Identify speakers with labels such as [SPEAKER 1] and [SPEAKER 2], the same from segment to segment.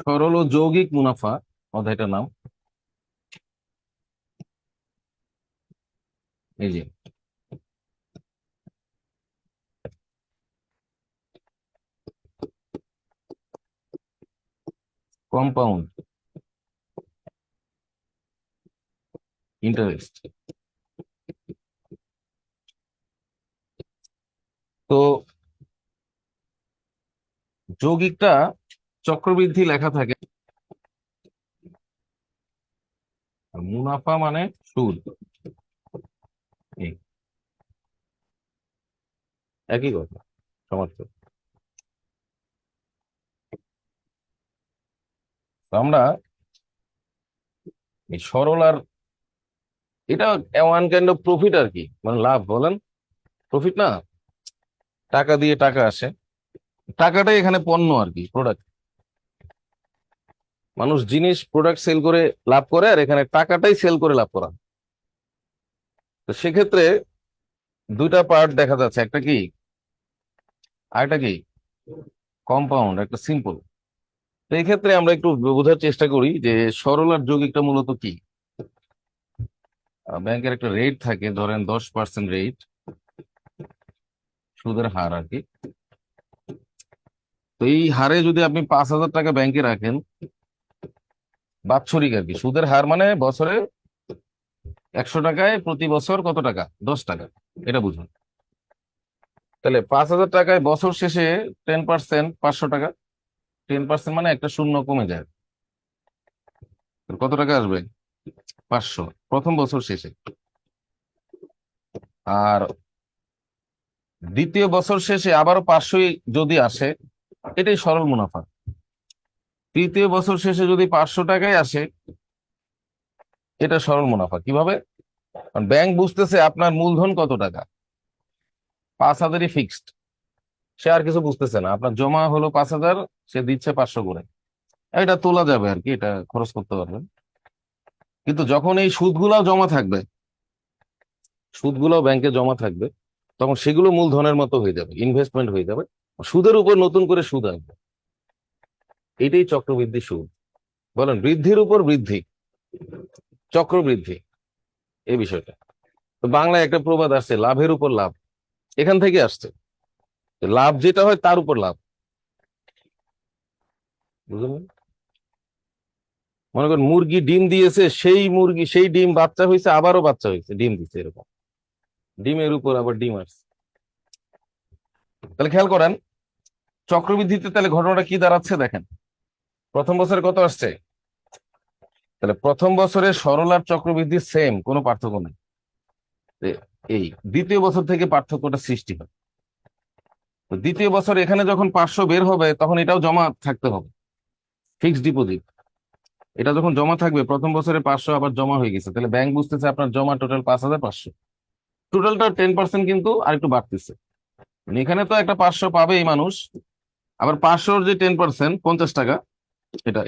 [SPEAKER 1] সরল ও যৌগিক মুনাফা অধ্যায়টার নাম। এই যে কম্পাউন্ড ইন্টারেস্ট। তো যৌগিকটা চক্রবৃদ্ধি লেখা থাকে, আর মুনাফা মানে সুদ। এই একই কথা, সমার্থক। তো আমরা এই সরল আর এটা ওয়ান কাইন্ড অফ প্রফিট আর কি, মানে লাভ বলেন, প্রফিট না, টাকা দিয়ে টাকা আসে, টাকাটাই এখানে পণ্য আর কি, প্রোডাক্ট। মানুষ জিনিস প্রোডাক্ট সেল করে লাভ করে, আর এখানে টাকাটাই সেল করে লাভ করা। তো সেক্ষেত্রে দুইটা পার্ট দেখা যাচ্ছে, একটা কি আর একটা কি কম্পাউন্ড, একটা সিম্পল। তো এই ক্ষেত্রে আমরা একটু বোঝার চেষ্টা করি যে সরল আর যৌগিকটা মূলত কি। ব্যাংকের একটা রেট থাকে, ধরেন 10% রেট, সুদের হার আর কি। তো এই হারে যদি আপনি 5,000 টাকা ব্যাংকে রাখেন, বাৎসরিক আর কি, সুদের হার মানে বছরে 100 টাকায় প্রতি বছর কত টাকা, 10 টাকা, এটা বুঝুন। তাহলে 5,000 টাকায় বছর শেষে 10%, 500 টাকা। 10% মানে একটা শূন্য কমে যায়, তো কত টাকা আসবে, 500 প্রথম বছর শেষে। আর দ্বিতীয় বছর শেষে আবারও 500 যদি আসে, এটাই সরল মুনাফা। তৃতীয় বছর শেষে যদি 500 টাকায় আসে, এটা সরল মুনাফা। কিভাবে? কারণ ব্যাংক বুঝতেছে আপনার মূলধন কত টাকা, 5,000ই ফিক্সড। সে আর কিছু বুঝতেছে না, আপনার জমা হলো 5,000, সে দিচ্ছে 500 করে। এটা তোলা যাবে আর কি, এটা খরচ করতে পারবেন। কিন্তু যখন এই সুদগুলাও জমা থাকবে, সুদগুলাও ব্যাংকে জমা থাকবে, তখন সেগুলো মূলধনের মতো হয়ে যাবে, ইনভেস্টমেন্ট হয়ে যাবে, সুদের উপর নতুন করে সুদ আসবে। এটাই চক্রবৃদ্ধি সুদ। বলেন, বৃদ্ধির উপর বৃদ্ধি, চক্রবৃদ্ধি, এই বিষয়টা। তো বাংলায় একটা প্রবাদ আসছে, লাভের উপর লাভ, এখান থেকে আসছে। তো লাভ যেটা হয় তার উপর লাভ, বুঝলেন? মনে করেন মুরগি ডিম দিয়েছে, সেই মুরগি সেই ডিম বাচ্চা হয়েছে, আবারও বাচ্চা হয়েছে, ডিম দিচ্ছে, এরকম ডিমের উপর আবার ডিম আসছে। তাহলে খেয়াল করেন, চক্রবৃদ্ধিতে তাহলে ঘটনাটা কি দাঁড়াচ্ছে দেখেন। প্রথম বছরে কত আসছে, তাহলে প্রথম বছরে সরল আর চক্রবৃদ্ধি সেম, কোনো পার্থক্য নেই। এই দ্বিতীয় বছর থেকে পার্থক্যটা সৃষ্টি হয়। তো দ্বিতীয় বছর এখানে যখন 500 বের হবে, তখন এটাও জমা থাকতে হবে, ফিক্সড ডিপোজিট। এটা যখন জমা থাকবে, প্রথম বছরে 500 আবার জমা হয়ে গেছে, তাহলে ব্যাংক বুঝতেছে আপনার জমা টোটাল 5,500। টোটালটা 10% কিন্তু আরেকটু বাড়তেছে, মানে এখানে তো একটা 500 পাবে এই মানুষ, আবার 500-র যে 10%, 50 টাকা,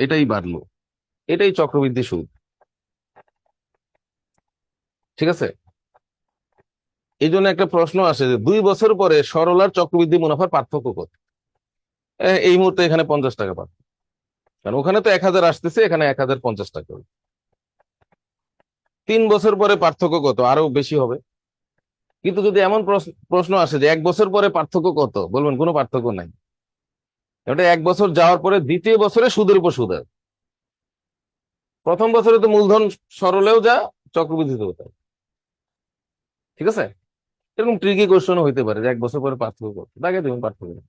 [SPEAKER 1] এটাই বাড়লো। এটাই চক্রবৃদ্ধি সুদ। ঠিক আছে? এই জন্য একটা প্রশ্ন আসে যে 2 বছর পরে সরল আর চক্রবৃদ্ধি মুনাফার পার্থক্য কত। এই মুহূর্তে এখানে 50 টাকা পাবে, কারণ ওখানে তো 1,000 আসতেছে, এখানে 1,050 টাকা। 3 বছর পরে পার্থক্য কত, আরো বেশি হবে। কিন্তু যদি এমন প্রশ্ন আসে যে 1 বছর পরে পার্থক্য কত, বলবেন কোনো পার্থক্য নাই। এটা 1 বছর যাওয়ার পরে দ্বিতীয় বছরে সুদের উপর সুদ হয়। প্রথম বছরে তো মূলধন সরলেও যা, চক্রবৃদ্ধিতেও তাই। ঠিক আছে? এরকম ট্রিকি কোশ্চেনও হইতে পারে যে 1 বছর পরে পার্থক্য কত, দেখে দেখুন পার্থক্য নেই।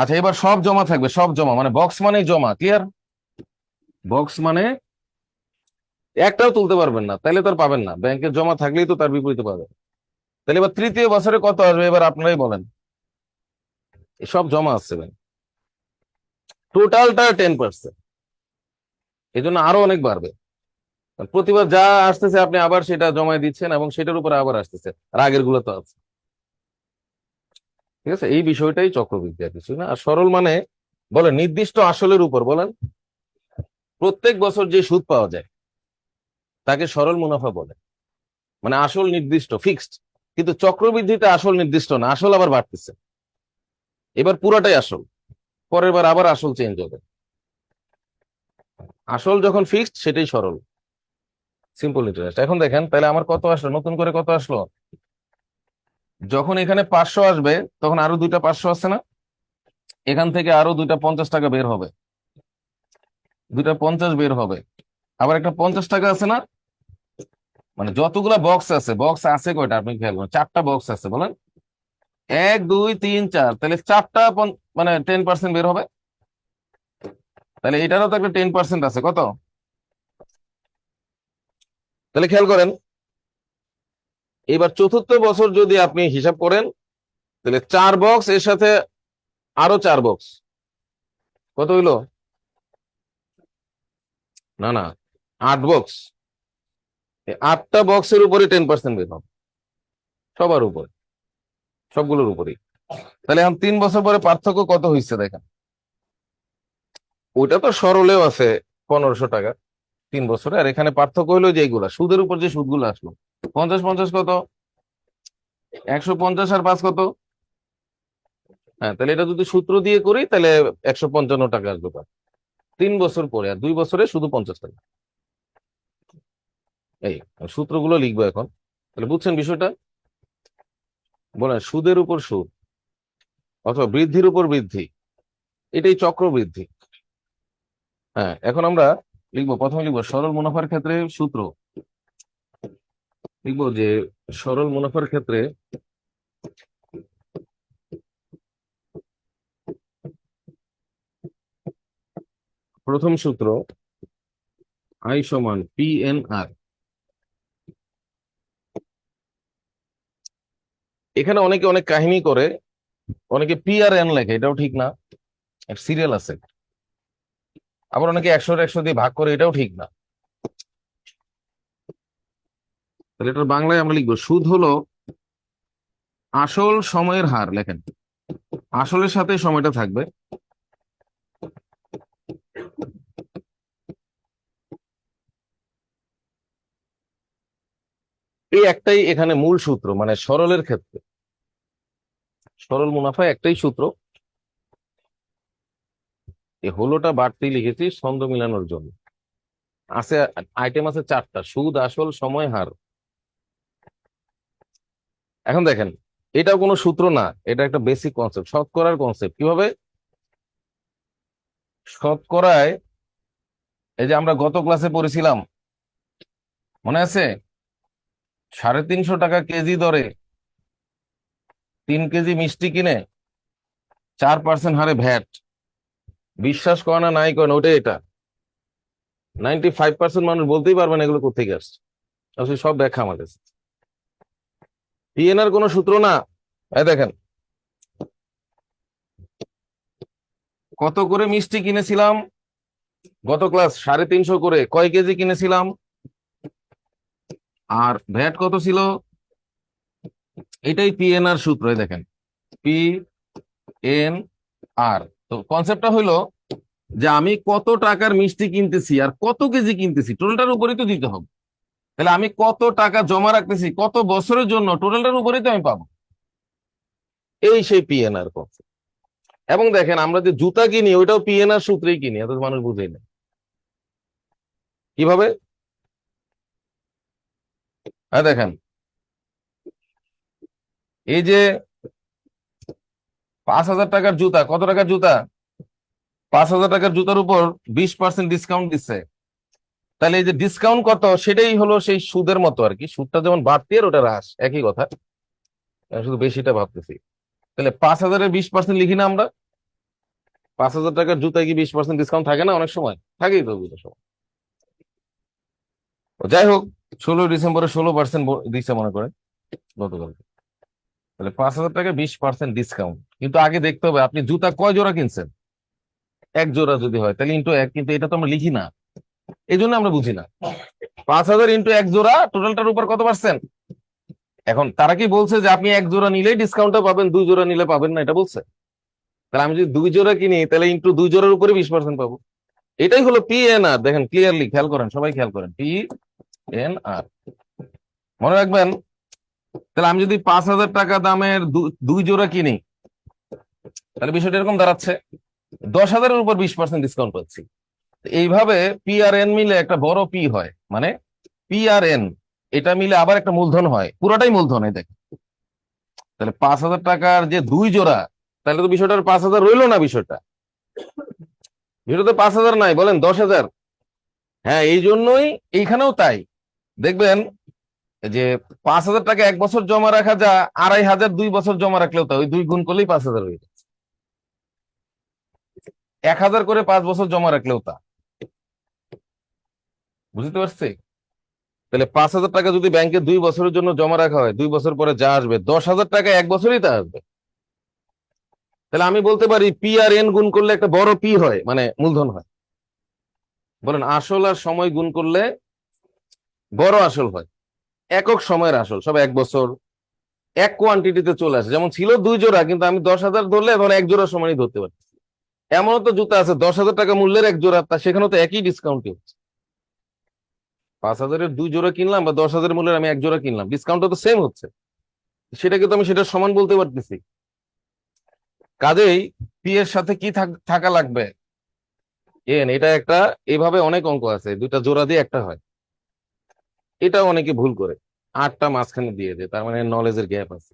[SPEAKER 1] আচ্ছা, এবার সব জমা থাকবে, সব জমা মানে বক্স মানেই জমা, ক্লিয়ার? বক্স মানে একটাও তুলতে পারবেন না, তাইলে তো আর পাবেন না, ব্যাংকে জমা থাকলেই তো তার বিপরীতে পাবেন। তাহলে এবার তৃতীয় বছরে কত আসবে, এবার আপনারাই বলেন। সব জমা আসছে ব্যাংক, টোটালটা 10%, এই জন্য আরো অনেক বাড়বে। প্রতিবার যা আসতেছে আপনি আবার সেটা জমায় দিচ্ছেন, এবং সেটার উপরে আবার আসতেছে, আর আগের গুলো তো আছে। ঠিক আছে? এই বিষয়টাই চক্রবৃদ্ধি, আর কিছু না। আর সরল মানে বলেন নির্দিষ্ট আসলের উপর, বলেন প্রত্যেক বছর যে সুদ পাওয়া যায় তাকে সরল মুনাফা বলে, মানে আসল নির্দিষ্ট ফিক্সড। কিন্তু চক্রবৃদ্ধিতে আসল নির্দিষ্ট না, আসল আবার বাড়তেছে, এবার পুরাটাই আসল। পরের বার আবার আসল চেঞ্জ হবে। আসল যখন ফিক্সড সেটাই সরল, সিম্পল ইন্টারেস্ট। এখন দেখেন তাহলে আমার কত আসলো, নতুন করে কত আসলো, যখন এখানে 500 আসবে তখন আরো দুইটা 500 আছে না, এখান থেকে আরো দুইটা 50 টাকা বের হবে, দুইটা 50 বের হবে, আবার একটা 50 টাকা আছে না। মানে যতগুলা বক্স আছে, বক্স আছে কয়টা আপনি খেয়াল করেন, 4টা বক্স আছে বলেন, 1 2 3 4, তাহলে 4টা মানে 10% বের হবে। তাহলে এটারও তো একটা 10% আছে, কত? তাহলে খেয়াল করেন, এবার চতুর্থ বছর যদি আপনি হিসাব করেন, তাহলে 4 বক্স এর সাথে আরো 4 বক্স, কত হইলো? না না, 8 বক্স। 8টা বক্সের উপরে 10% বের হবে, সবার উপরে, সবগুলোর উপরেই। তাহলে এখন 3 বছর পরে পার্থক্য কত হয়েছে দেখেন, ওইটা তো সরলেও আছে 1500 টাকা 3 বছরে, আর এখানে পার্থক্য হলো যে এইগুলা সুদের উপর যে সুদগুলো আসলো, 50 50 কত, 150 আর 5 কত। হ্যাঁ, তাহলে এটা যদি সূত্র দিয়ে করি তাহলে 155 টাকা আসবে তার 3 বছর পরে, আর 2 বছরে শুধু 50 টাকা। এই সূত্রগুলো লিখবো এখন, তাহলে বুঝছেন বিষয়টা। বলেন সুদের উপর সুদ অথবা বৃদ্ধির উপর বৃদ্ধি, এটাই চক্রবৃদ্ধি। হ্যাঁ, এখন আমরা লিখবো, প্রথমে লিখবো সরল মুনাফার ক্ষেত্রে সূত্র, লিখবো যে সরল মুনাফার ক্ষেত্রে প্রথম সূত্র আই সমান PNR। এখানে অনেকে অনেক কাহিনী করে, অনেকে PRN লেখে, এটাও ঠিক না, সিরিয়াল আছে। আবার অনেকে 100 দিয়ে ভাগ করে, এটাও ঠিক না। তাহলে এটার বাংলায় আমরা লিখবো সুদ হলো আসল সময়ের হার, লেখেন আসলের সাথে সময়টা থাকবে, এই একটাই এখানে মূল সূত্র, মানে সরলের ক্ষেত্রে সরল মুনাফা একটাই সূত্র। এই হলোটা বাড়তি লিখেছি ছন্দ মিলানোর জন্য। আছে, আইটেম আছে 4টা, সুদ আসল সময় হার। এখন দেখেন, এটাও কোনো সূত্র না, এটা একটা বেসিক কনসেপ্ট, শতকরার কনসেপ্ট। কিভাবে শতকরায়, এই যে আমরা গত ক্লাসে পড়েছিলাম, মনে আছে, 350 টাকা কেজি দরে 3 কেজি মিষ্টি কিনে 4% হারে ভ্যাট, বিশ্বাস করে না নাই করে না, ওটাই এটা। 95% মানুষ বলতেই পারবে না এগুলো কোথেকে আসছে, আসলে সব ব্যাখ্যা আমার কাছে। PNR কোনো সূত্র না। এই দেখেন, কত করে মিষ্টি কিনেছিলাম গত ক্লাস, 350 করে, কয় কেজি কিনেছিলাম, আর ভ্যাট কত ছিল, এটাই PNR সূত্র। এই দেখেন, PNR। তো কনসেপ্টটা হলো যে আমি কত টাকার মিষ্টি কিনতেছি আর কত কেজি কিনতেছি, টোটালটার উপরেই তো দিতে হবে। তাহলে আমি কত টাকা জমা রাখতেছি কত বছরের জন্য, টোটালটার উপরেই তো আমি পাবো। এই সেই PNR কনসেপ্ট। এবং দেখেন আমরা যে জুতা কিনি ওইটাও PNR সূত্রেই কিনি, এত মানুষ বুঝেই না কিভাবে। হ্যাঁ দেখেন, এই যে 5,000 টাকার জুতা, কত টাকার জুতা, 5,000 টাকার জুতার উপর 20% ডিসকাউন্ট দিচ্ছে। তাহলে এই যে ডিসকাউন্ট কত, সেটাই হলো সেই সুদের মতো আর কি, সুদটা যেমন বাড়তি আর ওটা হ্রাস, একই কথা, আমি শুধু বেশিটা ভাবতেছি। তাহলে 5,000-এর 20% লিখি না আমরা, 5,000 টাকার জুতায় কি 20% ডিসকাউন্ট থাকে না, অনেক সময় থাকেই তো দুটো সময়। যাই হোক, 16 ডিসেম্বরে 16% দিচ্ছে মনে করে গতকাল। তাহলে 5,000 টাকা 20% ডিসকাউন্ট, কিন্তু আগে দেখতে হবে আপনি জুতা কয় জোড়া কিনছেন। 1 জোড়া যদি হয় তাহলে *1, কিন্তু এটা তো আমরা লিখি না, এই জন্য আমরা বুঝি না। 5,000 *1 জোড়া, টোটালটার উপর কত পার্সেন্ট। এখন তারা কি বলছে যে আপনি 1 জোড়া নিলেই ডিসকাউন্টটা পাবেন, 2 জোড়া নিলে পাবেন না, এটা বলছে? তাহলে আমি যদি 2 জোড়া কিনি তাহলে ইন্টু 2 জোড়ার উপরে 20% পাবো। এটাই হলো PNR। দেখেন ক্লিয়ারলি, খেয়াল করেন, সবাই খেয়াল করেন, PNR মনে রাখবেন। তাহলে আমি যদি 5,000 টাকা দামের 2 জোড়া কিনি, তাহলে বিষয়টা এরকম দাঁড়াচ্ছে, 10,000-এর উপর 20% ডিসকাউন্ট পাচ্ছি। এইভাবে পি আর এন মিলে একটা বড় পি হয়, মানে পি আর এন এটা মিলে আবার একটা মূলধন হয়, পুরোটাই মূলধন। এই দেখ, তাহলে 5,000 টাকার যে 2 জোড়া, তাহলে তো বিষয়টার 5,000 রইলো না। বিষয়টা 5,000 নাই, বলেন 10,000। হ্যাঁ, এই জন্যই এইখানেও তাই দেখবেন যে 5,000 টাকা 1 বছর জমা রাখা, যা 2,500 2 বছর জমা রাখলেও তা ওই 2 গুণ করলেই 5,000 হয়ে যায়। 1,000 করে 5 বছর জমা রাখলেও তা। বুঝতে পারছি? তাহলে 5,000 টাকা যদি ব্যাংকে 2 বছরের জন্য জমা রাখা হয়, 2 বছর পরে যা আসবে, 10,000 টাকা 1 বছরই তা আসবে। তাহলে আমি বলতে পারি পি আর এন গুণ করলে একটা বড় পি হয়, মানে মূলধন হয়। বলেন আসল আর সময় গুণ করলে বড় আসল হয়। একক সময়ের আসল সব 1 বছর এক কোয়ান্টিটিতে চলে আসে। যেমন ছিল 2 জোড়া, কিন্তু আমি 10,000 ধরলে এখন 1 জোড়া সময়ই ধরতে পারি। এমনও তো জুতা আছে 10,000 টাকা মূল্যের 1 জোড়া, তা সেখানেও তো একই ডিসকাউন্ট হচ্ছে। 5,000-এর 2 জোড়া কিনলাম বা 10,000 মূল্যের আমি 1 জোড়া কিনলাম, ডিসকাউন্টটা তো সেম হচ্ছে। সেটাকে তো আমি সেটার সমান বলতে পারতেছি। কাজেই পি এর সাথে কি থাকা লাগবে? এন। এটা একটা, এভাবে অনেক অঙ্ক আছে, 2টা জোড়া দিয়ে একটা হয়। এটা অনেকে ভুল করে 8টা মাঝখানে দিয়ে দেয়, তার মানে নলেজের গ্যাপ আছে।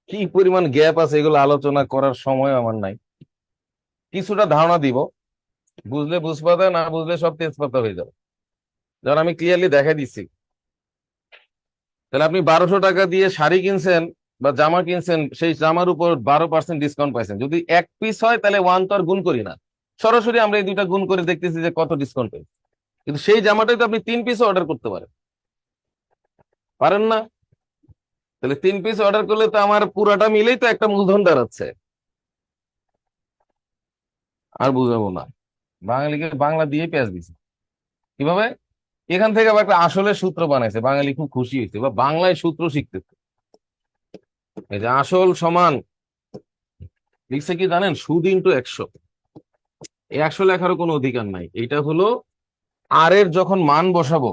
[SPEAKER 1] কি পরিমাণ গ্যাপ আছে এগুলো আলোচনা করার সময় আমার নাই। কিছুটা ধারণা দিব, বুঝলে বুঝপাতা, না বুঝলে সব তেজপাতা হয়ে যাবে। যেমন আমি ক্লিয়ারলি দেখাই দিচ্ছি। তাহলে আপনি 1,200 টাকা দিয়ে শাড়ি কিনছেন বা জামা কিনছেন, সেই জামার উপর 12% ডিসকাউন্ট পাইছেন। যদি 1 পিস হয় তাহলে 1 তো আর গুণ করি না, সরাসরি আমরা এই 2টা গুণ করে দেখতেছি যে কত ডিসকাউন্ট পাই। কিন্তু সেই জামাটাই তো আপনি 3 পিস অর্ডার করতে পারেন, পারেন না? তাহলে 3 পিস অর্ডার করলে তো আমার পুরাটা মিলেই তো একটা মূলধন দাঁড়াচ্ছে। আর বুঝাবো না, বাঙালিকে বাংলা দিয়ে পেঁয়াজ দিছে কিভাবে। এখান থেকে আবার একটা আসলে সূত্র বানাইছে, বাঙালি খুব খুশি হয়েছে, বা বাংলায় সূত্র শিখতেছে। এই যে আসল সমান লিখছে কি জানেন, সুদ ইন্টু 100। এই 100 লেখারও কোনো অধিকার নাই। এটা হলো আর এর যখন মান বসাবো,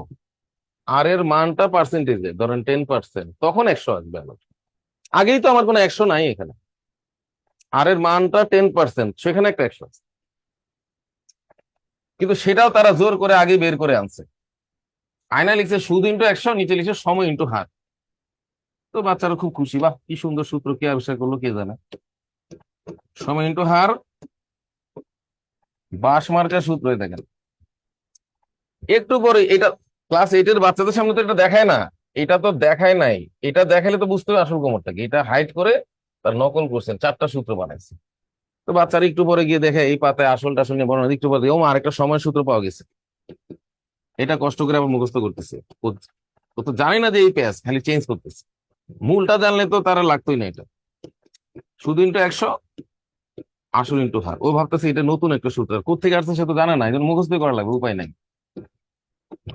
[SPEAKER 1] আর এর মানটা পার্সেন্টেজে ধরেন 10%, তখন 100 আসবে আমার। আগেই তো আমার কোনো 100 নাই এখানে, আর এর মানটা 10%, সেখানে একটা 100 আছে। কিন্তু সেটাও তারা জোর করে আগে বের করে আনছে। আয়না লিখছে সুদ ইন্টু 100, নিচে লিখছে সময় ইন্টু হার। তো বাচ্চারা খুব খুশি, বাহ কি সুন্দর সূত্র, কে আবিষ্কার করলো কে জানে। সময় ইন্টু হার, বাঁশ মার্কার সূত্র দেখেন। একটু পরে এটা ক্লাস 8-এর বাচ্চাদের সামনে তো এটা দেখায় না, এটা তো দেখায় নাই। এটা দেখালে তো বুঝতে হবে আসল কোমরটা কি। এটা হাইড করে তার নকল করছেন, 4টা সূত্র বানাইছে। তো বাচ্চারা একটু পরে গিয়ে দেখে এই পাতায় আসল টাসল নিয়ে বর্ণনা, একটু পরে ও আরেকটা সময় সূত্র পাওয়া গেছে। এটা কষ্ট করে আবার মুখস্থ করতেছে। ও ও তো জানে না যে এই প্যাচ খালি চেঞ্জ করতেছে। মূলটা জানলে তো তারা লাগতোই না। এটা শুধু ইন্টু 100, আসল ইন্টু হার। ও ভাবতেছে এটা নতুন একটা সূত্র, কোথেকে আসছে সে তো জানে না, এই জন্য মুখস্থ করা লাগবে, উপায় নাই।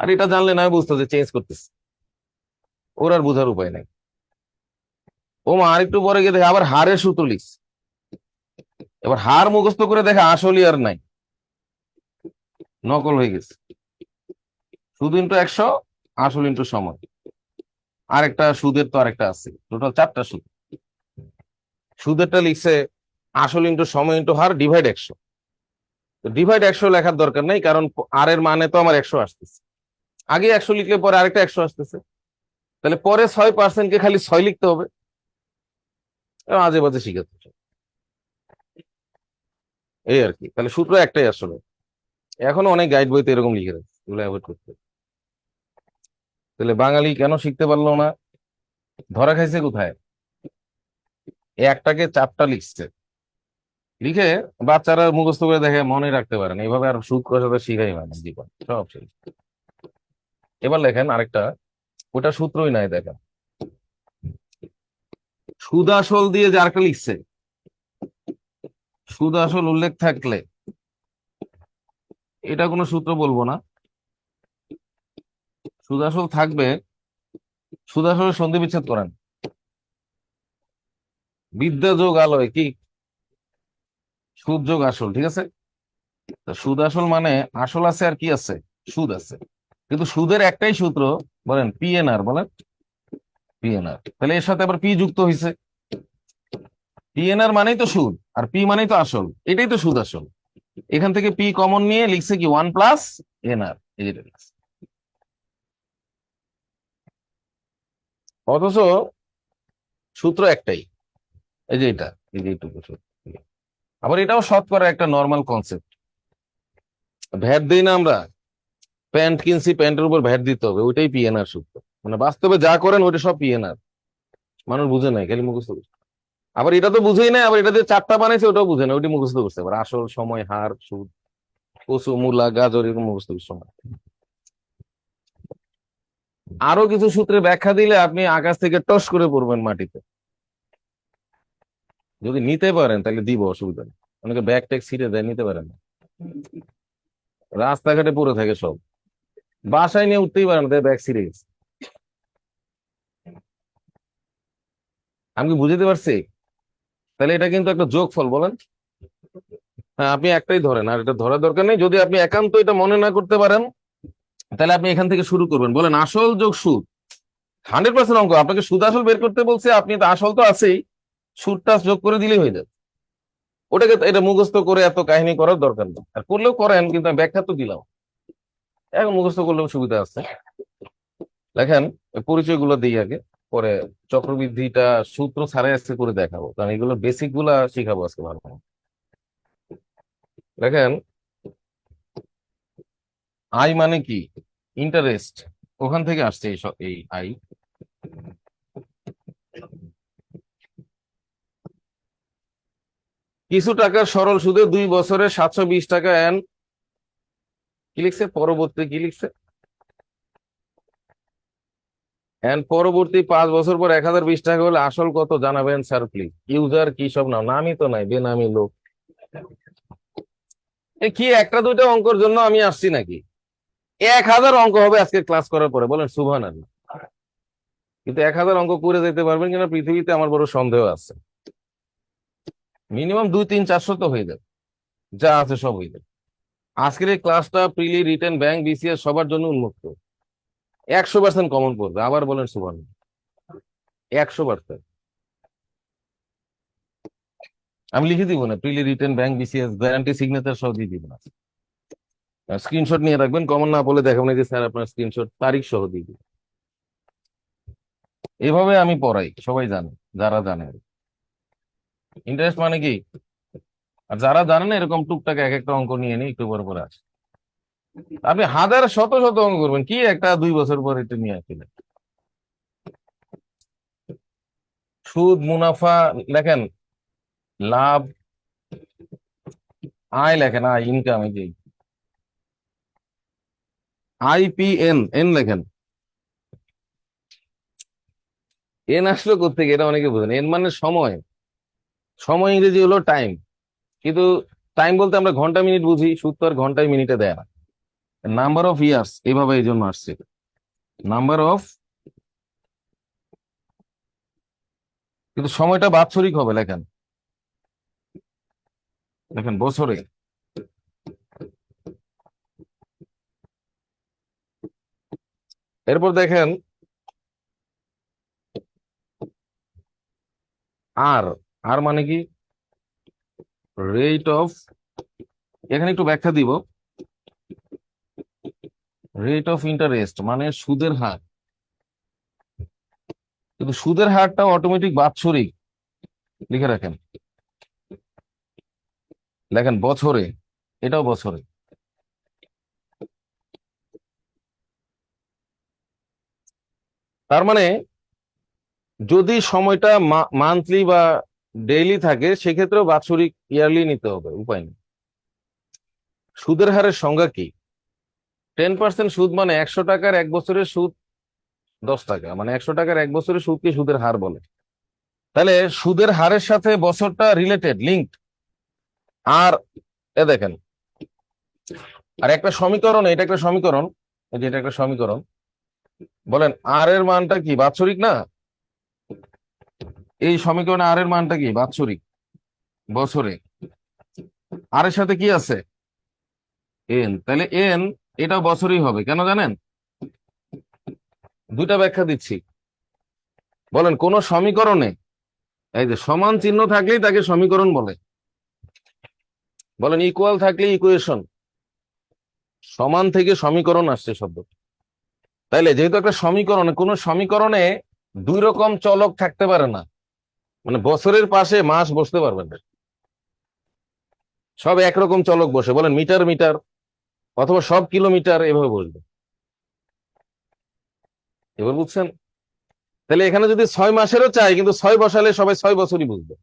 [SPEAKER 1] আর এটা জানলে না বুঝতো যে চেঞ্জ করতেছে, ওর আর বোঝার উপায় নাই। ও মা আরেকটু পরে গিয়ে দেখে আবার হারের সূত্র লিখছে। এবার হার মুখস্থ করে দেখে আসলই আর নাই, নকল হয়ে গেছে। সুদ ইন্টু 100, আসল ইন্টু সময়। আরেকটা সুদের তো আরেকটা আছে, টোটাল 4টা সুদ। সুদেরটা লিখছে আসল ইন্টু সময় ইন্টু হার ডিভাইড 100। তো ডিভাইড 100 লেখার দরকার নেই, কারণ আর এর মানে তো আমার 100 আসতেছে। আগে 100 লিখলে পরে আরেকটা 100 আসতেছে। তাহলে পরে 6%-কে খালি 6 লিখতে হবে। আজে বাজে শিখাচ্ছে এই আর কি। তাহলে সূত্র একটাই আসলে। এখনো অনেক গাইড বইতে এরকম লিখে রাখছে, এগুলো অ্যাভয়েড করতে হবে। তাহলে বাঙালি কেন শিখতে পারলো না? ধরা খাইছে কোথায়? একটাকে 4টা লিখছে, লিখে বাচ্চারা মুখস্থ করে দেখে মনে রাখতে পারে না। এইভাবে আর সুদ কষাতে শিখাই হয় না জীবন, সব শেষ। এবার লেখেন আরেকটা, ওটা সূত্রই নাই দেখেন। সুদ আসল দিয়ে যে আরেকটা লিখছে, সুদ আসল উল্লেখ থাকলে, এটা কোনো সূত্র বলবো না। সুদ আসল থাকবে, সুদ আসলের সন্ধি বিচ্ছেদ করেন। বিদ্যা যোগ আলয় কি, সুদ যোগ আসল, ঠিক আছে। তা সুদ আসল মানে আসল আছে আর কি আছে, সুদ আছে। কিন্তু সুদের একটাই সূত্র, বলেন পিএনআর, বলেন পিএনআর। তাহলে এর সাথে আবার পি যুক্ত হয়েছে। পিএনআর মানেই তো সুদ, আর পি মানেই তো আসল, এটাই তো সুদ আসল। এখান থেকে পি কমন নিয়ে লিখছে কি 1 + NR, এই যেটা লিখছে। অথচ সূত্র একটাই, এই যে এটা, এই যে এইটুকু সূত্র। আবার এটাও শতকরা একটা নর্মাল কনসেপ্ট। ভ্যাট দিই না আমরা, প্যান্ট কিনছি, প্যান্টের উপর ভ্যাট দিতে হবে, ওইটাই পিএনআর সূত্র। মানে বাস্তবে যা করেন ওইটা সব পিএনআর। মানুষ বুঝে নাই, খালি মুখস্থ করছে। আবার এটা তো বুঝেই নাই, আবার এটা যে চারটা বানাইছে ওটাও বুঝে না, ওইটি মুখস্থ করছে। আবার আসল, সময়, হার, সুদ, কচু, মূলা, গাজর, এরকম মুখস্থ করছে। আরো কিছু সূত্রে ব্যাখ্যা দিলে আপনি আকাশ থেকে টস করে পড়বেন মাটিতে। যদি নিতে পারেন তাহলে দিব, অসুবিধা নেই। অনেকে ব্যাগ ট্যাগ ছিঁড়ে দেয়, নিতে পারেন না, রাস্তাঘাটে পড়ে থাকে সব, বাসায় নিয়ে উঠতেই পারেন না, ব্যাগ ছিঁড়ে গেছে। আমি কি বুঝতে পারছি? তাহলে এটা কিন্তু একটা যোগফল, বলেন। হ্যাঁ, আপনি একটাই ধরেন, আর এটা ধরার দরকার নেই। যদি আপনি একান্ত এটা মনে না করতে পারেন, তাহলে আপনি এখান থেকে শুরু করবেন। বলেন আসল যোগ সুদ, 100% অঙ্ক। আপনাকে সুদ আসল বের করতে বলছে, আপনি তো আসল তো আছেই, সুদটা যোগ করে দিলেই হয়ে যাবে। ওটাকে তো এটা মুখস্থ করে এত কাহিনী করার দরকার নেই, আর করলেও করেন, কিন্তু আমি ব্যাখ্যা তো দিলাম। এখন মুখস্থ করলেও সুবিধা আছে। দেখেন, পরিচয় গুলো দিই আগে, পরে চক্রবৃদ্ধিটা সূত্র ছাড়াই আজকে করে দেখাবো, কারণ এগুলো বেসিক গুলা শিখাবো আজকে ভালো করে। দেখেন, আই মানে কি? ইন্টারেস্ট, ওখান থেকে আসছে এই আই। কিছু টাকার সরল সুদে 2 বছরে 720 টাকা কি লিখছে পরবর্তী, কি লিখছে পরবর্তী 5 বছর পর 1020 টাকা হলে আসল কত জানাবেন স্যার প্লিজ। ইউজার কি সব নাম, নামই তো নাই, বেনামি লোক। এ কি একটা দুইটা অঙ্কের জন্য আমি আসছি নাকি? 1000 অঙ্ক হবে আজকে ক্লাস করার পরে, বলেন সুবহানাল্লাহ। কিন্তু 1000 অঙ্ক করে যেতে পারবেন কিনা পৃথিবীতে আমার বড় সন্দেহ আছে। মিনিমাম 2 3 400 তো হয়ে যাবে, যা আছে সব হয়ে যাবে। আজকের এই ক্লাসটা প্রিলি, রিটেন, ব্যাংক, বিসিএস সবার জন্য উন্মুক্ত। 100% কমন পড়বে, আবার বলেন সুবহানাল্লাহ। 100%। আমি লিখে দিব না, prelim, written, bank, BCS, guarantee, signature সব দিয়ে দিব না। স্ক্রিনশট নিয়ে রাখবেন, কমন না বলে দেখাবেন যে স্যার আপনার স্ক্রিনশট তারিখ সহ দিয়ে দিবেন। এভাবে আমি পড়াই, সবাই জানে, যারা জানে। ইন্টারেস্ট মানে কি? আর যারা জানে না, এরকম টুকটাক এক একটা অঙ্ক নিয়ে নিয়ে একটু পর পরে আসে। আপনি হাজার শত শত অঙ্ক করবেন, কি একটা 2 বছর পর এটা নিয়ে আসছিলেন। সুদ, মুনাফা লেখেন, লাভ, আয় লেখেন, আয়, ইনকাম, এই যে IPN, এন লেখেন। এন আসলো কোথেকে এটা অনেকে বোঝেন। এন মানে সময়, সময় ইংরেজি হলো টাইম। কিন্তু টাইম বলতে আমরা ঘন্টা মিনিট বুঝি, সুদ তো আর ঘন্টায় মিনিটে দেয় না। নাম্বার অফ ইয়ার্স, এভাবে এই জন্য আসছে নাম্বার অফ। কিন্তু সময়টা বাৎসরিক হবে, লেখেন, দেখেন বছরে। এরপর দেখেন আর, আর মানে কি? রেট অফ, এখানে একটু ব্যাখ্যা দিব। রেট অফ ইন্টারেস্ট মানে সুদের হার, কিন্তু সুদের হারটা অটোমেটিক বাৎসরিক, লিখে রাখেন। লেখেন বছরে, এটাও বছরে। তার মানে যদি সময়টা মান্থলি বা ডেইলি থাকে, সেক্ষেত্রেও বাৎসরিক, ইয়ারলি নিতে হবে, উপায় নেই। সুদের হারের সংজ্ঞা কি? 10% সুদ মানে 100 টাকার 1 বছরের সুদ 10 টাকা, মানে 100 টাকার 1 বছরের সুদকে সুদের হার বলে। তাহলে সুদের হারের সাথে বছরটা রিলেটেড, লিঙ্কড। আর দেখেন, আর একটা সমীকরণ, এটা একটা সমীকরণ, এই যে এটা একটা সমীকরণ। বলেন আর এর মানটা কি বাৎসরিক না? এই সমীকরণে আর এর মানটা কি বাৎসরিক, বছরে। আর এর সাথে কি আছে? এন, তাহলে এন এটা বছরই হবে, কেন জানেন? দুইটা ব্যাখ্যা দিচ্ছি। বলেন কোন সমীকরণে এই যে সমান চিহ্ন থাকলেই তাকে সমীকরণ বলে। বলেন ইকুয়াল থাকলে ইকুয়েশন, সমান থেকে সমীকরণ আসছে শব্দ। তাইলে যেহেতু একটা সমীকরণে, কোন সমীকরণে দুই রকম চলক থাকতে পারে না, মানে বছরের পাশে মাস বসতে পারবেন না, সব একরকম চলক বসে। বলেন মিটার মিটার, অথবা সব কিলোমিটার, এভাবে বসবে। এবার বুঝছেন? তাহলে এখানে যদি 6 মাসেরও চাই, কিন্তু 6 বসালে সবাই 6 বছরই বুঝবে।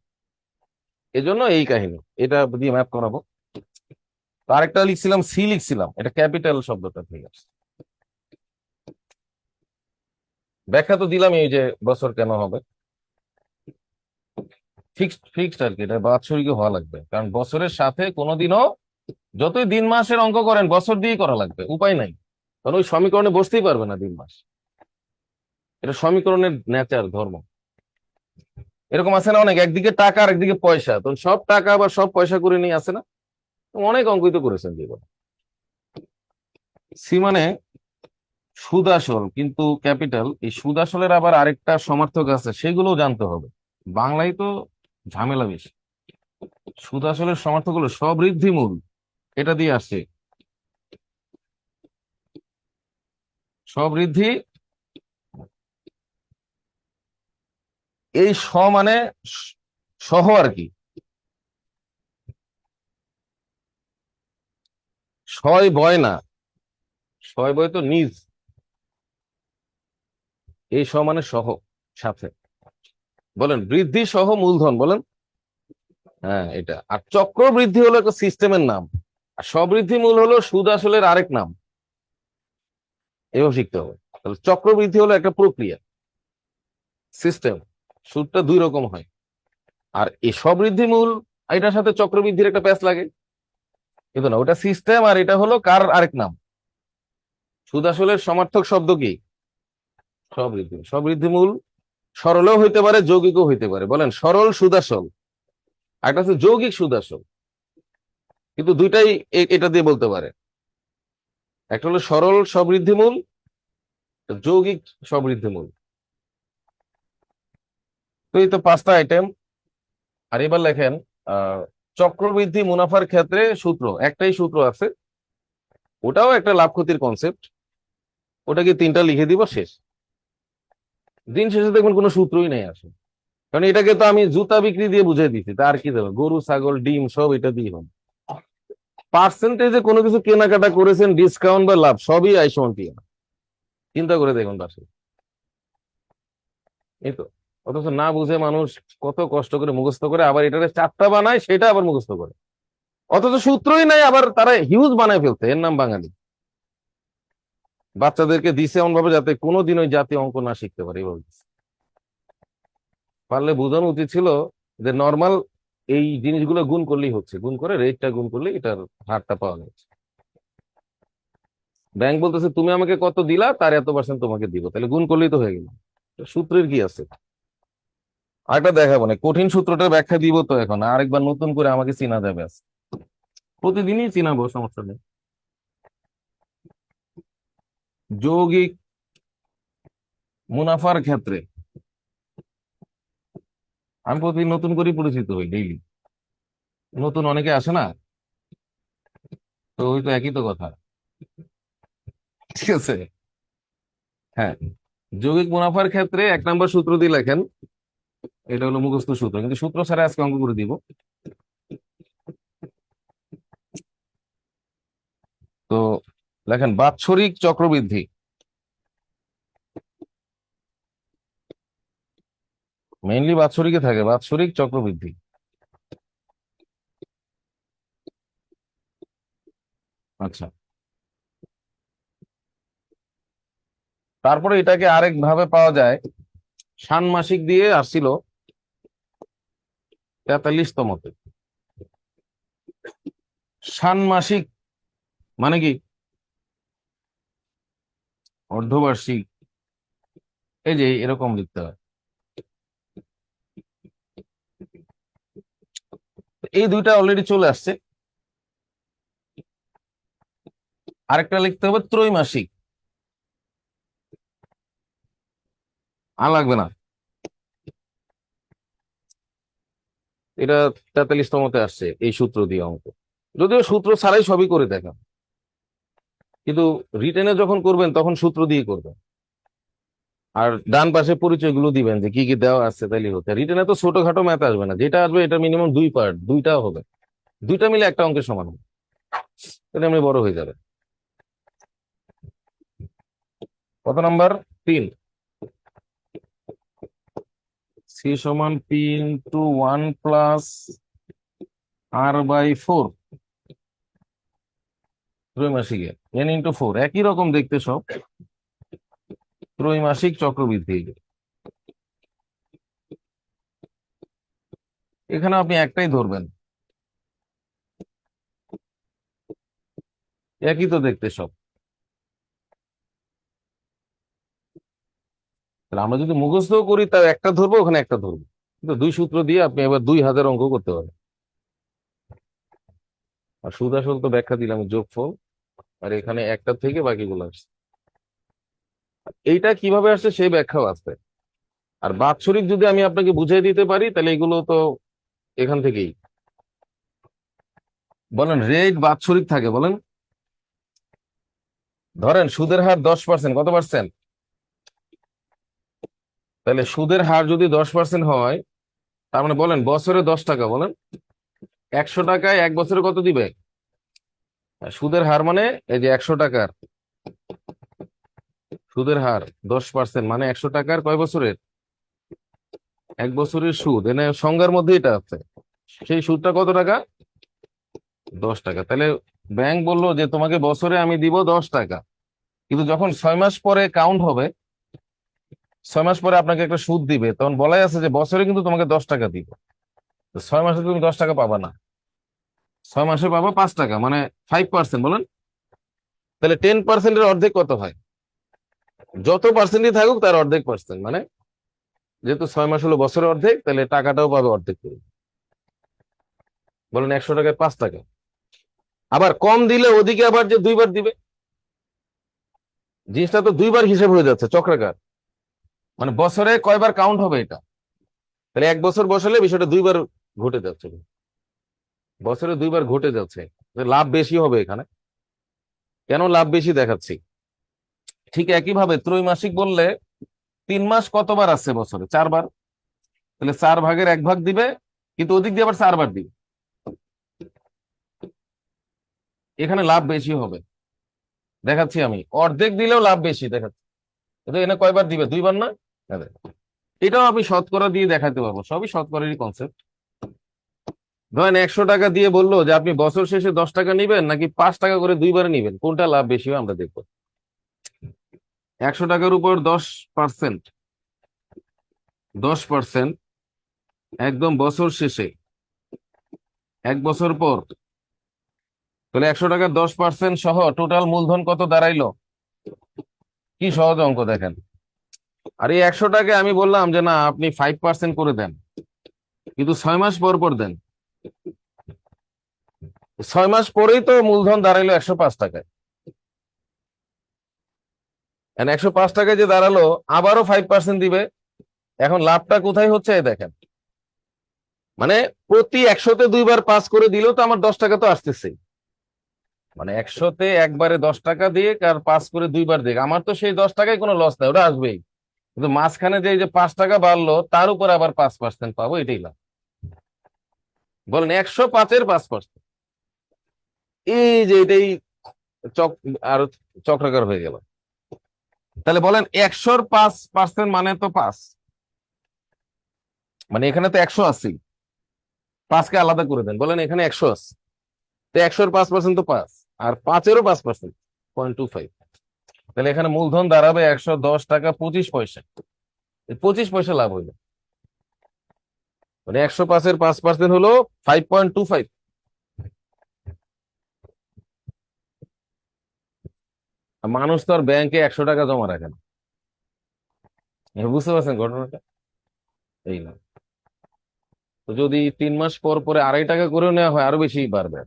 [SPEAKER 1] এজন্য এই কাহিনী, এটা দিয়ে ম্যাপ করাবো। তো আরেকটা লিখছিলাম, সি লিখছিলাম, এটা ক্যাপিটাল শব্দটা ঠিক আছে। ব্যাখ্যা তো দিলাম, এই যে বছর কেন হবে, ফিক্সড ফিক্সড আর কি, এটা বাৎসরিক হওয়া লাগবে, কারণ বছরের সাথে কোনোদিনও যতই দিন মাসের অঙ্ক করেন বছর দিয়েই করা লাগবে, উপায় নাই। কারণ ওই সমীকরণে বসতেই পারবে না দিন মাস, এটা সমীকরণের নেচার, ধর্ম। এরকম আছে না অনেক, একদিকে টাকা আর একদিকে পয়সা, তো সব টাকা আবার সব পয়সা করে নিয়ে আসে না, অনেক অঙ্কিত করেছেন জীবনে। সি মানে সুদ আসল, কিন্তু ক্যাপিটাল। এই সুদ আসলের আবার আরেকটা সমার্থক আছে, সেগুলো জানতে হবে। বাংলায় তো ঝামেলা বেশি। সুদ আসলের সমার্থক হলো স্ববৃদ্ধি মূল, এটা দিয়ে আসছে। স্ববৃদ্ধি, এই মানে স- সহ আর কি, সয় বয় না, সয় বয় তো নিজ, এই মানে সহ, সাথে। বলেন বৃদ্ধি সহ মূলধন, বলেন। হ্যাঁ এটা। আর চক্রবৃদ্ধি হলো একটা সিস্টেমের নাম, আর স্ববৃদ্ধি মূল হলো সুদ আসলের আরেক নাম। এভাবে শিখতে হবে। তাহলে চক্রবৃদ্ধি হলো একটা প্রক্রিয়া, সিস্টেম। সুদটা দুই রকম হয়। আর এই স্ববৃদ্ধি মূল, এটার সাথে চক্রবৃদ্ধির একটা প্যাচ লাগে, কিন্তু না, ওটা সিস্টেম, আর এটা হলো কার আরেক নাম। সুদ আসলের সমার্থক শব্দ কি? স্ববৃদ্ধি। স্ববৃদ্ধি মূল সরলও হইতে পারে, যৌগিকও হইতে পারে। বলেন সরল সুদাসল, আর একটা হচ্ছে যৌগিক সুদাসল, কিন্তু দুইটাই এটা দিয়ে বলতে পারে। একটা হলো সরল সমৃদ্ধিমূল, যৌগিক সমৃদ্ধিমূল। তো এই তো 5টা আইটেম। আর এবার লেখেন, আহ চক্রবৃদ্ধি মুনাফার ক্ষেত্রে সূত্র, একটাই সূত্র আছে, ওটাও একটা লাভ ক্ষতির কনসেপ্ট, ওটাকে 3টা লিখে দিব, শেষ। দিন শেষে দেখবেন কোনো সূত্রই নেই আসে, কারণ এটাকে তো আমি জুতা বিক্রি দিয়ে বুঝিয়ে দিচ্ছি, তা আর কি দেবো, গরু ছাগল ডিম সব এটা দিয়ে হবে। পার্সেন্টেজে কোনো কিছু কেনাকাটা করেছেন, ডিসকাউন্ট বা লাভ, সবই আইসমান টিয়া। চিন্তা করে দেখুন পাশে, এই তো। অথচ না বুঝে মানুষ কত কষ্ট করে মুখস্থ করে, আবার এটারে 4টা বানায়, সেটা আবার মুখস্থ করে। অথচ সূত্রই নাই, আবার তারা হিউজ বানায় ফেলছে, এর নাম বাঙালি। বাচ্চাদেরকে দিছে এমন ভাবে যাতে কোনোদিন ওই জাতীয় অঙ্ক না শিখতে পারে, এইভাবে দিছে। পারলে বোঝানো উচিত ছিল যে নর্মাল এই জিনিসগুলো গুণ করলেই হচ্ছে, গুণ করে রেটটা গুণ করলে এটার হারটা পাওয়া যাচ্ছে। ব্যাংক বলতেছে তুমি আমাকে কত দিলা, তার এত% তোমাকে দিব, তাহলে গুণ করলেই তো হয়ে গেল। সূত্রের কি আছে? আরেকটা দেখাবো না, কঠিন সূত্রটার ব্যাখ্যা দিব তো, এখন আরেকবার নতুন করে আমাকে চিনা যাবে আজ। প্রতিদিনই চিনাবো, সমস্যা নেই। যৌগিক মুনাফার ক্ষেত্রে আমি প্রতিদিন নতুন করে পরিচিত হই, ডেইলি নতুন অনেকে আসে না, তো ওই তো একই তো কথা, ঠিক আছে। হ্যাঁ, যৌগিক মুনাফার ক্ষেত্রে 1 নম্বর সূত্র দিয়ে লেখেন, এটা হলো মুখস্থ সূত্র, কিন্তু সূত্র ছাড়া আজকে অঙ্ক করে দিব। তো লেখেন বাৎসরিক চক্রবৃদ্ধি, মেইনলি বাৎসরিকে থাকে, বাৎসরিক চক্রবৃদ্ধি। আচ্ছা, তারপরে এটাকে আরেক ভাবে পাওয়া যায়, ষান্মাসিক দিয়ে আসছিল 43তমতে। ষান্মাসিক মানে কি? অর্ধবার্ষিক, এই যে এরকম লিখতে হয়। এই দুইটা অলরেডি চলে আসছে, আরেকটা লিখতে হবে ত্রৈমাসিক। আর লাগবে না, এটা 43তমতে আসছে এই সূত্র দিয়ে অঙ্ক। যদিও সূত্র ছাড়াই সবই করে দেখা, কিন্তু রিটেনে যখন করবেন তখন সূত্র দিয়ে করবেন। আর ডান পাশে পরিচয়গুলো দিবেন যে কি কি দেওয়া আছে, তাইলে হতে। রিটেনে তো ছোটখাটো ম্যাথ আসবে না, যেটা আসবে এটা মিনিমাম দুই পার্ট, দুইটাও হবে, দুইটা মিলে একটা অঙ্কের সমান হবে, তাহলে এমনি বড় হয়ে যাবে। কত নাম্বার? 3। সি সমান পি ইন্টু 1 + r/4 ত্রৈমাসিকের n × 4, একই রকম দেখতে সব, ত্রৈমাসিক চক্রবৃদ্ধি। এখানে আপনি একটাই ধরবেন, একই তো দেখতে সব। তাহলে আমরা যদি মুখস্থ করি তার একটা ধরবো, ওখানে একটা ধরবো, কিন্তু দুই সূত্র দিয়ে আপনি এবার 2000 অঙ্ক করতে পারেন। আর সুদ আসল তো ব্যাখ্যা দিলাম, যোগফল, আর এখানে একটা থেকে বাকিগুলো আসছে। এইটা কিভাবে আসছে সেই ব্যাখ্যাও আছে। আর বাৎসরিক যদি আমি আপনাকে বুঝিয়ে দিতে পারি, তাহলে এগুলো তো এখান থেকেই। বলেন রেট বাৎসরিক থাকে, বলেন। ধরেন সুদের হার 10%, কত পার্সেন্ট? তাহলে সুদের হার যদি 10% হয়, তার মানে বলেন বছরে 10 টাকা, বলেন 100 টাকায় 1 বছরে কত দিবে? সুদের হার মানে এই যে 100 টাকার সুদের হার 10% মানে 100 টাকার কয় বছরের? 1 বছরের সুদ, এনে সংজ্ঞার মধ্যে এটা আছে। সেই সুদটা কত টাকা? 10 টাকা। তাহলে ব্যাংক বললো যে তোমাকে বছরে আমি দিব 10 টাকা, কিন্তু যখন 6 মাস পরে কাউন্ট হবে, 6 মাস পরে আপনাকে একটা সুদ দিবে, তখন বলাই আছে যে বছরে কিন্তু তোমাকে 10 টাকা দিব। তো 6 মাসে তুমি 10 টাকা পাবা না, 6 মাসে পাবা 5 টাকা, মানে 5%, বলেন। তাহলে 10%-এর অর্ধেক কত হয়? যত পার্সেন্টই থাকুক তার অর্ধেক পার্সেন্ট, মানে যেহেতু 6 মাস হলো বছরের অর্ধেক, তাহলে টাকাটাও পাবে অর্ধেক করে। বলেন 100 টাকায় 5 টাকা। আবার কম দিলে ওদিকে আবার যে দুইবার দিবে, জিনিসটা তো দুইবার হিসেব হয়ে যাচ্ছে, চক্রাকার। মানে বছরে কয়বার কাউন্ট হবে এটা, তাহলে 1 বছর বসালে বিষয়টা দুইবার ঘটে যাচ্ছে, বছরে দুইবার ঘটে যাচ্ছে। লাভ বেশি হবে এখানে। কেন লাভ বেশি দেখাচ্ছি। ঠিক একইভাবে ত্রৈমাসিক বললে 3 মাস কতবার আছে বছরে? 4 বার। তাহলে 4 ভাগের 1 ভাগ দিবে, কিন্তু ওদিক দিয়ে আবার 4 বার দিবে, এখানে লাভ বেশি হবে। দেখাচ্ছি আমি, অর্ধেক দিলেও লাভ বেশি দেখাচ্ছি। কিন্তু এখানে কয়বার দিবে? 2 বার না? হ্যাঁ, দেখো। এটাও আমি শতকরা দিয়ে দেখাতে পারবো, সবই শতকরারই কনসেপ্ট। ধরেন 100 টাকা দিয়ে বললো যে আপনি বছর শেষে 10 টাকা নিবেন নাকি 5 টাকা করে দুইবারে নিবেন, কোনটা লাভ বেশি হয় আমরা দেখবো। 100 টাকার উপর 10%, 10% একদম বছর শেষে 1 বছর পর, তাহলে 100 টাকার 10% সহ টোটাল মূলধন কত দাঁড়াইলো? কি সহজ অঙ্ক দেখেন। আর এই 100 টাকায় আমি বললাম যে না আপনি 5% করে দেন, কিন্তু 6 মাস পর পর দেন। 6 মাস পরেই তো মূলধন দাঁড়াইলো 105 টাকায়। 105 টাকায় যে দাঁড়ালো, আবারও 5% দিবে। এখন লাভটা কোথায় হচ্ছে এই দেখেন, মানে প্রতি 100-তে দুইবার পাস করে দিলেও তো আমার 10 টাকা তো আসতেছে। মানে 100-তে একবারে 10 টাকা দিয়ে আর পাস করে দুইবার দিয়ে আমার তো সেই 10 টাকায় কোনো লস নাই, ওটা আসবেই। কিন্তু মাঝখানে যে এই যে 5 টাকা বাড়লো তার উপর আবার 5% পাবো, এটাই লাভ। বলেন 105-এর 5%, এই যে এটাই চক আর চক্রাকার হয়ে গেল। তাহলে বলেন 100-র 5% মানে তো 5, মানে এখানে তো 180, 5কে আলাদা করে দেন, বলেন এখানে 180, তো 100-র 5% তো 5, আর 5-এরও 5% 0.25। তাহলে এখানে মূলধন দাঁড়াবে 110 টাকা 25 পয়সা, 25 পয়সা লাভ হইলো। মানে 105-এর 5% হলো 5.25। মানুষ তো আর ব্যাংকে 100 টাকা জমা রাখে না। বুঝতে পারছেন ঘটনাটা? এই না, তো যদি 3 মাস পর পরে 2.5 টাকা করেও নেওয়া হয়, আরো বেশি বাড়বে।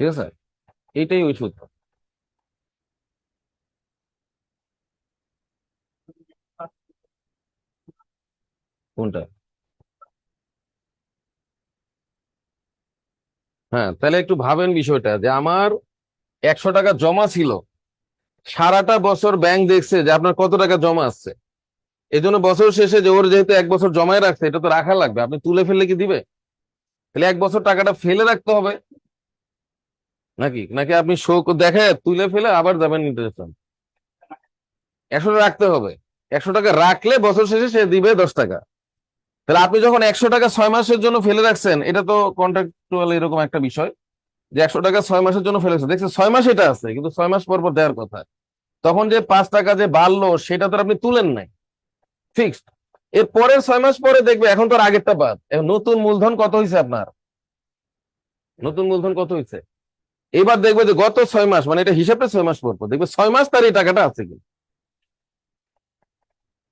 [SPEAKER 1] ঠিক আছে, এইটাই ওই সূত্র। কোনটা? হ্যাঁ, তাহলে একটু ভাবেন বিষয়টা, যে আমার 100 টাকা জমা ছিল, সারাটা বছর ব্যাংক দেখছে যে আপনার কত টাকা জমা আছে। এই জন্য বছর শেষে যে ওর যেহেতু 1 বছর জমায় রাখছে, এটা তো রাখা লাগবে, আপনি তুলে ফেললে কি দিবে? তাহলে 1 বছর টাকাটা ফেলে রাখতে হবে নাকি, নাকি আপনি শোক দেখে তুলে ফেলে আবার যাবেন ইন্টারেস্ট? 100 টাকা রাখতে হবে। 100 টাকা রাখলে বছর শেষে সে দিবে 10 টাকা। তাহলে আপনি যখন 100 টাকা 6 মাসের জন্য ফেলে রাখছেন, এটা তো কন্ট্রাক্টুয়াল এরকম একটা বিষয়, যে 100 টাকা 6 মাসের জন্য ফেলেছে, দেখছেন 6 মাস এটা আছে, কিন্তু 6 মাস পর পর দেওয়ার কথা। তখন যে 5 টাকা যে বাড়লো সেটা তো আর আপনি তুলেন নাই, ফিক্সড। এর পরের 6 মাস পরে দেখবে এখন তো আর আগেরটা বাদ, এখন নতুন মূলধন কত হয়েছে আপনার, নতুন মূলধন কত হয়েছে। এবার দেখবে যে গত 6 মাস, মানে এটা হিসাবটা 6 মাস পর পর দেখবে 6 মাস তার এই টাকাটা আছে কি।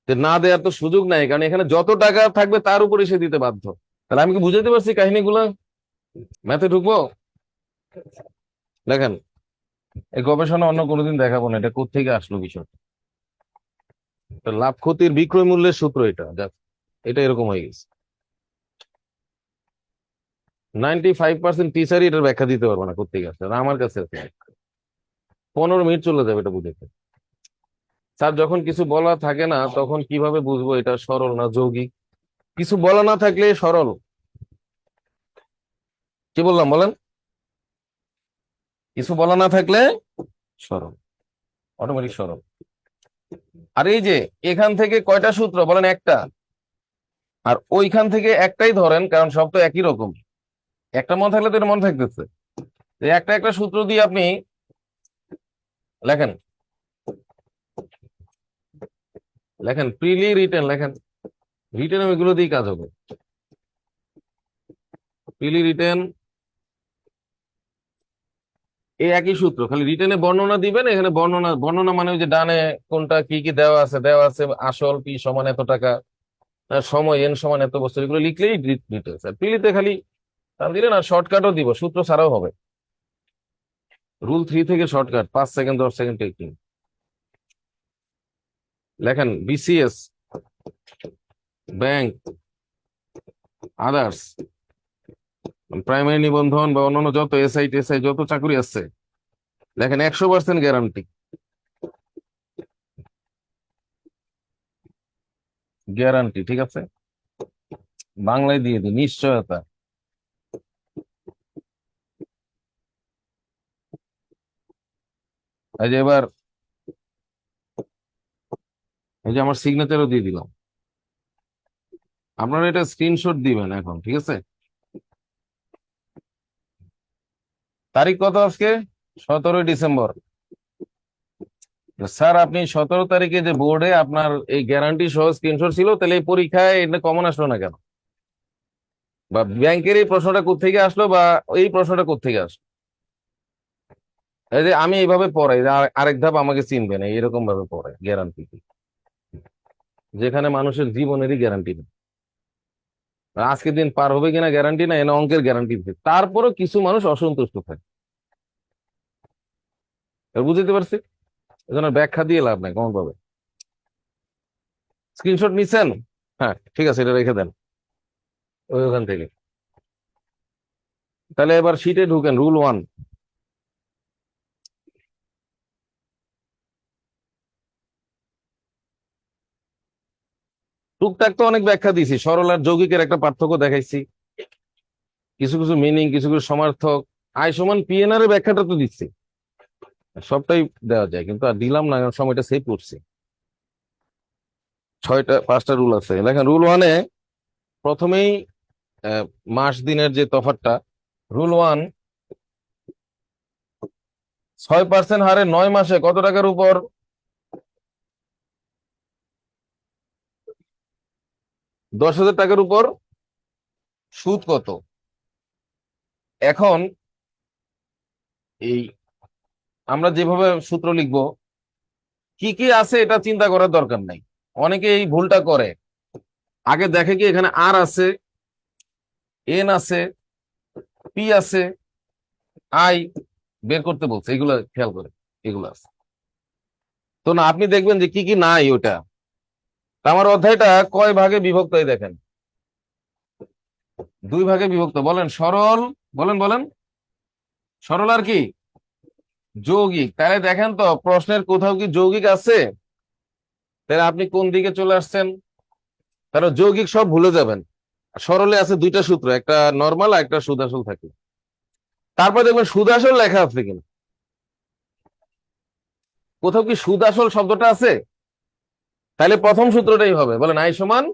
[SPEAKER 1] যে না দেওয়ার তো সুযোগ নাই, কারণ এখানে যত টাকা থাকবে তার উপরে সে দিতে বাধ্য। তাহলে আমি কি বুঝাতে পারছি কাহিনীগুলো? ম্যাথে ঢুকবো? দেখেন, এই গবেষণা অন্য কোনোদিন দেখাবো না, এটা কোত্থেকে আসলো বিষয়টা। তো লাভ ক্ষতির বিক্রয় মূল্যের সূত্র এটা, এটা এরকম হয়ে গেছে। 95% টিচারই এটার ব্যাখ্যা দিতে পারবো না কোত্থেকে আসছে, আর আমার কাছে আছে 15 মিনিট চলে যাবে এটা বুঝতে। স্যার, যখন কিছু বলা থাকে না তখন কিভাবে বুঝবো এটা সরল না যৌগিক? কিছু বলা না থাকলে সরল। কি বললাম বলেন? কিছু বলা না থাকলে সরল, অটোমেটিক সরল। আর এই যে এখান থেকে কয়টা সূত্র বলেন? একটা। আর ওইখান থেকে একটাই ধরেন, কারণ সব তো একই রকম। একটা মনে থাকলে তো এটা মনে থাকতেছে। তো একটা একটা সূত্র দিয়ে আপনি লেখেন, লেখেন প্রিলি রিটেন লেখেন। রিটেন ওইগুলো দিয়ে কাজ হবে। প্রিলি রিটেন এই একই সূত্র, খালি রিটেনে বর্ণনা দিবেন। এখানে বর্ণনা, বর্ণনা মানে ওই যে ডানে কোনটা কি কি দেওয়া আছে আসল পি সমান এত টাকা, সময় এন সমান এত বছর, এগুলো লিখলেই ডিটেলস। আর প্রিলিতে খালি তার দিলেন, আর শর্টকাটও দিব, সূত্র ছাড়াও হবে। রুল 3 থেকে শর্টকাট 5 সেকেন্ড 10 সেকেন্ড টেকিং। লেখেন বিসিএস, ব্যাংক, আদার্স, প্রাইমারি নিবন্ধন বা অন্যান্য যত এসআই টেসআই যত চাকরি আছে, দেখেন 100% গ্যারান্টি। গ্যারান্টি ঠিক আছে, বাংলায় দিয়ে দিই নিশ্চয়তা। এই যে এবার, এই যে আমার সিগনেচারও দিয়ে দিলাম। আপনারা এটা স্ক্রিনশট দিবেন এখন, ঠিক আছে? তারিখ কত আজকে? 17ই ডিসেম্বর। স্যার, আপনি 17 তারিখে যে বোর্ডে আপনার এই গ্যারান্টি সহ স্ক্রিনশট ছিল, তাহলে এই পরীক্ষায় এটা কমন আসলো না কেন? বা ব্যাংকের এই প্রশ্নটা কোত্থেকে আসলো, বা এই প্রশ্নটা কোত্থেকে আসলো? এই যে আমি এইভাবে পড়াই, যে আরেক ধাপ আমাকে চিনবেন, এরকম ভাবে পড়াই গ্যারান্টি, যেখানে মানুষের জীবনেরই গ্যারান্টি নেই। আজকের দিন পার হবে কিনা গ্যারান্টি নাই, এনে অঙ্কের গ্যারান্টি দিচ্ছে, তারপরও কিছু মানুষ অসন্তুষ্ট থাকে। এবার বুঝতে পারছি, এজন্য ব্যাখ্যা দিয়ে লাভ নাই, কেমন পাবে। স্ক্রিনশট নিছেন? হ্যাঁ ঠিক আছে, এটা রেখে দেন ওখান থেকে। তাহলে এবার শিটে ঢুকেন, রুল 1। টুকটাক তো অনেক ব্যাখ্যা দিয়েছি, সরল আর যৌগিকের একটা পার্থক্য দেখাইছি, কিছু কিছু মিনিং, কিছু কিছু সমার্থক। আই সমান পিএনআর এর ব্যাখ্যাটা তো দিচ্ছি, সবটাই দেওয়া যায়, কিন্তু আর দিলাম না কারণ সময়টা সেভ করছি। 5টা রুল আছে, দেখেন রুল 1-এ প্রথমেই আহ, মাস দিনের যে তফাৎটা। রুল 1, 6% হারে 9 মাসে কত টাকার উপর? 10,000 টাকার উপর সুদ কত? এখন এই আমরা যেভাবে সূত্র লিখবো, কি কি আছে এটা চিন্তা করার দরকার নাই। অনেকে এই ভুলটা করে, আগে দেখে কি এখানে আর আছে, এন আছে, পি আছে, আই বের করতে বলছে, এগুলো খেয়াল করে, এগুলো আছে। তো না, আপনি দেখবেন যে কি কি নাই ওটা। তা আমার অধ্যায়টা কয় ভাগে বিভক্ত, এই দেখেন 2 ভাগে বিভক্ত। বলেন সরল, বলেন বলেন। সরল আর কি যৌগিক। তাহলে দেখেন তো প্রশ্নের কোথাও কি যৌগিক আছে? তাহলে আপনি কোন দিকে চলে আসছেন? তাহলে যৌগিক সব ভুলে যাবেন। সরলে আছে দুইটা সূত্র, একটা নর্মাল আর একটা সুদাসল থাকে। তারপর দেখবেন সুদাসল লেখা আছে কিনা, কোথাও কি সুদাসল শব্দটা আছে? তাহলে প্রথম সূত্রটাই হবে, বলেন আই সমান,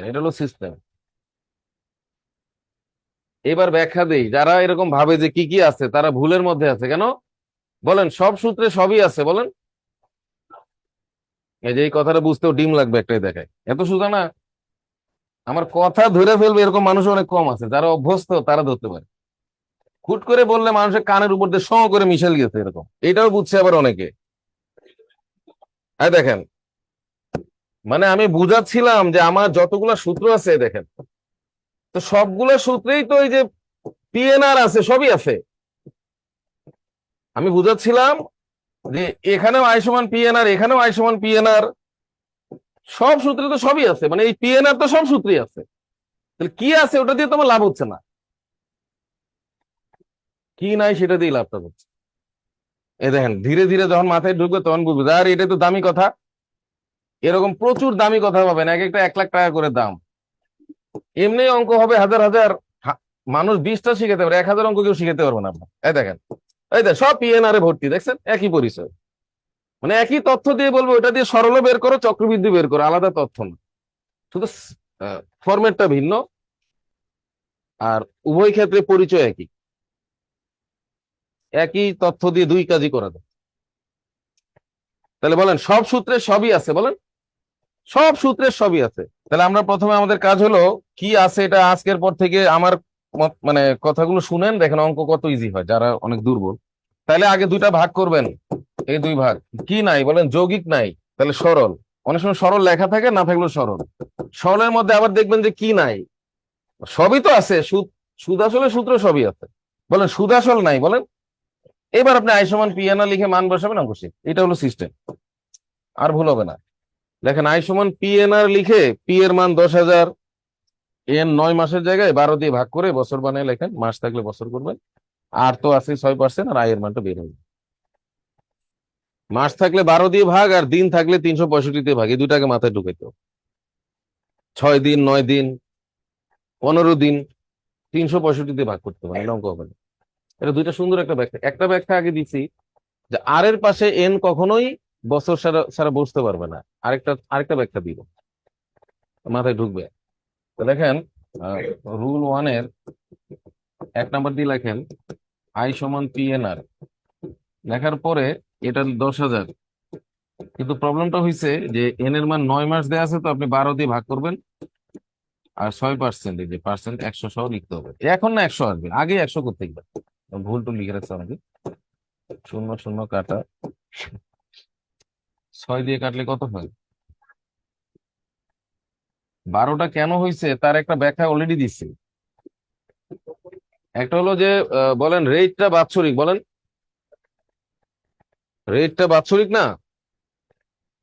[SPEAKER 1] এটা হলো সিস্টেম। এবার ব্যাখ্যা দেই, যারা এরকম ভাবে যে কি কি আছে তারা ভুলের মধ্যে আছে কেন। বলেন সব সূত্রে সবই আছে, বলেন। এই যে এই কথাটা বুঝতেও ডিম লাগবে একটাই দেখায়, এত সোজা না। আমার কথা ধরে ফেলবে এরকম মানুষ অনেক কম আছে, যারা অভ্যস্ত তারা ধরতে পারে। হুট করে বললে মানুষের কানের উপর দিয়ে সঁ করে মিশাল গেছে এরকম, এটাও বুঝছে আবার অনেকে। আর দেখেন, মানে আমি বুঝাচ্ছিলাম যে আমার যতগুলা সূত্র আছে দেখেন, তো সবগুলো সূত্রেই তো এই যে পিএনআর আছে, সবই আছে। আমি বুঝাচ্ছিলাম যে এখানেও আই সমান পিএনআর, এখানেও আই সমান পিএনআর, সব সূত্রে তো সবই আছে, মানে এই পিএনআর তো সব সূত্রেই আছে। তাহলে কি আছে ওটা দিয়ে তোমার লাভ হচ্ছে না, কি নাই সেটা দিয়ে লাভটা হচ্ছে। এই দেখেন ধীরে ধীরে যখন মাথায় ঢুকবে তখন বুঝবে আর এটা তো দামি কথা। এরকম প্রচুর দামি কথা পাবেন, এক একটা 1 লাখ টাকা করে দাম। এমনি অঙ্ক হবে হাজার হাজার, মানুষ 20টা শিখাতে পারে, 1000 অঙ্ক কেউ শিখাতে পারবে না আপনার। এই দেখেন, এই দেখ সব পিএনআর এ ভর্তি, দেখছেন একই পরিচয়, মানে একই তথ্য দিয়ে বলবো ওটা দিয়ে সরল বের করো, চক্রবৃদ্ধি বের করো, আলাদা তথ্য না, শুধু ফরম্যাটটা ভিন্ন। আর উভয় ক্ষেত্রে পরিচয় একই, একই তথ্য দিয়ে দুই কাজই করা যায়। তাহলে বলেন সব সূত্রে সবই আছে, বলেন সব সূত্রে সবই আছে। তাহলে আমরা প্রথমে আমাদের কাজ হলো কি আছে এটা আজকের পর থেকে আমার মানে কথাগুলো শুনেন, দেখেন অঙ্ক কত ইজি হয় যারা অনেক দুর্বল। তাহলে আগে দুইটা ভাগ করবেন, এই দুই ভাগ। কি নাই বলেন, যৌগিক নাই, তাহলে সরল। অনেক সময় সরল লেখা থাকে, না থাকলেও সরল। সরলের মধ্যে আবার দেখবেন যে কি নাই, সবই তো আছে, সুদ, সুদ আসলে সূত্র সবই আছে। বলেন সুদ আসল নাই, বলেন। এবার আপনি আই সমান পি এন আর লিখে মান বসাবেন, অঙ্ক শেষ। এটা হলো সিস্টেম, আর ভুল হবে না। দেখেন আই সমান পি এন আর লিখে পি এর মান 10,000, এন 9 মাসের জায়গায় 12 দিয়ে ভাগ করে বছর বানিয়ে লেখেন, মাস থাকলে বছর করবেন। আর তো আছে 6%, আর আয়ের মানটা বের হবে। মাস থাকলে 12 দিয়ে ভাগ, আর দিন থাকলে 365 দিয়ে ভাগ, এই দুটাকে মাথায় ঢুকাইতে হবে। 6 দিন, 9 দিন, 15 দিন, 365 দিয়ে ভাগ করতে হবে, অঙ্ক হবে না। এটা দুইটা সুন্দর একটা ব্যাখ্যা। একটা ব্যাখ্যা আগে দিচ্ছি, যে আর এর পাশে এন কখনোই বছর সারা সারা বসতে পারবে না। আরেকটা ব্যাখ্যা দিব, মাথায় ঢুকবে। তো দেখেন, রুল 1-এর 1 নাম্বার দিয়ে লেখেন আই সমান পি এন আর, লেখার পরে এটা 10,000। কিন্তু প্রবলেমটা হয়েছে যে এন এর মান 9 মাস দেওয়া আছে, তো আপনি 12 দিয়ে ভাগ করবেন, আর 6%, এই যে পার্সেন্ট 100 সহ লিখতে হবে। এখন না 100 আসবে, আগে 100 করতে গেলে ভুল টুল লিখে রাখছে অনেকে, শূন্য শূন্য কাটা, 6 দিয়ে কাটলে কত হয়? 12টা কেন হয়েছে তার একটা ব্যাখ্যা অলরেডি দিচ্ছি। একটা হলো যে বলেন রেটটা বাৎসরিক, বলেন রেটটা বাৎসরিক না।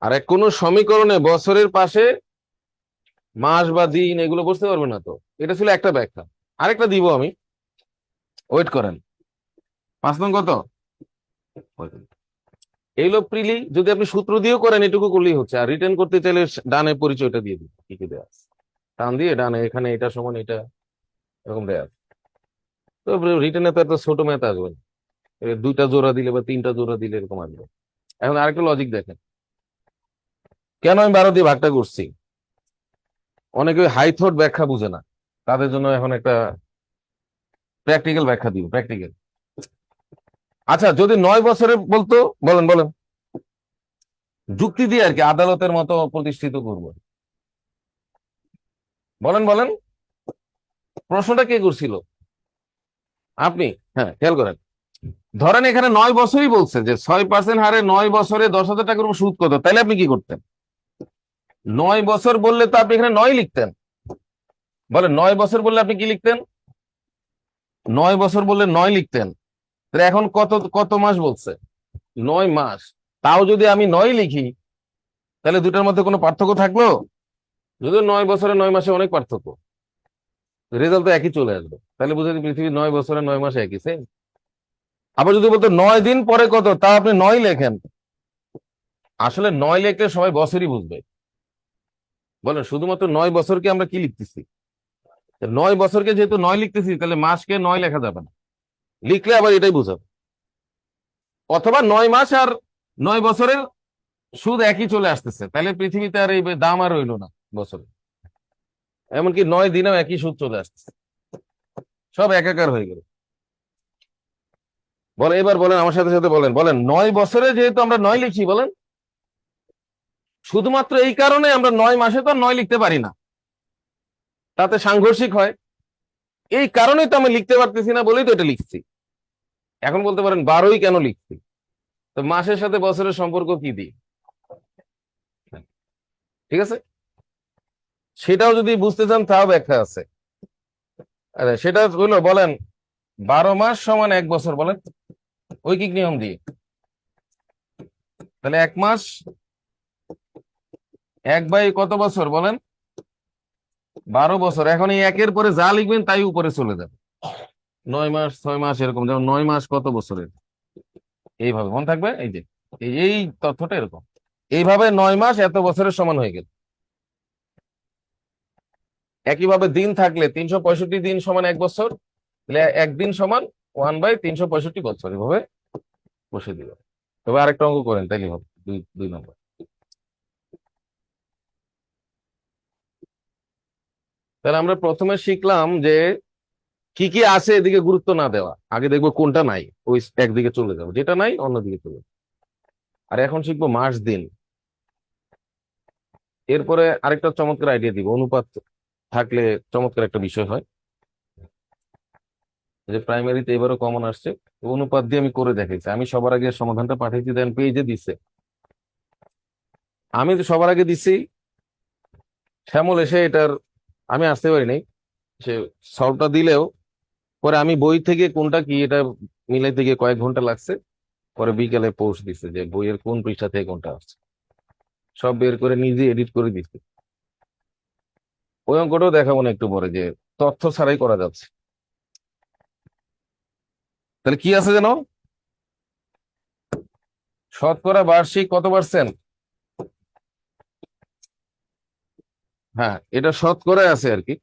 [SPEAKER 1] আর এক কোন সমীকরণে বছরের পাশে মাস বা দিন এগুলো বুঝতে পারবে না তো। এটা ছিল একটা ব্যাখ্যা, আরেকটা দিব আমি, ওয়েট করেন। 5 নং কত? এইগুলো প্রিলি যদি আপনি সূত্র দিয়েও করেন এটুকু করলেই হচ্ছে। আর রিটার্ন করতে চাইলে ডানে পরিচয়টা দিয়ে দিন, কি কি দেওয়া আছে, টান দিয়ে ডানে এখানে এটা সমান এটা, এরকম দেওয়া আছে। তো রিটার্নে তো এত ছোট ম্যাথ আসবে না। 2টা জোড়া দিলে বা 3টা জোড়া দিলে এরকম আসবে। এখন আরেকটা লজিক দেখেন, কেন আমি 12 দিয়ে ভাগটা করছি। অনেকে হাই থট ব্যাখ্যা বুঝে না, তাদের জন্য এখন একটা প্র্যাকটিক্যাল ব্যাখ্যা দিব, প্র্যাকটিক্যাল। আচ্ছা যদি 9 বছরে বলতো, বলেন বলেন, যুক্তি দিয়ে আর কি আদালতের মতো প্রতিষ্ঠিত করবো, বলেন বলেন, প্রশ্নটা কে করছিল? আপনি। হ্যাঁ খেয়াল করেন, ধরেন এখানে 9 বছরই বলছে যে 6% হারে 9 বছরে 10,000 টাকার উপর সুদ কত, তাইলে আপনি কি করতেন? 9 বছর বললে তো আপনি এখানে 9 লিখতেন। বলেন 9 বছর বললে আপনি কি লিখতেন? 9 বছর বললে 9 লিখতেন। তাহলে এখন কত কত মাস বলছে? 9 মাস। তাও যদি আমি 9 লিখি, তাহলে দুটার মধ্যে কোনো পার্থক্য থাকলো? যদি 9 বছরে 9 মাসে অনেক পার্থক্য, রেজাল্ট তো একই চলে আসবে। তাহলে বুঝে পৃথিবীর 9 বছরে 9 মাসে একই সেম। আবার যদি বলতো 9 দিন পরে কত, তা আপনি 9 লেখেন। আসলে 9 লিখলে সবাই বছরই বুঝবে। বলেন শুধুমাত্র 9 বছরকে আমরা কি লিখতেছি? 9 বছরকে যেহেতু 9 লিখতেছি, তাহলে মাসকে 9 লেখা যাবে না, লিখলে আবার এটাই বোঝাবে। অথবা 9 মাস আর 9 বছরের সুদ একই চলে আসতেছে, তাহলে পৃথিবীতে আর এই দাম আর রইলো না বছরে। এমনকি 9 দিনেও একই সুদ চলে আসতেছে, সব একাকার হয়ে গেল। বলে এবার বলেন আমার সাথে সাথে বলেন, বলেন 9 বছরে যেহেতু আমরা 9 লিখি, বলেন শুধুমাত্র এই কারণে আমরা 9 মাসে তো আর 9 লিখতে পারি না, তাতে সাংঘর্ষিক হয়। এই কারণেই তো আমি লিখতে পারতেছি না বলেই তো এটা লিখছি। এখন বলতে পারেন 12ই কেন লিখছি? তো মাসের সাথে বছরের সম্পর্ক কি দিই, ঠিক আছে, সেটাও যদি বুঝতে চান তাও ব্যাখ্যা আছে। আরে সেটা হলো, বলেন 12 মাস সমান 1 বছর, বলেন ঐকিক নিয়ম দিয়ে। তাহলে 1 মাস 1/, কত বছর বলেন? 12 বছর। এখন এই একের পরে যা লিখবেন তাই উপরে চলে যাবে। 9 মাস 6 মাস এরকম, যেমন 9 মাস কত বছরের, এইভাবে মনে থাকবে। এই যে এই তথ্যটা এরকম, এইভাবে 9 মাস এত বছরের সমান হয়ে গেল। একইভাবে দিন থাকলে 365 দিন সমান 1 বছর, তাহলে একদিন সমান 1/365 বছর, এভাবে বসে দিল। তবে আরেকটা অঙ্ক করেন, তাইলে হবে 2 নম্বর। তাহলে আমরা প্রথমে শিখলাম যে কি কি আছে এদিকে গুরুত্ব না দেওয়া, আগে দেখবো কোনটা নাই, ওই একদিকে চলে যাবো, যেটা নাই অন্যদিকে চলে যাবো। আর এখন শিখবো মাস দিন। এরপরে আরেকটা চমৎকার আইডিয়া দিব, অনুপাত থাকলে চমৎকার একটা বিষয় হয়, যে প্রাইমারিতে এবারও কমন আসছে। তো অনুপাত দিয়ে আমি করে দেখাইছি, আমি সবার আগে সমাধানটা পাঠাইছি, দেন পেজে দিছে। আমি তো সবার আগে দিছি, শ্যামল এসে এটার, আমি আসতে পারি নাই, সে সলভটা দিলেও পরে আমি বই থেকে কোনটা কি এটা মিলাইতে গিয়ে কয়েক ঘন্টা লাগছে। পরে বিকেলে পোস্ট দিছে যে বইয়ের কোন পৃষ্ঠা থেকে কোনটা আসছে, সব বের করে নিজে এডিট করে দিচ্ছে। ওই অঙ্কটাও দেখাবো না একটু পরে, যে তথ্য ছাড়াই করা যাচ্ছে। তাহলে কি আছে যেন, শতকরা বার্ষিক কত পার্সেন্ট? হ্যাঁ, এটা শতকরা আছে আর কি।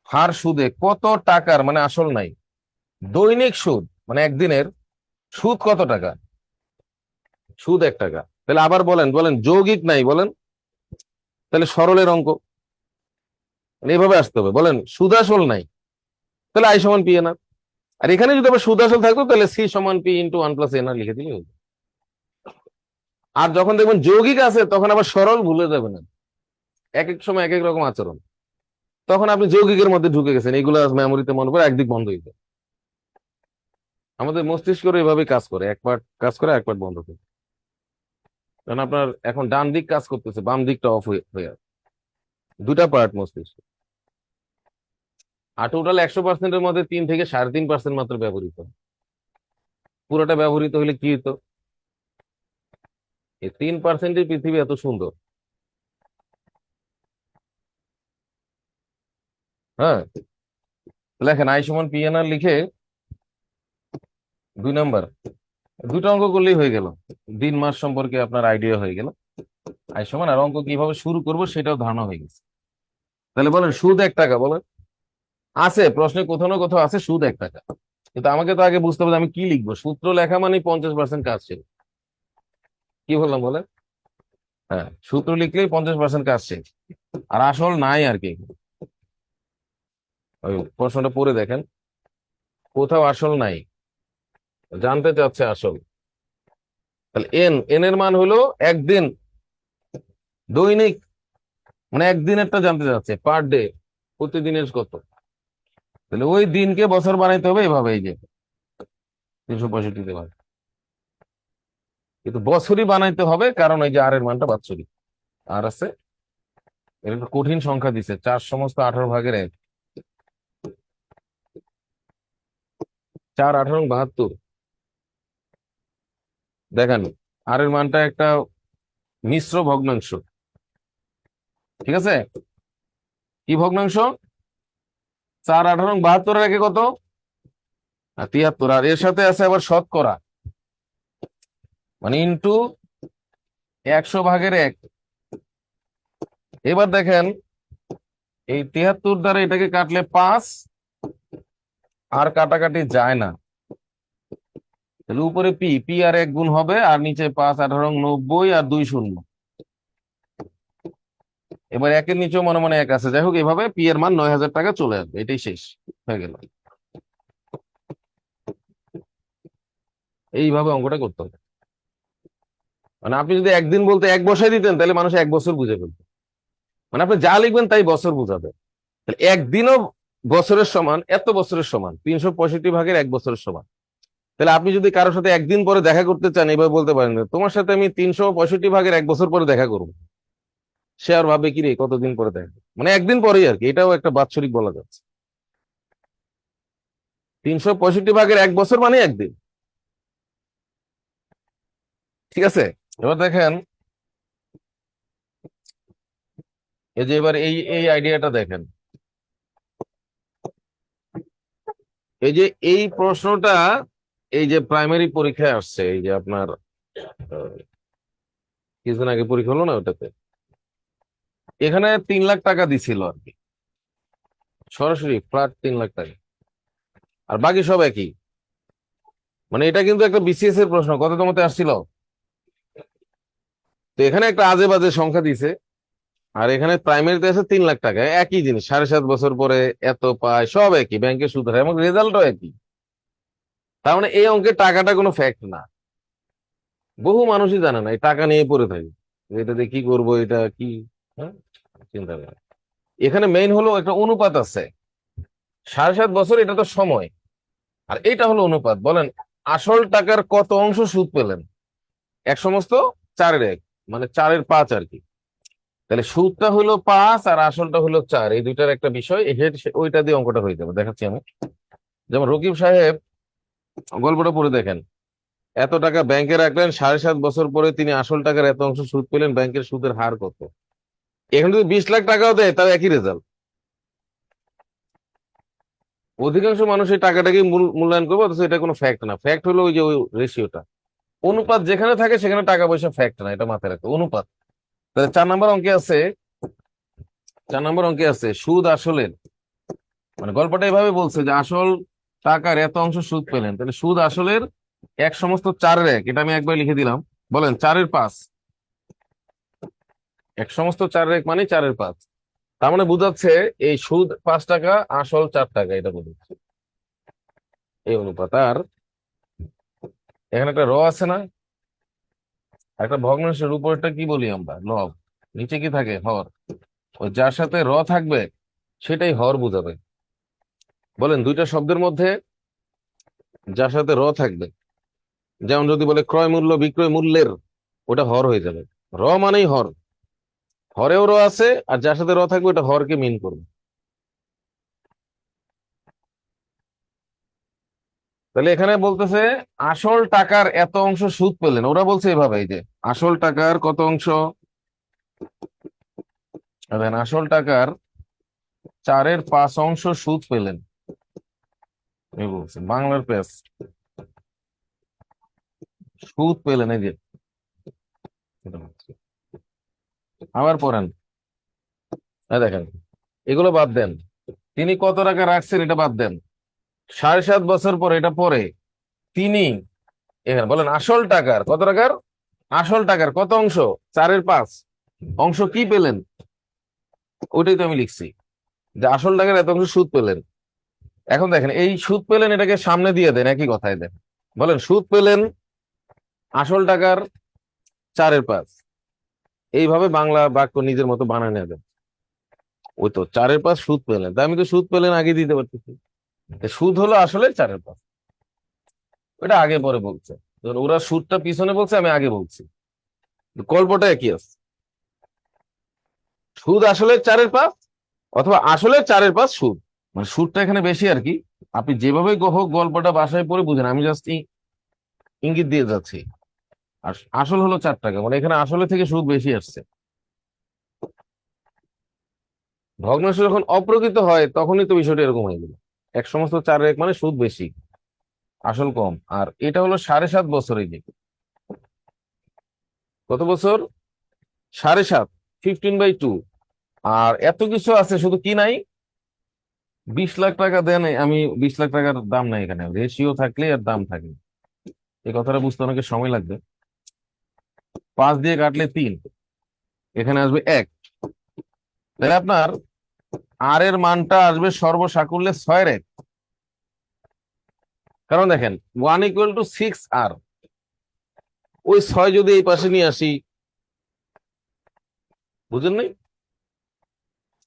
[SPEAKER 1] হার সুদে কত টাকার, মানে আসল নাই, দৈনিক সুদ মানে একদিনের সুদ কত টাকা? সুদ 1 টাকা। তাহলে আবার বলেন, বলেন যৌগিক নাই, বলেন তাহলে সরলের অঙ্ক, মানে এভাবে আসতে হবে। বলেন সুদ আসল নাই, তাহলে আই সমান পি এন আর। আর এখানে যদি আবার সুদ আসল থাকতো, তাহলে সি সমান পি ইন্টু 1 + এন আর লিখে দিলে হতো। আর যখন দেখবেন যৌগিক আছে, তখন আবার সরল ভুলে যাবে না, এক এক সময় এক এক রকম আচরণ, তখন আপনি যৌগিকের মধ্যে ঢুকে গেছেন, এইগুলো মেমোরিতে মনে পড়ে, একদিক বন্ধ হয়ে যায়। আমাদের মস্তিষ্ক এভাবে কাজ করে, এক পার্ট কাজ করে এক পার্ট বন্ধ করে। কারণ আপনার এখন ডান দিক কাজ করতেছে, বাম দিকটা অফ হয়ে হয়ে আছে। দুটা পার্ট মস্তিষ্ক। আর টোটাল 100%-এর মধ্যে 3 থেকে 3.5% মাত্র ব্যবহৃত হয়। পুরোটা ব্যবহৃত হলে কি হতো? এই 3%-এই পৃথিবী এত সুন্দর। হ্যাঁ, লেখেন আই সমান পি এন আর লিখে 2 নাম্বার, দুটো অঙ্ক করলেই হয়ে গেল। দিন মাস সম্পর্কে আপনার আইডিয়া হয়ে গেল, আই সমান, আর অঙ্ক কিভাবে শুরু করব সেটাও ধারণা হয়ে গেছে। তাহলে বলেন সুদ 1 টাকা, বলেন আছে প্রশ্নে কোথাও না কোথাও আছে সুদ 1 টাকা, কিন্তু আমাকে তো আগে বুঝতে হবে যে আমি কি লিখবো। সূত্র লেখা মানে 50% কাজ ছিল। কি বললাম বলেন? হ্যাঁ, সূত্র লিখলেই 50% কাজ শেষ, আর আসল নাই আর কি। ওই প্রশ্নটা পড়ে দেখেন, কোথাও আসল নাই, জানতে চাচ্ছে আসল। তাহলে এন, এন এর মান হলো একদিন, দৈনিক মানে একদিনেরটা জানতে চাচ্ছে, পার ডে, প্রতিদিনের কত। তাহলে ওই দিনকে বছর বানাইতে হবে এভাবে, এই যে 365 বার, কিন্তু বছরই বানাইতে হবে, কারণ ওই যে আর এর মানটা বাৎসরিক। আর আছে, এর একটা কঠিন সংখ্যা দিছে, 4 সমস্ত 18 ভাগের 1, 4 18 72। দেখেন আর এর মানটা একটা মিশ্র ভগ্নাংশ, ঠিক আছে? কি ভগ্নাংশ? 4 18 72-এর একে কত? আর 73, আর এর সাথে আছে আবার শতকরা, মানে ইন্টু 100/1। এবার দেখেন এই 73 দ্বারা এটাকে কাটলে 5, আর কাটাকাটি যায় না, তাহলে উপরে পি পি আর 1 গুণ হবে, আর নিচে 5 18 90 আর 2 শূন্য। এবার একের নিচেও মনে মনে 1 আছে, যাই হোক এভাবে পি এর মান 9,000 টাকা চলে আসবে, এটাই শেষ হয়ে গেল। এইভাবে অঙ্কটা করতে হবে। মানে আপনি যদি একদিন বলতে 1 বসাই দিতেন তাহলে মানুষ 1 বছর বুঝে ফেলতো। মানে আপনি যা লিখবেন তাই বছর বুঝাবে। তাহলে একদিনও বছরের সমান, এত বছরের সমান, 365 ভাগের 1 বছরের সমান। তাহলে আপনি যদি কারোর সাথে একদিন পরে দেখা করতে চান, এভাবে বলতে পারেন যে, তোমার সাথে আমি 365 ভাগের 1 বছর পরে দেখা করবো। সে আর ভাববে কি রে, কতদিন পরে দেখা করবো? মানে একদিন পরেই আর কি, এটাও একটা বাৎসরিক বলা যাচ্ছে। 365 ভাগের 1 বছর মানে একদিন। ঠিক আছে, এবার দেখেন এই যে এবার এই এই আইডিয়াটা দেখেন। এই যে এই প্রশ্নটা, এই যে প্রাইমারি পরীক্ষায় আসছে, এই যে আপনার কিছুদিন আগে পরীক্ষা হলো না ওটাতে, এখানে 3 লাখ টাকা দিছিল আর কি, সরাসরি ফ্ল্যাট 3 লাখ টাকা, আর বাকি সব একই। মানে এটা কিন্তু একটা বিসিএস এর প্রশ্ন, কত তোমাতে আসছিল। তো এখানে একটা আজে বাজে সংখ্যা দিছে, আর এখানে প্রাইমারিতে আছে 3 লাখ টাকা, একই জিনিস, 7.5 বছর পরে এত পায়, সব একই, ব্যাংকের সুদ হার এবং রেজাল্টও একই। তার মানে এই অঙ্কের টাকাটা কোনো ফ্যাক্ট না। বহু মানুষই জানে না, এই টাকা নিয়ে পড়ে থাকে, এটা দিয়ে কি করবো, এটা কি, হ্যাঁ, চিন্তা করে। এখানে মেইন হলো একটা অনুপাত আছে, 7.5 বছর এটা তো সময়, আর এটা হলো অনুপাত। বলেন আসল টাকার কত অংশ সুদ পেলেন, এক সমস্ত 4/1, মানে 4/5 আর কি। তাহলে সুদটা হলো 5 আর আসলটা হলো 4, এই দুইটার একটা বিষয়, ওইটা দিয়ে অঙ্কটা হয়ে যাবে, দেখাচ্ছি আমি। যেমন রকিব সাহেব গল্পটা পড়ে দেখেন, এত টাকা ব্যাংকে রাখলেন, 7.5 বছর পরে তিনি আসল টাকার এত অংশ সুদ পেলেন, ব্যাংকের সুদের হার কত। এখানে যদি 20 লাখ টাকাও দেয় তাও একই রেজাল্ট। অধিকাংশ মানুষ এই টাকাটাকে মূল্যায়ন করবে, অথচ এটা কোনো ফ্যাক্ট না। ফ্যাক্ট হলো ওই যে ওই রেশিওটা, অনুপাত যেখানে থাকে সেখানে টাকা পয়সা ফ্যাক্ট না, এটা মাথায় রাখতে, অনুপাত। তাহলে 4 নম্বর অঙ্কে আছে, 4 নম্বর অঙ্কে আছে সুদ আসলের, মানে গল্পটা এভাবে বলছে যে আসল টাকার এত অংশ সুদ পেলেন, তাহলে সুদ আসলের এক সমস্ত 4/1, এটা আমি একবার লিখে দিলাম। বলেন 4/5, এক সমস্ত 4/1 মানে 4/5। তার মানে বুঝাচ্ছে এই সুদ 5 টাকা, আসল 4 টাকা, এটা বুঝাচ্ছে এই অনুপাত। আর এখানে একটা আছে না, একটা ভগ্নাংশের উপরটা কি বলি আমরা, লব, নিচে কি থাকে, হর। ওই যার সাথে থাকবে সেটাই হর বুঝাবে। বলেন দুইটা শব্দের মধ্যে যার সাথে থাকবে, যেমন যদি বলে ক্রয় মূল্য বিক্রয় মূল্যের, ওটা হর হয়ে যাবে। মানেই হর, হরেও আছে, আর যার সাথে থাকবে ওটা হরকে মিন করবে। তাহলে এখানে বলতেছে আসল টাকার এত অংশ সুদ পেলেন, ওরা বলছে এভাবে, এই যে আসল টাকার কত অংশ, দেখেন আসল টাকার 4/5 অংশ সুদ পেলেন, এই বলছে বাংলার পেজ, সুদ পেলেন, এই যে এটা বলছে। আবার পড়েন, দেখেন এগুলো বাদ দেন, তিনি কত টাকা রাখছেন এটা বাদ দেন, 7.5 বছর পরে এটা পরে তিনি, এখানে বলেন আসল টাকার কত টাকার, আসল টাকার কত অংশ, 4/5 অংশ কি পেলেন, ওইটাই তো আমি লিখছি, যে আসল টাকার এত অংশ সুদ পেলেন। এখন দেখেন এই সুদ পেলেন এটাকে সামনে দিয়ে দেন, একই কথায় দেন। বলেন সুদ পেলেন আসল টাকার 4/5, এইভাবে বাংলা বাক্য নিজের মতো বানায় নেবেন। ওই তো 4/5 সুদ পেলেন, তা আমি তো সুদ পেলেন আগে দিতে পারতেছি, সুদ হলো আসলে 4/5, ওটা আগে পরে বলছে। ওরা সুদটা পিছনে বলছে, আমি আগে বলছি, গল্পটা একই আছে। সুদ আসলে 4/5, অথবা আসলে 4/5 সুদ, মানে সুদটা এখানে বেশি আর কি। আপনি যেভাবে হোক গল্পটা বাসায় পড়ে বুঝেন, আমি জাস্ট ইঙ্গিত দিয়ে যাচ্ছি। আর আসল হলো 4 টাকা, মানে এখানে আসলে থেকে সুদ বেশি আসছে। ভগ্নাংশ যখন অপ্রকৃত হয় তখনই তো বিষয়টা এরকম হয়ে গেল, এক সমস্ত 4/1 মানে সুদ বেশি। আসল কম। আর এটা হলো 7.5 বছর, এই যে কত বছর, 7.5, 15/2। আর এত কিছু আছে, শুধু কি নাই, 20 লাখ টাকা দেন। আমি 20 লাখ টাকার দাম নাই এখানে, রেশিও থাকলে আর দাম থাকে। এই কথাটা বুঝতে অনেক সময় লাগবে। 5 দিয়ে কাটলে 3, এখানে আসবে 1। তাহলে আপনার আর এর মানটা আসবে সর্বসাকুল্যে 6-এর 1। কারণ দেখেন 1 = 6 আর, ওই 6 যদি এই পাশে নিয়ে আসি, বুঝেন নাই?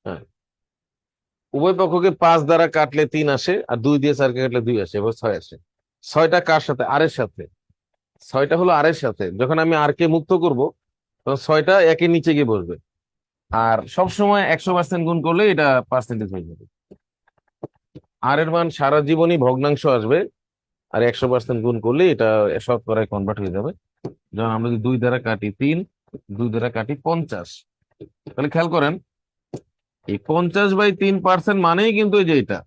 [SPEAKER 1] হ্যাঁ, উভয় পক্ষকে 5 দ্বারা কাটলে 3 আসে, আর 2 দিয়ে 4 কে কাটলে 2 আসে, এবার 6 আসে। 6টা কার সাথে, আর এর সাথে। 6টা হলো আর এর সাথে, যখন আমি আর কে মুক্ত করব, তখন 6টা একের নিচে গিয়ে বসবে। আর সব সময় 100% গুণ করলে এটা পার্সেন্টেজ হয়ে যাবে। আর এর মান সারা জীবনই ভগ্নাংশ আসবে, আর 100% গুণ করলে এটা শতকরায় কনভার্ট হয়ে যাবে। যেমন আমরা যদি 2 দ্বারা কাটি 3, 2 দ্বারা কাটি 50, তাহলে খেয়াল করেন এই 50/3% মানেই কিন্তু এই যে এটা,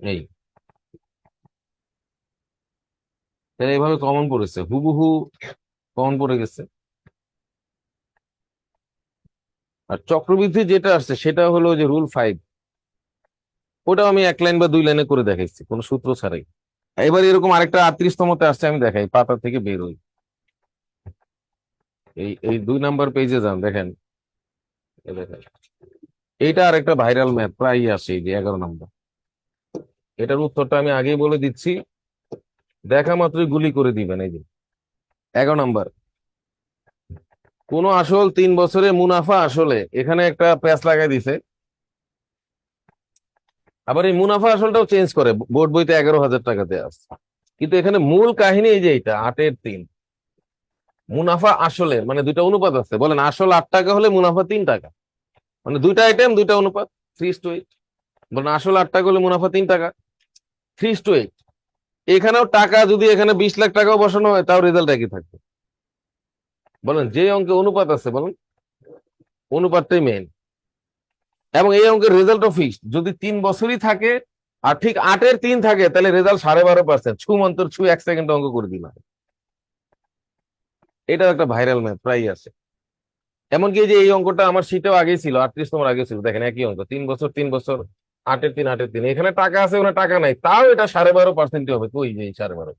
[SPEAKER 1] এই তাহলে এইভাবে কমন পড়েছে, হুবহু কমন পড়ে গেছে। আর চক্রবৃদ্ধি যেটা আসছে সেটা হলো যে রুল 5, ওটাও আমি 1 লাইন বা 2 লাইনে করে দেখাইছি কোনো সূত্র ছাড়াই। এবার এরকম আরেকটা 38তমতে আসছে, আমি দেখাই, পাতা থেকে বের হই। এই এই 2 নাম্বার পেজে যান, দেখেন। এই দেখেন, এইটা আর একটা ভাইরাল ম্যাথ প্রায়ই আসে, এই যে 11 নাম্বার। এটার উত্তরটা আমি আগেই বলে দিচ্ছি, দেখা মাত্রই গুলি করে দিবেন। এই যে 11 নাম্বার, কোন আসল 3 বছরে মুনাফা আসলে, এখানে একটা প্যাচ লাগাই দিছে। আবার এই মুনাফা আসলটাও চেঞ্জ করে, বোর্ড বইতে 11,000 টাকা দেওয়া আছে, কিন্তু এখানে মূল কাহিনী এই যে এটা 8-এর 3। মুনাফা আসলে মানে দুইটা অনুপাত আছে, বলেন আসল 8 টাকা হলে মুনাফা 3 টাকা, মানে দুইটা আইটেম দুইটা অনুপাত, 3:8। বলেন আসল 8 টাকা হলে মুনাফা 3 টাকা, 3:8। এখানেও টাকা যদি এখানে 20 লাখ টাকাও বসানো হয়, তাও রেজাল্ট একই থাকবে। বলেন যে অঙ্কে অনুপাত আছে, বলেন অনুপাতটাই মেইন। এবং এই অঙ্কের রেজাল্টও ফিক্সড, যদি 3 বছরই থাকে আর ঠিক 8-এর 3 থাকে, তাহলে রেজাল্ট 12.5%। ছু মন্তর ছু, 1 সেকেন্ড অঙ্ক করে দিলাম। এটা একটা ভাইরাল ম্যাথ প্রায় আছে। এমনকি এই যে এই অঙ্কটা আমার শীতেও আগে ছিল, 38তম আগে ছিল, দেখেন একই অঙ্ক, 3 বছর 3 বছর, 8-এর 3 8-এর 3, এখানে টাকা আছে ওখানে টাকা নাই, তাও এটা 12.5% হবে। কই যে 12.5,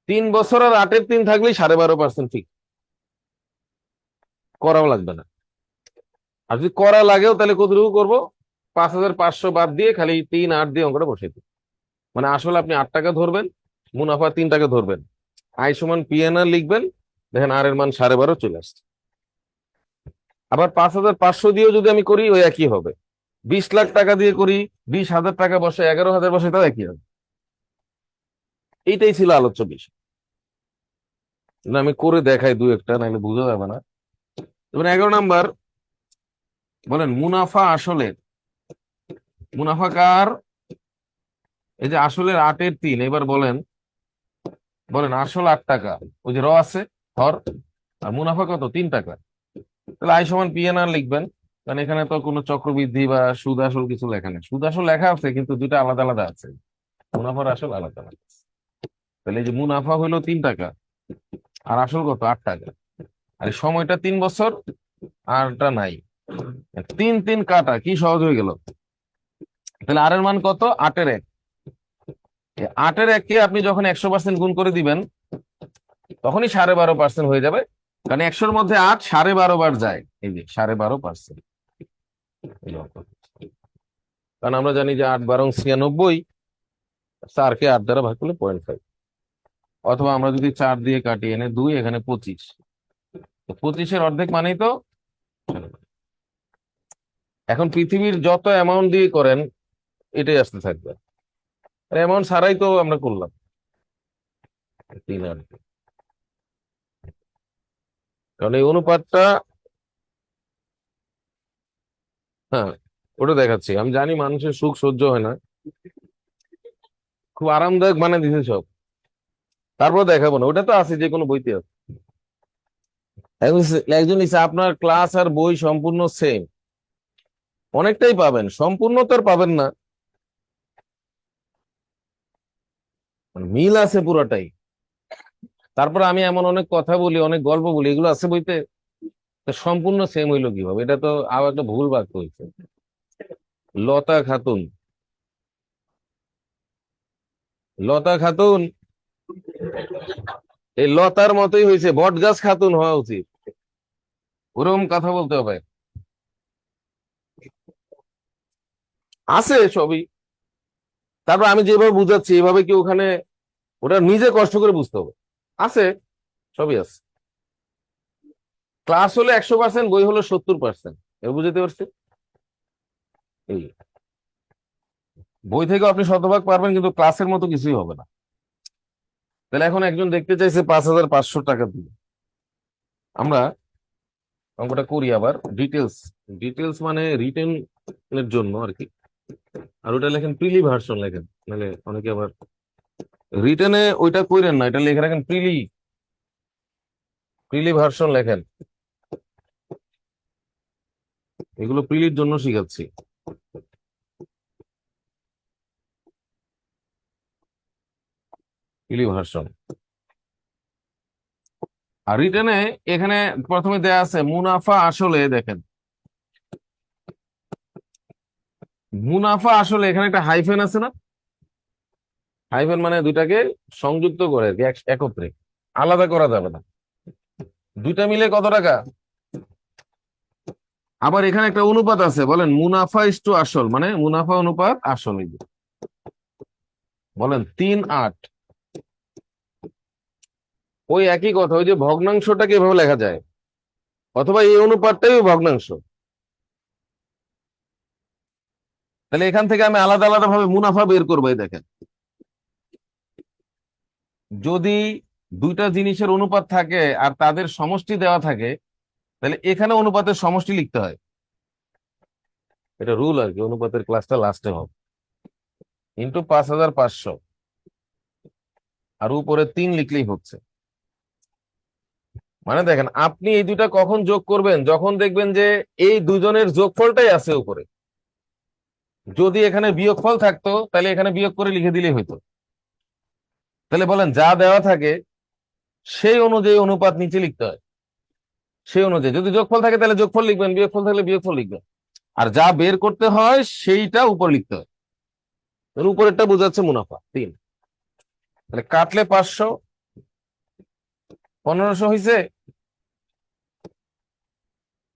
[SPEAKER 1] 3 বছর আর 8-এর 3 থাকলেই 12.5% ঠিক, করাও লাগবে না। আর যদি করা লাগেও তাহলে কতটুকু করবো, 5,500 বাদ দিয়ে খালি 3 8 দিয়ে অঙ্কটা বসে দিই। মানে আসলে আপনি 8 টাকা ধরবেন, মুনাফা 3 টাকা ধরবেন, আই সমান পিএনআর লিখবেন, দেখেন আর এর মান 12.5 চলে আসছে। আবার 5,500 দিয়েও যদি আমি করি, ওই একই হবে। 20 লাখ টাকা দিয়ে করি, 20,000 টাকা বসে, 11,000 বসে, তাও একই হবে। এইটাই ছিল আলোচ্য বিষয়। না, আমি করে দেখাই দু একটা, নাহলে বোঝা যাবে না। এবার 11 নাম্বার, বলেন মুনাফা আসলের, মুনাফা কার, এই যে আসলের 8-এর 3। এবার বলেন, বলেন আসল 8 টাকা, ওই যে আছে হর, আর মুনাফা কত, 3 টাকা। তাহলে আই সমান পিএনআর লিখবেন, কারণ এখানে তো কোনো চক্রবৃদ্ধি বা সুদ আসল কিছু লেখা নেই। সুদ আসল লেখা আছে, কিন্তু দুইটা আলাদা আলাদা আছে, মুনাফার আসল আলাদা আলাদা আছে। তাহলে এই যে মুনাফা হইলো 3 টাকা, আর আসল কত, 8 টাকা। আর এই সময়টা 3 বছর, আরটা নাই। 3 3 কাটা, কি সহজ হয়ে গেল। তাহলে আর এর মান কত, 8-এর 1। 8-এর 1কে আপনি যখন 100% গুণ করে দিবেন, তখনই 12.5% হয়ে যাবে। কারণ 100-র মধ্যে 8 12.5 বার যায়, এই যে 12.5%। কারণ আমরা জানি যে 8 × 12 = 96, 4-কে 8 দ্বারা ভাগ করলে 0.5। অথবা আমরা যদি 4 দিয়ে কাটি, এনে 2, এখানে 25, তো 25-এর অর্ধেক মানেই তো। এখন পৃথিবীর যত অ্যামাউন্ট দিয়ে করেন, এটাই আসতে থাকবে। অ্যামাউন্ট ছাড়াই তো আমরা করলাম 3 আর, কারণ এই অনুপাতটা, হ্যাঁ ওটা দেখাচ্ছি। আমি জানি মানুষের সুখ সহ্য হয় না, খুব আরামদায়ক বানিয়ে দিছে সব, তারপর দেখাবো না, ওটা তো আছে যে কোনো বইতে আছে। একজন একজন লিখছে, আপনার ক্লাস আর বই সম্পূর্ণ সেম, অনেকটাই পাবেন, সম্পূর্ণ তো আর পাবেন না, মানে মিল আছে পুরোটাই। তারপর আমি এমন অনেক কথা বলি, অনেক গল্প বলি, এগুলো আছে বইতে, তো সম্পূর্ণ সেম হইলো কিভাবে? এটা তো আবার একটা ভুল বাক্য হয়েছে। লতা খাতুন, লতা খাতুন, এই লতার মতোই হয়েছে, বট গাছ খাতুন হওয়া উচিত, ওরকম কথা বলতে হবে। আছে সবই। তারপর আমি যেভাবে বুঝাচ্ছি এইভাবে কি ওখানে, ওটা নিজে কষ্ট করে বুঝতে হবে। আছে, সবই আছে। ক্লাস হলো 100%, বই হলো 70%। এবার বুঝতে পারছি। এই বই থেকে আপনি শতভাগ পারবেন, কিন্তু ক্লাসের মতো কিছুই হবে না। তাহলে এখন একজন দেখতে চাইছে 5,500 টাকা দিয়ে, আমরা অঙ্কটা করি আবার। ডিটেলস, ডিটেলস মানে রিটেন এর জন্য আর কি। আর ওটা লেখেন প্রিলি ভার্সন লেখেন, নাহলে অনেকে আবার রিটেনে ওইটা কইরেন না, এটা লেখে রাখেন প্রিলি, প্রিলি ভার্সন লেখেন। এগুলো প্রিলির জন্য শিখাচ্ছি। প্রিলি ভার্সন। আর রিটেনে এখানে প্রথমে দেয়া আছে মুনাফা আসলে, দেখেন মুনাফা আসলে, এখানে একটা হাইফেন আছে না? হাইফেন মানে দুইটাকে সংযুক্ত করে আর কি, একত্রে, আলাদা করা যাবে না। দুইটা মিলে কত টাকা? আবার এখানে একটা অনুপাত আছে, বলেন মুনাফা ইস টু আসল, মানে মুনাফা অনুপাত আসল, এই যে বলেন 3/8। ওই একই কথা, ওই যে ভগ্নাংশটাকে এভাবে লেখা যায়, অথবা এই অনুপাতটাই ওই ভগ্নাংশ। তাহলে এখান থেকে আমি আলাদা আলাদা ভাবে মুনাফা বের করবো। এই দেখেন, যদি দুইটা জিনিসের অনুপাত থাকে আর তাদের সমষ্টি দেওয়া থাকে, তাহলে এখানে অনুপাতের সমষ্টি লিখতে হয়। এটা রুল আর কি, অনুপাতের ক্লাসটা লাস্টে হবে। ইন্টু 5,500, আর উপরে 3 লিখলেই হচ্ছে। মানে দেখেন, আপনি এই দুইটা কখন যোগ করবেন? যখন দেখবেন যে এই দুজনের যোগফলটাই আছে উপরে। যদি এখানে বিয়োগফল থাকতো, তাহলে এখানে বিয়োগ করে লিখে দিলেই হইতো। তাহলে বলেন, যা দেওয়া থাকে সেই অনুযায়ী অনুপাত নিচে লিখতে হয়। সেই অনুযায়ী যদি যোগফল থাকে তাহলে যোগফল লিখবেন, বিয়োগফল থাকলে বিয়োগফল লিখবেন। আর যা বের করতে হয় সেইটা উপর লিখতে হয়। উপরেরটা বোঝাচ্ছে মুনাফা 3। তাহলে কাটলে 500, 1500 হয়েছে।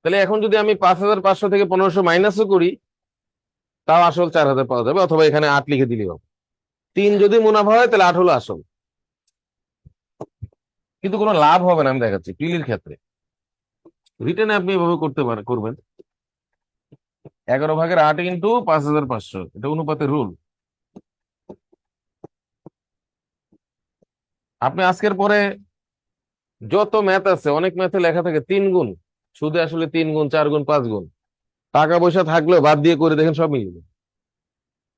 [SPEAKER 1] তাহলে এখন যদি আমি 5,500 থেকে 1500 মাইনাসও করি, তাও আসল 4,000 পাওয়া যাবে, অথবা এখানে 8 লিখে দিলেই হবে। 3 যদি মুনাফা হয় তাহলে 8 হলো আসল। কিন্তু কোনো লাভ হবে না, আমি দেখাচ্ছি প্রিলির ক্ষেত্রে। রিটেনে আপনি এভাবে করতে পারেন, করবেন 11/8 ইন্টু 5,500, এটা অনুপাতের রুল। আপনি আজকের পরে যত ম্যাথ আছে, অনেক ম্যাথে লেখা থাকে 3 গুণ, সুদে আসলে 3 গুণ, 4 গুণ, 5 গুণ। টাকা পয়সা থাকলেও বাদ দিয়ে করে দেখেন, সব মিলবে।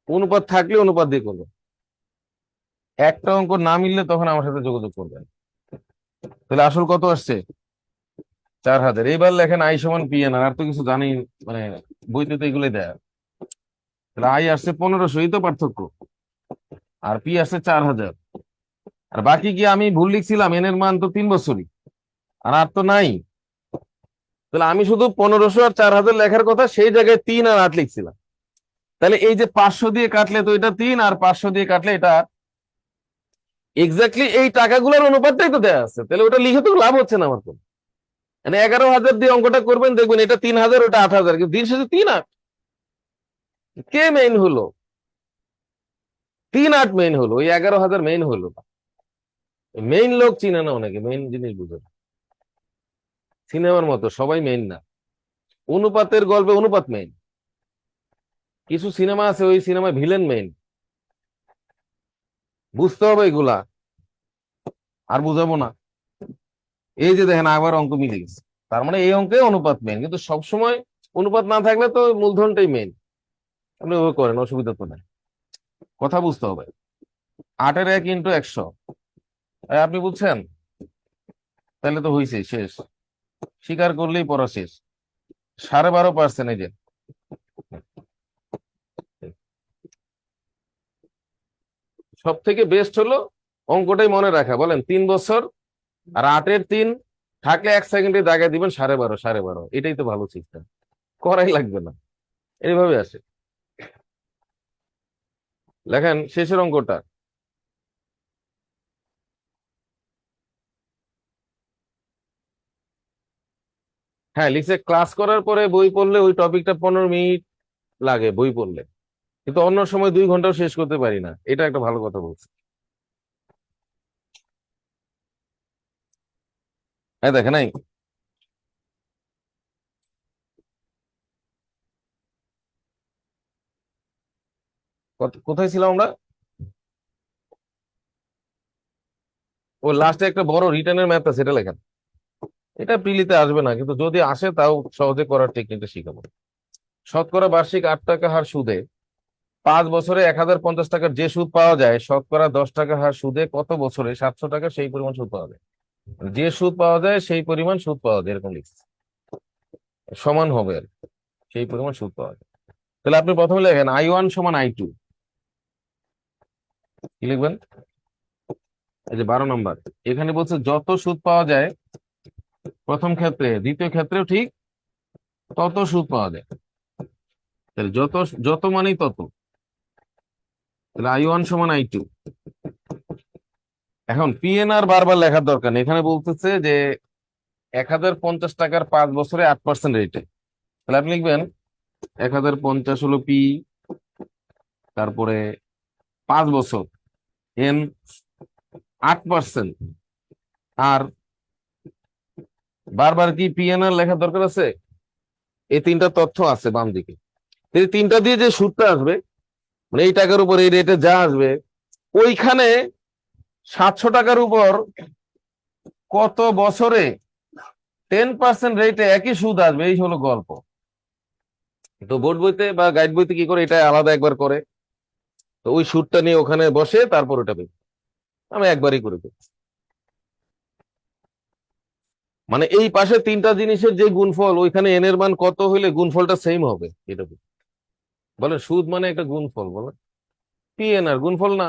[SPEAKER 1] অনুপাত থাকলে অনুপাত দিয়ে করবেন। একটা অঙ্ক না মিললে তখন আমার সাথে যোগাযোগ করবেন। তাহলে আসল কত আসছে? 4,000। এইবার লেখেন আই সমান পি এন আর, তো কিছু জানি, মানে বইতে তো এগুলোই দেয়। তাহলে আই আসছে 1500, এই তো পার্থক্য। আর পি আসছে 4,000। আর বাকি কি আমি ভুল লিখছিলাম? এন এর মান তো 3 বছরই, আর তো নাই। তাহলে আমি শুধু 1500 আর 4,000 লেখার কথা, সেই জায়গায় 3 আর 8 লিখছিলাম। তাহলে এই যে 500 দিয়ে কাটলে তো এটা 3, আর 500 দিয়ে কাটলে এটা, এক্স্যাক্টলি এই টাকাগুলোর অনুপাতটাই তো দেওয়া আছে। তাহলে ওটা লিখে তো লাভ হচ্ছে না আমার কোনো। মানে 11,000 দিয়ে অঙ্কটা করবেন, দেখবেন এটা 3,000, ওটা 8,000, কিন্তু দিন শেষে 3/8। কে মেইন হলো? 3/8 মেইন হলো, ওই 11,000 মেইন হলো না। মেইন লোক চিনে না, অনেকে মেইন জিনিস বুঝে না। সিনেমার মতো সবাই মেইন না। অনুপাতের গল্পে অনুপাত মেইন। কিছু সিনেমা আছে, ওই সিনেমায় ভিলেন মেইন। বুঝতে হবে এগুলা, আর বুঝাবো না। এই যে দেখেন, আবার অঙ্ক মিলে গেছে। তার মানে এই অঙ্কে অনুপাত মেইন, কিন্তু সবসময় অনুপাত না থাকলে তো মূলধনটাই মেইন। আপনি ওভাবে করেন, অসুবিধা তো নাই। কথা বুঝতে হবে। 8-এর 1 ইন্টু 100, আপনি বুঝছেন? তাহলে তো হয়েছে, শেষ। স্বীকার করলেই পড়া শেষ। 12.5%, এই যে সব থেকে বেস্ট হলো অঙ্কটাই মনে রাখা। বলেন 3 বছর আর 8-এর 3 থাকলে 1 সেকেন্ডে দাগায় দিবেন 12.5 12.5, এটাই তো ভালো সিস্টেম, করাই লাগবে না, এইভাবে আসে। লেখেন শেষের অঙ্কটা। হ্যাঁ লিখছে ক্লাস করার পরে বই পড়লে ওই টপিকটা 15 মিনিট লাগে বই পড়লে, কিন্তু অন্য সময় 2 ঘন্টাও শেষ করতে পারি না, এটা একটা ভালো কথা বলছে। হ্যাঁ দেখেন নাই, কোথায় ছিলাম আমরা? ও লাস্টে একটা বড় রিটার্নের ম্যাথ আছে, এটা লেখেন। এটা প্রিলিতে আসবে না, কিন্তু যদি আসে তাও সহজে করার টেকনিকটা শিখাবো। শতকরা বার্ষিক 8 টাকা হার সুদে 5 বছরে 1050 টাকার যে সুদ পাওয়া যায়, শতকরা 10 টাকা হার সুদে কত বছরে 700 টাকা সেই পরিমাণ সুদ পাওয়া যায়? যে সুদ পাওয়া যায় সেই পরিমাণ সুদ পাওয়া যায়, এরকম লিখছে, সমান হবে আর কি, সেই পরিমাণ সুদ পাওয়া যায়। তাহলে আপনি প্রথমে লেখেন I1 সমান I2, কি লিখবেন? এই যে 12 নম্বর, এখানে বলছে যত সুদ পাওয়া যায় প্রথম ক্ষেত্রে দ্বিতীয় ক্ষেত্রেও ঠিক তত সুদ পাওয়া যায়। তাহলে যত, যত মানেই তত, তাহলে I1 সমান I2। এখন পিএনআর বারবার লেখার দরকার নেই, এখানে বলতেছে যে 1050 টাকার 5 বছরে 8% রেটে। তাহলে আপনি লিখবেন 1050 হলো পি, তারপরে 5 বছর এন 8%। আর বারবার কি পিএনআর লেখার দরকার আছে? এই 3টা তথ্য আছে বাম দিকে, এই 3টা দিয়ে যে সুদটা আসবে, মানে এই টাকার উপর এই রেটে যা আসবে, ওইখানে 700 টাকার উপর কত বছরে 10% রেটে একই সুদ আসবে, এই হলো গল্প। তো বোর্ড বইতে বা গাইড বইতে কি করে, এটা আলাদা একবার করে, তো ওই সুদটা নিয়ে ওখানে বসে তারপর ওটা বের। আমি একবারই করে দিই। মানে এই পাশে 3টা জিনিসের যে গুণফল, ওইখানে এন এর মান কত হইলে গুণফলটা সেম হবে, এটা বলে সুদ মানে একটা গুণফল, বলে পি এন আর গুণফল না।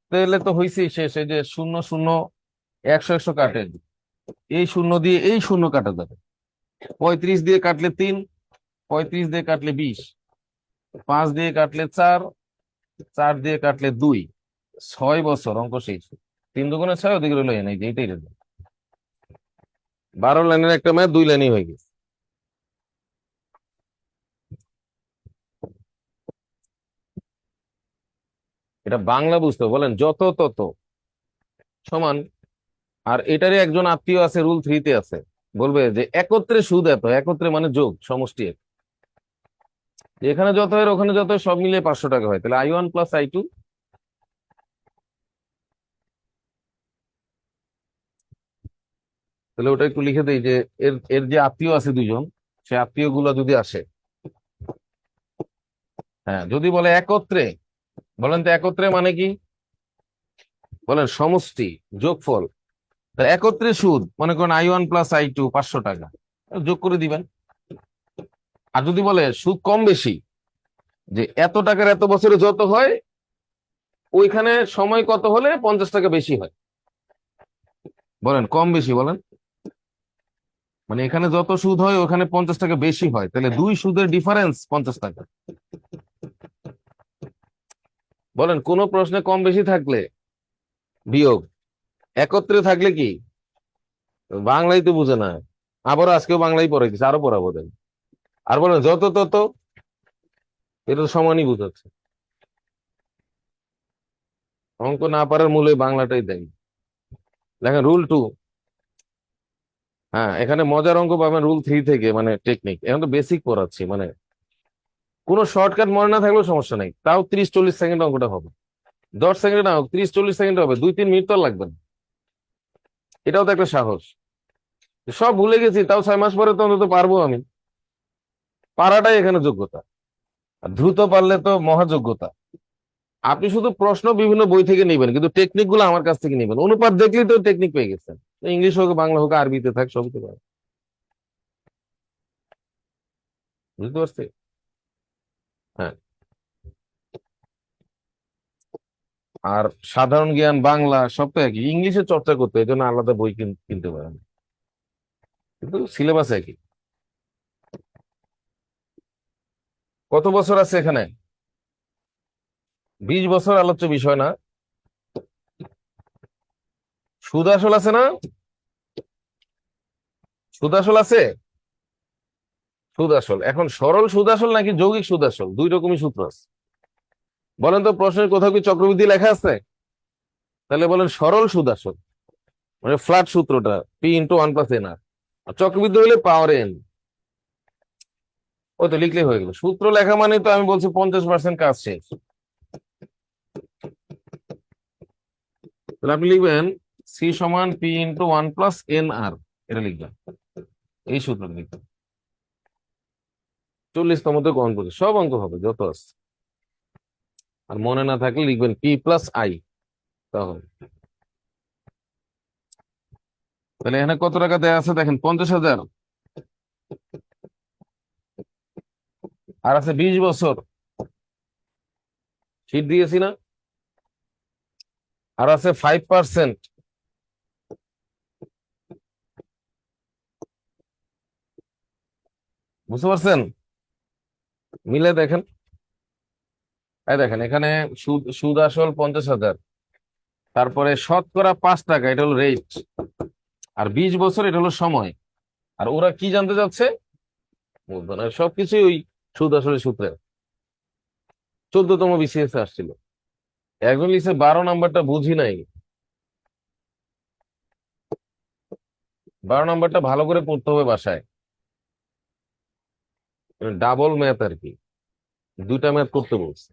[SPEAKER 1] তাহলে তো হয়েছেই শেষ, এই যে 0 0 100 100 কাটেন, এই শূন্য দিয়ে এই শূন্য কাটা যাবে, 35 দিয়ে কাটলে 3, 35 দিয়ে কাটলে 20, 5 দিয়ে কাটলে 4, 4 দিয়ে কাটলে 2, 6 বছর, অঙ্ক শেষ। 3 × 6, ওদিকে রইল এন, এই যে এইটাই রইল। 12 লাইনের একটা ম্যাথ 2 লাইনই হয়ে গেছে। এটা বাংলা বুঝতে হবে। বলেন যত তত সমান, আর এটারই একজন আত্মীয় আছে রুল 3-তে আছে, বলবে যে একত্রে সুদ এত, একত্রে মানে যোগ সমষ্টি এক। এখানে যত হয় ওখানে যত হয়, সব মিলিয়ে 500 টাকা হয়, তাহলে I1 প্লাস I2। তাহলে ওটা একটু লিখে দেই যে এর এর যে আত্মীয় আছে 2 জন, সে আত্মীয় গুলা যদি আসে, হ্যাঁ যদি বলে একত্রে, বলেন তো একত্রে মানে কি? বলেন সমষ্টি, যোগফল। তা একত্রে সুদ মনে করেন I1 প্লাস I2 500 টাকা, যোগ করে দিবেন। আর যদি বলে সুদ কম বেশি, যে এত টাকার এত বছরে যত হয়, ওইখানে সময় কত হলে 50 টাকা বেশি হয়, বলেন কম বেশি বলেন। মানে এখানে যত সুদ হয় ওখানে 50 টাকা বেশি হয়, তাহলে দুই সুদের ডিফারেন্স 50 টাকা। বলেন কোন প্রশ্নে কম বেশি থাকলে বিয়োগ, একত্রে থাকলে কি? বাংলাই তো বুঝে না, আবার আজকেও বাংলাই পড়াইতেছে, আরো পড়াবো দেন। আর বলেন যত তত, এটা তো সমানই বুঝাচ্ছে। অঙ্ক না পারার মূলে বাংলাটাই দেয়। দেখেন রুল 2, হ্যাঁ এখানে মজার অঙ্ক পাবেন রুল 3 থেকে, মানে টেকনিক, এখন তো বেসিক পড়াচ্ছি, মানে কোনো শর্টকাট মনে না থাকলেও সমস্যা নেই, তাও 30 40 সেকেন্ড অঙ্কটা হবে। 10 সেকেন্ড না হোক, 30 40 সেকেন্ড হবে, 2-3 মিনিট তো আর লাগবে না। এটাও তো একটা সাহস। সব ভুলে গেছি, তাও 6 মাস পরে তো অন্তত পারবো আমি। পারাটাই এখানে যোগ্যতা, আর দ্রুত পারলে তো মহাযোগ্যতা। আপনি শুধু প্রশ্ন বিভিন্ন বই থেকে নেবেন, কিন্তু টেকনিক গুলো আমার কাছ থেকে নেবেন, অনুপাত দেখলেই তো টেকনিক পেয়ে গেছেন। ইংলিশ হোক বাংলা হোক আরবিতে থাক, সবই তো পারে। বুঝতে পারছি। হ্যাঁ। আর সাধারণ জ্ঞান বাংলা সব তো একই, ইংলিশে চর্চা করতে এই জন্য আলাদা বই কিনতে পারেন, কিন্তু সিলেবাস একই। কত বছর আছে এখানে? 20 বছর আলোচ্য বিষয় না? সুদ আসল আছে না? সুদ আসল আছে। সুদ আসল এখন সরল সুদ আসল নাকি যৌগিক সুদ আসল, দুই রকমই সূত্র আছে। বলেন তো প্রশ্নের কোথাও কি চক্রবৃদ্ধি লেখা আছে? তাহলে বলেন সরল সুদ আসল, মানে ফ্ল্যাট সূত্রটা P × 1 + N আর চক্রবৃদ্ধি হলে পাওয়ার এন। ওই তো লিখলে হয়ে গেল, সূত্র লেখা মানে তো আমি বলছি 50% কাজ শেষ। তাহলে আপনি লিখবেন C = P × 1 + NR, এটা লিখবেন, এই সূত্রটা লিখবেন। 40তম থেকে অঙ্ক সব অঙ্ক হবে যত আছে। আর মনে না থাকলে লিখবেন P+I, তাহলে। তাহলে এখানে কত টাকা দেয়া আছে দেখেন, 50,000। আর আছে 20 বছর, শীট দিয়েছি না? আর আছে 5%। বুঝতে পারছেন? মিলে দেখেন। এই দেখেন এখানে সুদ সুদ আসল 50,000, তারপরে শতকরা 5 টাকা, এটা হলো রেট। আর 20 বছর, এটা হলো সময়। আর ওরা কি জানতে চাচ্ছে? মূলধন। আর সবকিছুই ওই সুদ আসলের সূত্রে। 14তম BCS আসছিল। একজন লিখছে 12 নাম্বারটা বুঝি নাই। 12 নাম্বারটা ভালো করে পড়তে হবে বাসায়, ডাবল ম্যাথ আর কি, দুইটা ম্যাথ করতে বলছে।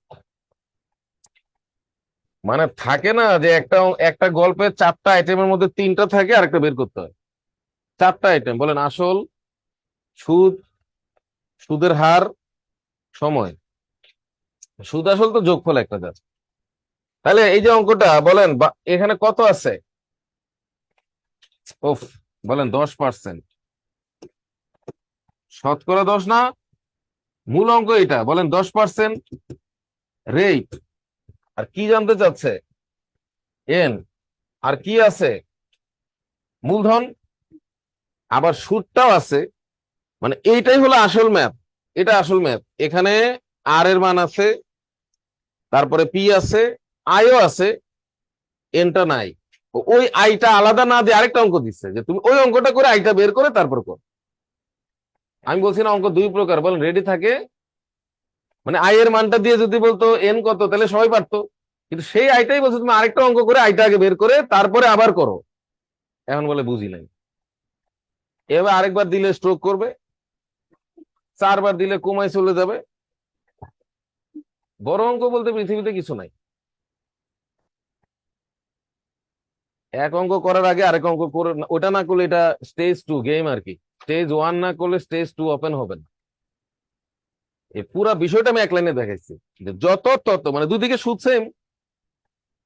[SPEAKER 1] মানে থাকে না যে একটা একটা গল্পে 4টা আইটেমের মধ্যে 3টা থাকে আর একটা বের করতে হয়। 4টা আইটেম, বলেন আসল, সুদ, সুদের হার, সময়। সুদ আসল তো যোগফল একটা যাচ্ছে। তাহলে এই যে অঙ্কটা বলেন এখানে কত আছে? ওফ, বলেন 10%। শতকরা 10 না, মূল অঙ্ক এটা, বলেন 10% রেট। আর কি জানতে চাচ্ছে? এন। আর কি আছে? মূলধন। আবার সুদটাও আছে। মানে এইটাই হলো আসল ম্যাথ। এটা আসল ম্যাথ। এখানে আর এর মান আছে, তারপরে পি আছে, আইও আছে, এনটা নাই। ওই আইটা আলাদা না দিয়ে আরেকটা অঙ্ক দিচ্ছে যে তুমি ওই অঙ্কটা করে আইটা বের করে তারপর কর। আমি বলছি না অঙ্ক দুই প্রকার, বলেন রেডি থাকে। মানে আই এর মানটা দিয়ে যদি বলতো এন কত, তাহলে সবাই পারতো। কিন্তু সেই আইটাই বলছে তুমি আরেকটা অঙ্ক করে আইটা আগে বের করে তারপরে আবার করো। এখন বলে বুঝি নাই। এবার আরেকবার দিলে স্ট্রোক করবে, 4বার দিলে কোমায় চলে যাবে। বড় অঙ্ক বলতে পৃথিবীতে কিছু নাই। এক অঙ্ক করার আগে আরেক অঙ্ক করে ওটা না করলে এটা স্টেজ 2 গেম আর কি। স্টেজ 1 না করলে স্টেজ 2 ওপেন হবে না। এই পুরা বিষয়টা আমি এক লাইনে দেখাইছি, যে যত তত মানে দুদিকে সুদ সেম।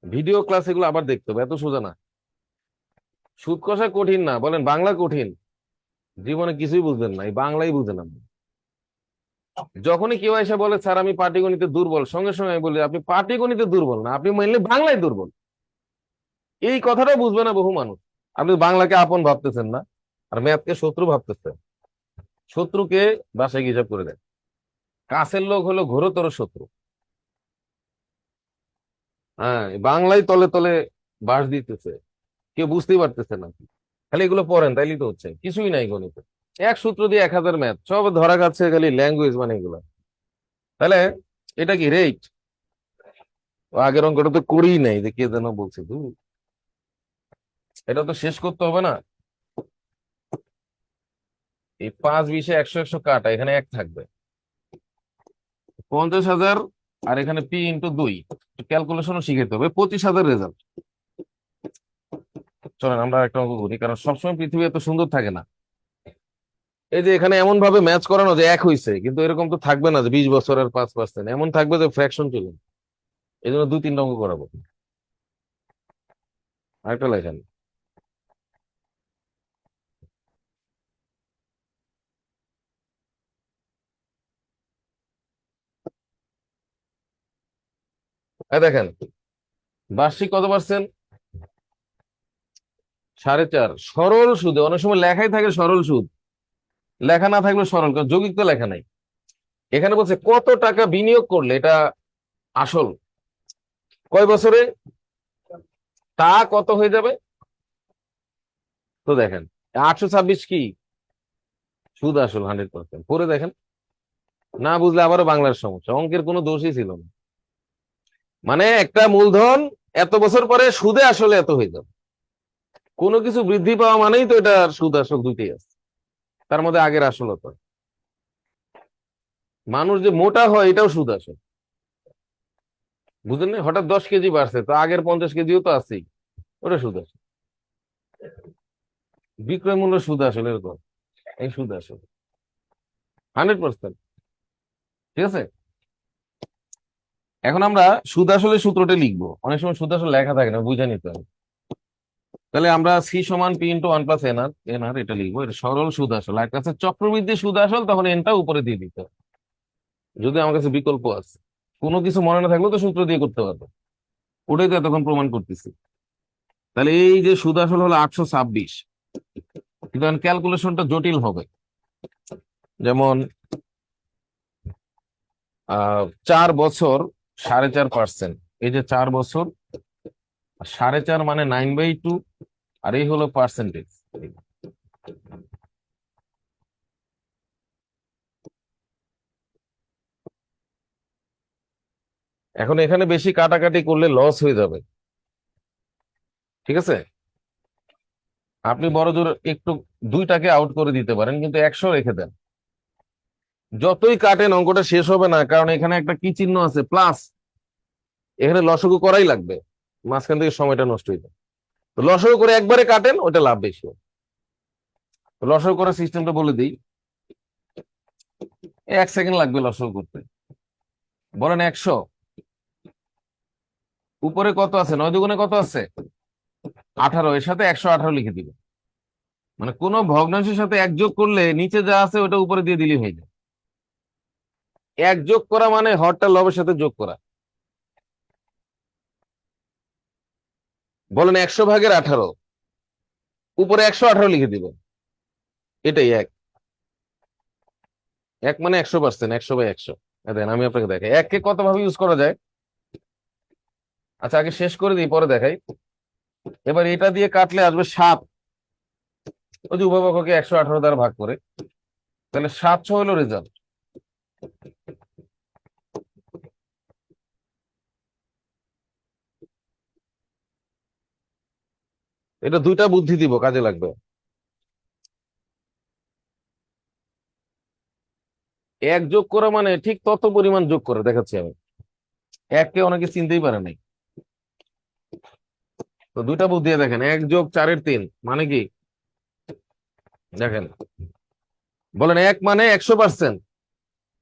[SPEAKER 1] ভিডিও ক্লাস এগুলো আবার দেখতে হবে, এত সোজা না। সুদ কষা কঠিন না, বলেন বাংলা কঠিন। জীবনে কিছুই বুঝবেন না, এই বাংলাই বুঝে না। যখনই কেউ এসে বলে স্যার আমি পাটিগণিতে দুর্বল, সঙ্গে সঙ্গে আমি বলি আপনি পাটিগণিতে দুর্বল না, আপনি মেনলি বাংলায় দুর্বল। এই কথাটা বুঝবে না বহু মানুষ। আপনি বাংলাকে আপন ভাবতেছেন না, আর ম্যাথকে শত্রু ভাবতেছেন। শত্রুকে বাসায় গিয়ে হিসাব করে দেন। কাছের লোক হলো ঘোরতর শত্রু। হ্যাঁ, বাংলায় তলে তলে বাস দিতেছে, কেউ বুঝতেই পারতেছে না। খালি এগুলো পড়েন তাইলেই তো হচ্ছে, কিছুই নাই গণিতে। এক সূত্র দিয়ে 1000 ম্যাথ, সব ধরা যাচ্ছে খালি ল্যাঙ্গুয়েজ মানে এগুলো। তাহলে এটা কি রেট? আগের অঙ্কটা তো করেই নাই, যে কে যেন বলছে এটা তো শেষ করতে হবে না। এই 5 20 100 100 কাটা, এখানে এক থাকবে 50,000। আর এখানে P × 2, ক্যালকুলেশনও শিখাতে হবে। 25,000 রেজাল্ট। চলেন আমরা একটা অঙ্ক করি, কারণ সবসময় পৃথিবী এত সুন্দর থাকে না। এই যে এখানে এমন ভাবে ম্যাচ করানো যে এক হয়েছে, কিন্তু এরকম তো থাকবে না যে 20 বছর আর 5%, এমন থাকবে যে ফ্র্যাকশন চলে। এই জন্য 2 3টা অঙ্ক করাবো। আরেকটা লেখেন। দেখেন বার্ষিক কত পার্সেন্ট? 4.5। সরল সুদে অনেক সময় লেখাই থাকে সরল সুদ, লেখা না থাকলে সরল, কারণ যৌগিক তো লেখা নাই। এখানে বলছে কত টাকা বিনিয়োগ করলে এটা আসল, কয় বছরে তা কত হয়ে যাবে। তো দেখেন 826 কি সুদ আসল 100%, পরে দেখেন। না বুঝলে আবারও বাংলার সমস্যা, অঙ্কের কোনো দোষই ছিল না। মানে একটা মূলধন এত বছর পরে সুদে আসলে এত হয়ে যাবে। কোনো কিছু বৃদ্ধি পাওয়া মানেই তো এটা সুদ আসল দুইটাই আছে, তার মধ্যে আগের আসলতা। মানুষ যে মোটা হয় এটাও সুদ আসল, বুঝলেন না? হঠাৎ 10 কেজি বাড়ছে, তো আগের 50 কেজিও তো আছেই, ওটা সুদ আসল। বিক্রয় মূল্য সুদ আসল, এরকম এই সুদ আসল 100%। ঠিক আছে, এখন আমরা সুদ আসলে সূত্রটা লিখবো। অনেক সময় সুদ আসল লেখা থাকে না, বুঝে নিতে হবে। তাহলে আমরা সি সমান পি ইন্টু 1 + এন আর এটা লিখবো, এটা সরল সুদ আসল। আর কাছে চক্রবৃদ্ধি সুদ আসল, তখন এনটা উপরে দিয়ে দিতে হবে, যদি আমার কাছে বিকল্প আছে। কোনো কিছু মনে না থাকলেও তো সূত্র দিয়ে করতে পারবো, ওটাই তো এতক্ষণ প্রমাণ করতেছি। তাহলে এই যে সুদ আসল হলো 826, কিন্তু ক্যালকুলেশনটা জটিল হবে। যেমন 4 বছর 4.5%, এই যে 4 বছর 4.5 মানে 9/2, আর এই হলো পার্সেন্টেজ। এখন এখানে বেশি কাটাকাটি করলে লস হয়ে যাবে, ঠিক আছে? আপনি বড় জোর একটু 2টাকে আউট করে দিতে পারেন, কিন্তু 100 রেখে দেন। যতই কাটেন অঙ্কটা শেষ হবে না, কারণ এখানে একটা কি চিহ্ন আছে, প্লাস। এখানে লসগু করাই লাগবে, মাঝখান থেকে সময়টা নষ্ট হয়ে যায়। তো লসগু করে একবারে কাটেন, ওটা লাভ বেশি হবে। তো লসগু করার সিস্টেমটা বলে দিই। 1 সেকেন্ড লাগবে লসগু করতে। বলেন 100, উপরে কত আছে, 9 দুগুণে কত আছে, 18, এর সাথে 118 লিখে দিবে। মানে কোনো ভগ্নাংশের সাথে এক যোগ করলে নিচে যা আছে ওটা উপরে দিয়ে দিলে হয়ে যায়। এক যোগ করা মানে হরটা লবের সাথে যোগ করা। বলেন 100/18, উপরে 118 লিখে দিবেন, এটাই এক। এক মানে 100%, 100/100। দেন আমি আপনাকে দেখাই এককে কত ভাবে ইউজ করা যায়। আচ্ছা আগে শেষ করে দিই, পরে দেখাই। এবার এটা দিয়ে কাটলে আসবে 7, ওই যে উভয়পক্ষকে 118 দ্বারা ভাগ করে, তাহলে 700 হলো রেজাল্ট। এটা দুইটা বুদ্ধি দিব, কাজে লাগবে। এক যোগ করা মানে ঠিক তত পরিমাণ যোগ করে দেখাচ্ছি আমি, এককে অনেকে চিনতেই পারে নাই। তো দুইটা বুদ্ধি দিয়ে দেখেন, 1+4-3 মানে কি দেখেন। বলেন 1 মানে 100%,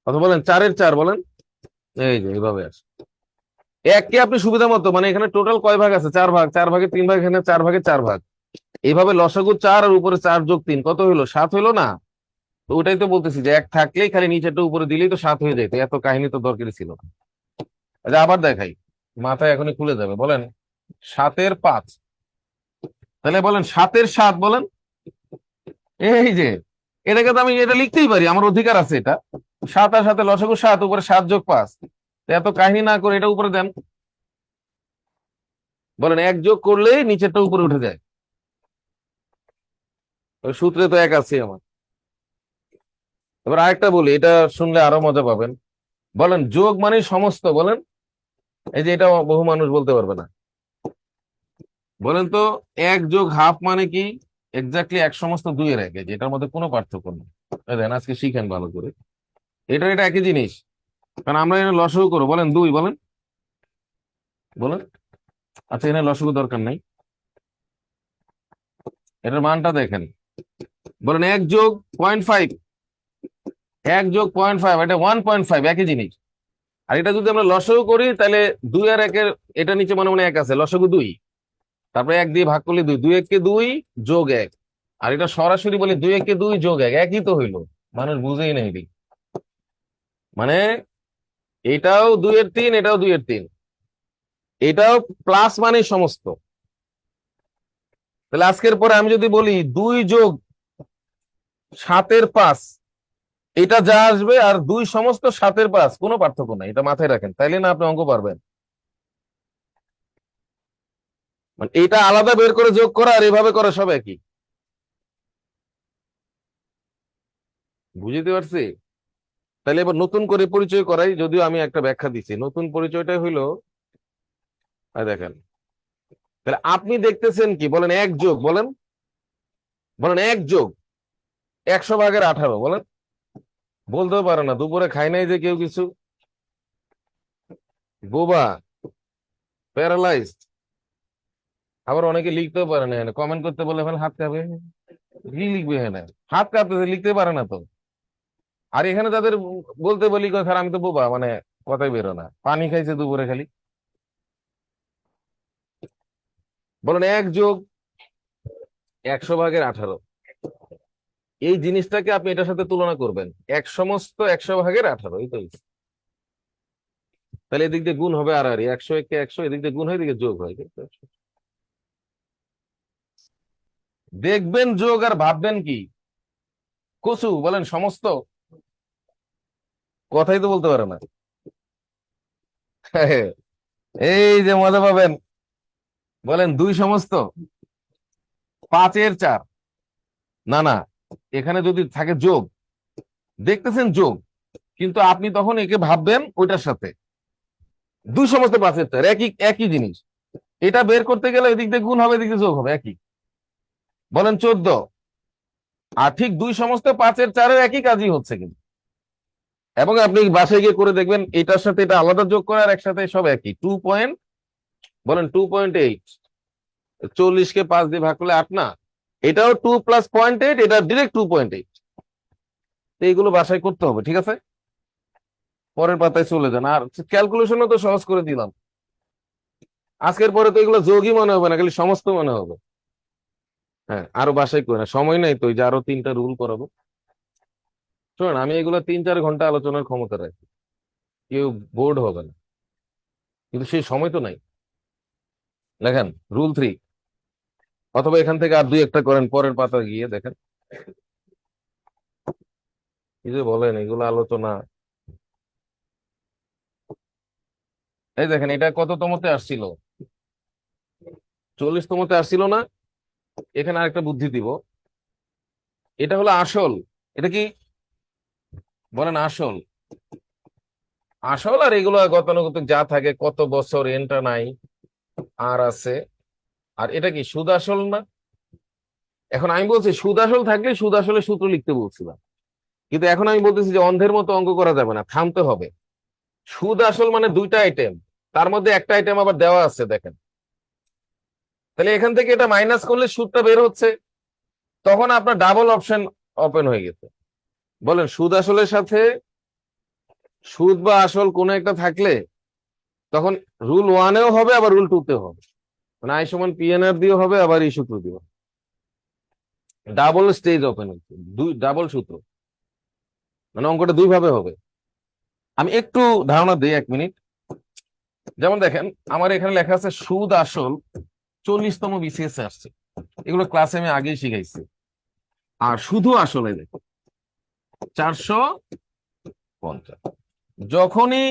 [SPEAKER 1] অথবা বলেন 4-4, বলেন এই যে এইভাবে আসে। এককে আপনি সুবিধা মতো, মানে এখানে টোটাল কয় ভাগ আছে, 4 ভাগ, 4 ভাগের 3 ভাগ, এখানে 4 ভাগের 4 ভাগ, এইভাবে লসাগু 4 আর উপরে 4+3 কত হইলো, 7 হইলো না? তো ওটাই তো বলতেছি যে এক থাকলেই খালি নিচেরটা উপরে দিলেই তো 7 হয়ে যেত, এত কাহিনী তো দরকারই ছিল না। আচ্ছা আবার দেখাই, মাথায় এখনই খুলে যাবে। বলেন 7-5, তাহলে বলেন 7-7, বলেন এই যে এটাকে তো আমি এটা লিখতেই পারি, আমার অধিকার আছে এটা। 7 আর 7 লসাগু 7, উপরে 7+5, এত কাহিনী না করে এটা উপরে দেন। বলেন এক যোগ করলেই নিচেরটা উপরে উঠে যায়, ওই সূত্রে তো এক আছে আমার। এবার আরেকটা বলি, এটা শুনলে আরো মজা পাবেন। বলেন যোগ মানে সমস্ত, বলেন। এই যে এটা বহু মানুষ বলতে পারবে না। বলেন তো 1+1/2 মানে কি? এক্স্যাক্টলি এক সমস্ত 2-এর 1, এটার মধ্যে কোনো পার্থক্য নেই। দেন আজকে শিখেন ভালো করে, এটা এটা একই জিনিস। কারণ আমরা এখানে লসাগু করবো, বলেন 2, বলেন বলেন। আচ্ছা এখানে লসাগু দরকার নাই, এটার মানটা দেখেন। বলেন 1+0.5, 1+0.5, এটা 1.5, একই জিনিস। আর এটা যদি আমরা লসাগু করি তাহলে 2-এর 1, এটা নিচে মনে মনে 1 আছে, লসাগু 2, তারপরে 1 দিয়ে ভাগ করলে 2, 2-1-2 যোগ 1। আর এটা সরাসরি বলি 2-1-2 যোগ 1, একই তো হইলো। মানুষ বুঝেই নেই এদিক। মানে এটাও 2-এর 3, এটাও 2-এর 3, এটাও প্লাস মানে সমস্ত। তাহলে আজকের পরে আমি যদি বলি 2+7 + 5, এটা যা আসবে, আর 2 সমস্ত 7 + 5, কোনো পার্থক্য নাই, এটা মাথায় রাখেন, তাইলে না আপনি অঙ্ক পারবেন। মানে এটা আলাদা বের করে যোগ করা আর এভাবে করা সব একই। বুঝতে পারছি? তাহলে এবার নতুন করে পরিচয় করাই, যদিও আমি একটা ব্যাখ্যা দিচ্ছি। নতুন পরিচয়টা হইলো, দেখেন, তাহলে আপনি দেখতেছেন কি, বলেন 1+, বলেন বলেন 1+100/18, বলেন। বলতেও পারে না, দুপুরে খাই নাই যে কেউ কিছু, বোবা, প্যারালাইজড। আবার অনেকে লিখতেও পারে না, কমেন্ট করতে বলে ফেলে হাত কাঁপে। কি লিখবে এখানে? হাত কাঁপতেছে, লিখতে পারে না তো। আর এখানে তাদের বলতে বলি, স্যার আমি তো বোবা, মানে কথাই বেরো না, পানি খাইছে দুপুরে খালি। বলেন 1+100/18, এই জিনিসটাকে আপনি এটার সাথে তুলনা করবেন, 100 × 100/18, এই তো। তাহলে এদিক দিয়ে গুণ হবে, আর 100 × 100, এদিক দিয়ে গুণ হয়, এদিকে যোগ হয়। দেখবেন যোগ আর ভাববেন কি কচু, বলেন সমস্ত, কথাই তো বলতে পারে না। এই যে মজা পাবেন, বলেন 2 সমস্ত 5/4, না না, এখানে যদি থাকে যোগ, দেখতেছেন যোগ, কিন্তু আপনি তখন একে ভাববেন ওইটার সাথে। 2 সমস্ত 5/4, একই একই জিনিস। এটা বের করতে গেলে এদিক দিয়ে গুণ হবে, এদিক দিয়ে যোগ হবে, একই। বলেন 14, আর ঠিক 2 সমস্ত 5/4 একই কাজই হচ্ছে কিন্তু। এবং আপনি বাসায় গিয়ে করে দেখবেন, এটার সাথে এটা আলাদা যোগ করে আর একসাথে সব একই। বলেন 2.8, 40-কে 5 দিয়ে ভাগ করলে 8 না, এটাও 2 + 0.8, এটা ডিরেক্ট 2.8। এইগুলো বাসায় করতে হবে, ঠিক আছে? পরের পাতায় চলে যান। আর ক্যালকুলেশনও তো সহজ করে দিলাম। আজকের পরে তো এগুলো যোগই মনে হবে না, খালি সমস্ত মনে হবে। হ্যাঁ, আরো বাসায় করে না, সময় নাই তো, ওই যে আরো 3টা রুল করাবো। শোনেন, আমি এগুলো 3-4 ঘন্টা আলোচনার ক্ষমতা রাখি, কেউ বোর্ড হবে না, কিন্তু সেই সময় তো নাই। দেখেন, রুল 3, অথবা এখান থেকে আর 2-1টা করেন, পরের পাতা গিয়ে দেখেন। এই যে বলেন এগুলো আলোচনা, এই দেখেন এটা কততমতে আসছিল, 40তমতে আসছিল না? এখানে আরেকটা বুদ্ধি দিব, এটা হলো আসল। এটা কি? বলেন আসল। আসল আর এগুলো গতানুগতিক যা থাকে, কত বছর, এনটা নাই, আর আছে। আর এটা কি সুদ আসল না? এখন আমি বলছি সুদ আসল থাকলে সুদ আসলে সূত্র লিখতে বলছিলাম, কিন্তু এখন আমি বলতেছি যে অন্ধের মতো অঙ্ক করা যাবে না, থামতে হবে। সুদ আসল মানে 2টা আইটেম, তার মধ্যে একটা আইটেম আবার দেওয়া আছে, দেখেন। তাহলে এখান থেকে এটা মাইনাস করলে সুদটা বের হচ্ছে, তখন আপনার ডাবল অপশন ওপেন হয়ে গেছে। বলেন সুদ আসলের সাথে সুদ বা আসল কোন একটা থাকলে তখন রুল 1-এও হবে, আবার রুল 2-তেও হবে। মানে I=PNR দিয়েও হবে, আবার এই সূত্র দিয়েও। ডাবল স্টেজ ওপেন হচ্ছে, ডাবল সূত্র, মানে অঙ্কটা 2 ভাবে হবে। আমি একটু ধারণা দিই, 1 মিনিট। যেমন দেখেন, আমার এখানে লেখা আছে সুদ আসল 40তম BCS এ আসছে, এগুলো ক্লাসে আমি আগেই শিখাইছি। আর শুধু আসলে দেখো 450, যখনই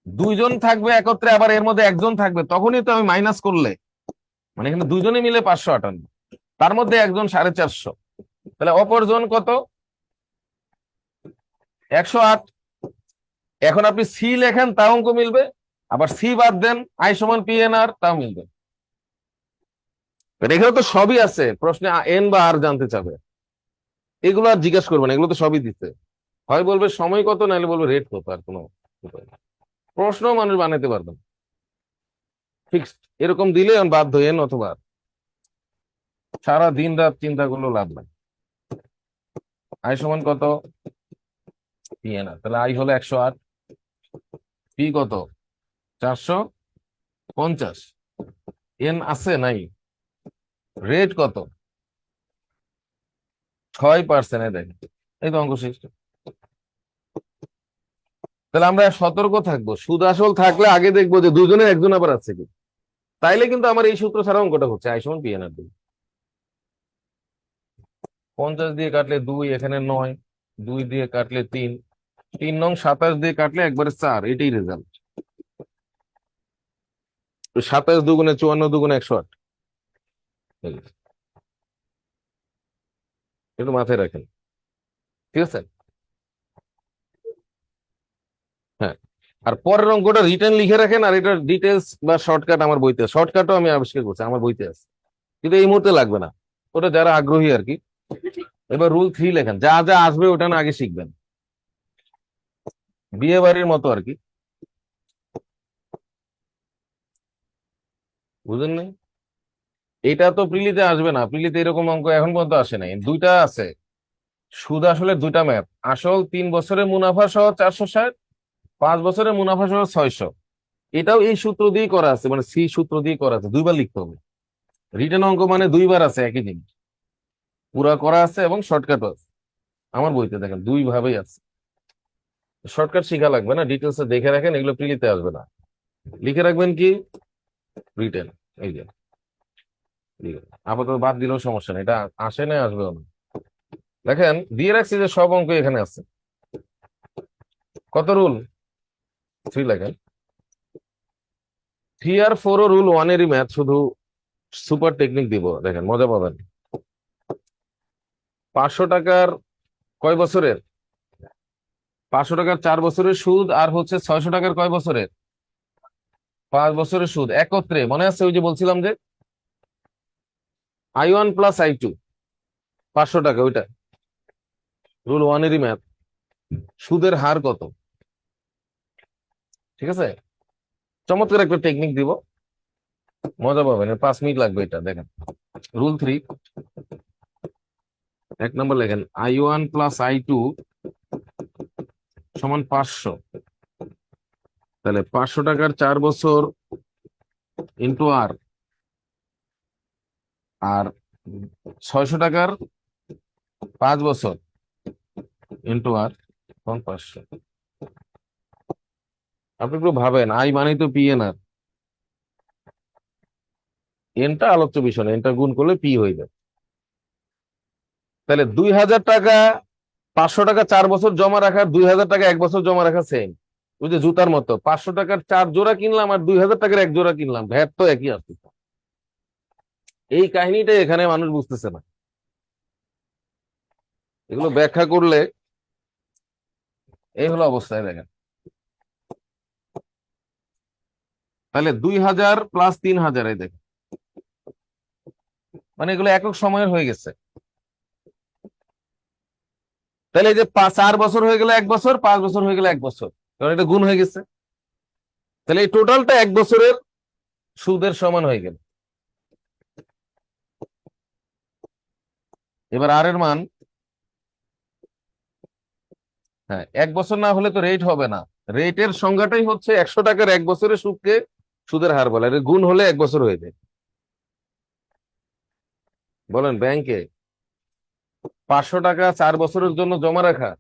[SPEAKER 1] 2জন থাকবে একত্রে, আবার এর মধ্যে একজন থাকবে, তখনই তো আমি মাইনাস করলে, মানে এখানে 2জনে মিলে 558, তার মধ্যে একজন 450, তাহলে অপরজন কত? 108। এখন আপনি সি লেখেন, তা অঙ্ক মিলবে, আবার সি বাদ দেন, I=PNR, তাও মিলবে। এখানে তো সবই আছে, প্রশ্নে এন বা আর জানতে চাবে, এগুলো আর জিজ্ঞাসা করবে না, এগুলো তো সবই দিতে। হয় বলবে সময় কত, নাহলে বলবে রেট কত, আর কোনো উপায় নেই। প্রশ্ন মানুষ বানাইতে পারবেন ফিক্সড, এরকম দিলে বাধ্য এন অথবা আর। সারা দিন রাত চিন্তা করলেও লাভ নাই। I= কত? PNR, তাহলে আই হলো 108, পি কত? 450, এন আছে নাই? রেট কত? 6%, দেখেন, এই তো অঙ্ক শেষ। তাহলে আমরা সতর্ক থাকবো, সুদ আসল থাকলে আগে দেখবো যে দুজনে একজন আবার আছে কি। তাইলে কিন্তু আমার এই সূত্র ছাড়া অঙ্কটা হচ্ছে আই সমান পি এন আর 50 দিয়ে কাটলে 2, এখানে 9, 2 দিয়ে কাটলে 3, 3 নং 27 দিয়ে কাটলে একবারে 4, এটাই রেজাল্ট। 27 দুগুণে 54, দুগুণে 108। একটু মাথায় রাখেন, ঠিক আছে? হ্যাঁ, আর পরের অঙ্কটা রিটার্ন লিখে রাখেন, আর এটা ডিটেলস বা শর্টকাট আমার বইতে, শর্টকাটও আমি আবিষ্কার করছি, আমার বইতে আছে, কিন্তু এই মুহূর্তে লাগবে না, ওটা যারা আগ্রহী আর কি। এবার রুল 3 লেখেন, যা যা আসবে ওটা না আগে শিখবেন, বিয়ে বাড়ির মতো আর কি, বুঝলেন নাই? এটা তো প্রিলিতে আসবে না, প্রিলিতে এরকম অঙ্ক এখন পর্যন্ত আসে নাই। দুইটা আছে, সুদ আসলে দুইটা ম্যাথ, আসল 3 বছরের মুনাফা সহ 460, 5 বছরের মুনাফা সহ 600। এটাও এই সূত্র দিয়ে করা আছে, মানে সি সূত্র দিয়ে করা আছে, দুইবার লিখতে হবে। রিটেন অঙ্ক মানে দুইবার আছে একই জিনিস, পুরা করা আছে এবং শর্টকাটও আছে, আমার বইতে দেখেন দুই ভাবেই আছে। শর্টকাট শিখা লাগবে না, ডিটেলস দেখে রাখেন, এগুলো প্রিলিতে আসবে না। লিখে রাখবেন কি, রিটেন, এই যে লিখে। আপাতত বাদ দিলেও সমস্যা নেই, এটা আসে না, আসবেও না। দেখেন দিয়ে রাখছি যে সব অঙ্ক এখানে আছে। কত রুল? 3 লেখেন। 3 আর 4 ও রুল 1-এরই ম্যাথ, শুধু সুপার টেকনিক দিব, দেখেন মজা পাবেন। 500 টাকার কয় বছরের? 500 টাকার 4 বছরের সুদ, আর হচ্ছে 600 টাকার কয় বছরের? 5 বছরের সুদ একত্রে, মনে আছে ওই যে বলছিলাম যে I1 প্লাস I2, 500 টাকা, ওইটা রুল 1-এরই ম্যাথ। সুদের হার কত? ঠিক আছে, চমৎকার একটা টেকনিক দিব, মজা পাবেন, 5 মিনিট লাগবে এটা। দেখেন রুল 3, 1 নম্বর লেখেন I1 প্লাস I2 সমান 500। তাহলে 500 টাকার 4 বছর ইন্টু আর, আর 600 টাকার 5 বছর ইন্টু আর, তখন 500। আপনি একটু ভাবেন, আই মানেই তো পি এন আর, এনটা আলোচ্য বিষয় না, এনটা গুণ করলে পি হয়ে যাবে। তাহলে 2000 টাকা, 500 টাকা 4 বছর জমা রাখার, 2000 টাকা 1 বছর জমা রাখা সেম। ওই যে জুতার মতো, 500 টাকার 4 জোড়া কিনলাম আর 2000 টাকার 1 জোড়া কিনলাম, ভ্যাট তো একই আসছে। এই কাহিনীটা এখানে মানুষ বুঝতেছে না, এগুলো ব্যাখ্যা করলে এই হলো অবস্থায়। দেখেন তাহলে 2000 প্লাস 3000, এই দেখেন, মানে এগুলো একক সময়ের হয়ে গেছে। তাহলে এই যে 4 বছর হয়ে গেল 1 বছর, 5 বছর হয়ে গেল 1 বছর, কারণ এটা গুণ হয়ে গেছে। তাহলে এই টোটালটা 1 বছরের সুদের সমান হয়ে গেল। এবার আর এর মান, হ্যাঁ 1 বছর না হলে তো রেট হবে না, রেটের সংজ্ঞাটাই হচ্ছে 100 টাকার 1 বছরের সুদকে সুদের হার বলে, আর এর গুণ হলে 1 বছর হয়ে যায়। বলেন ব্যাংকে 500 টাকা 4 বছরের জন্য জমা রাখা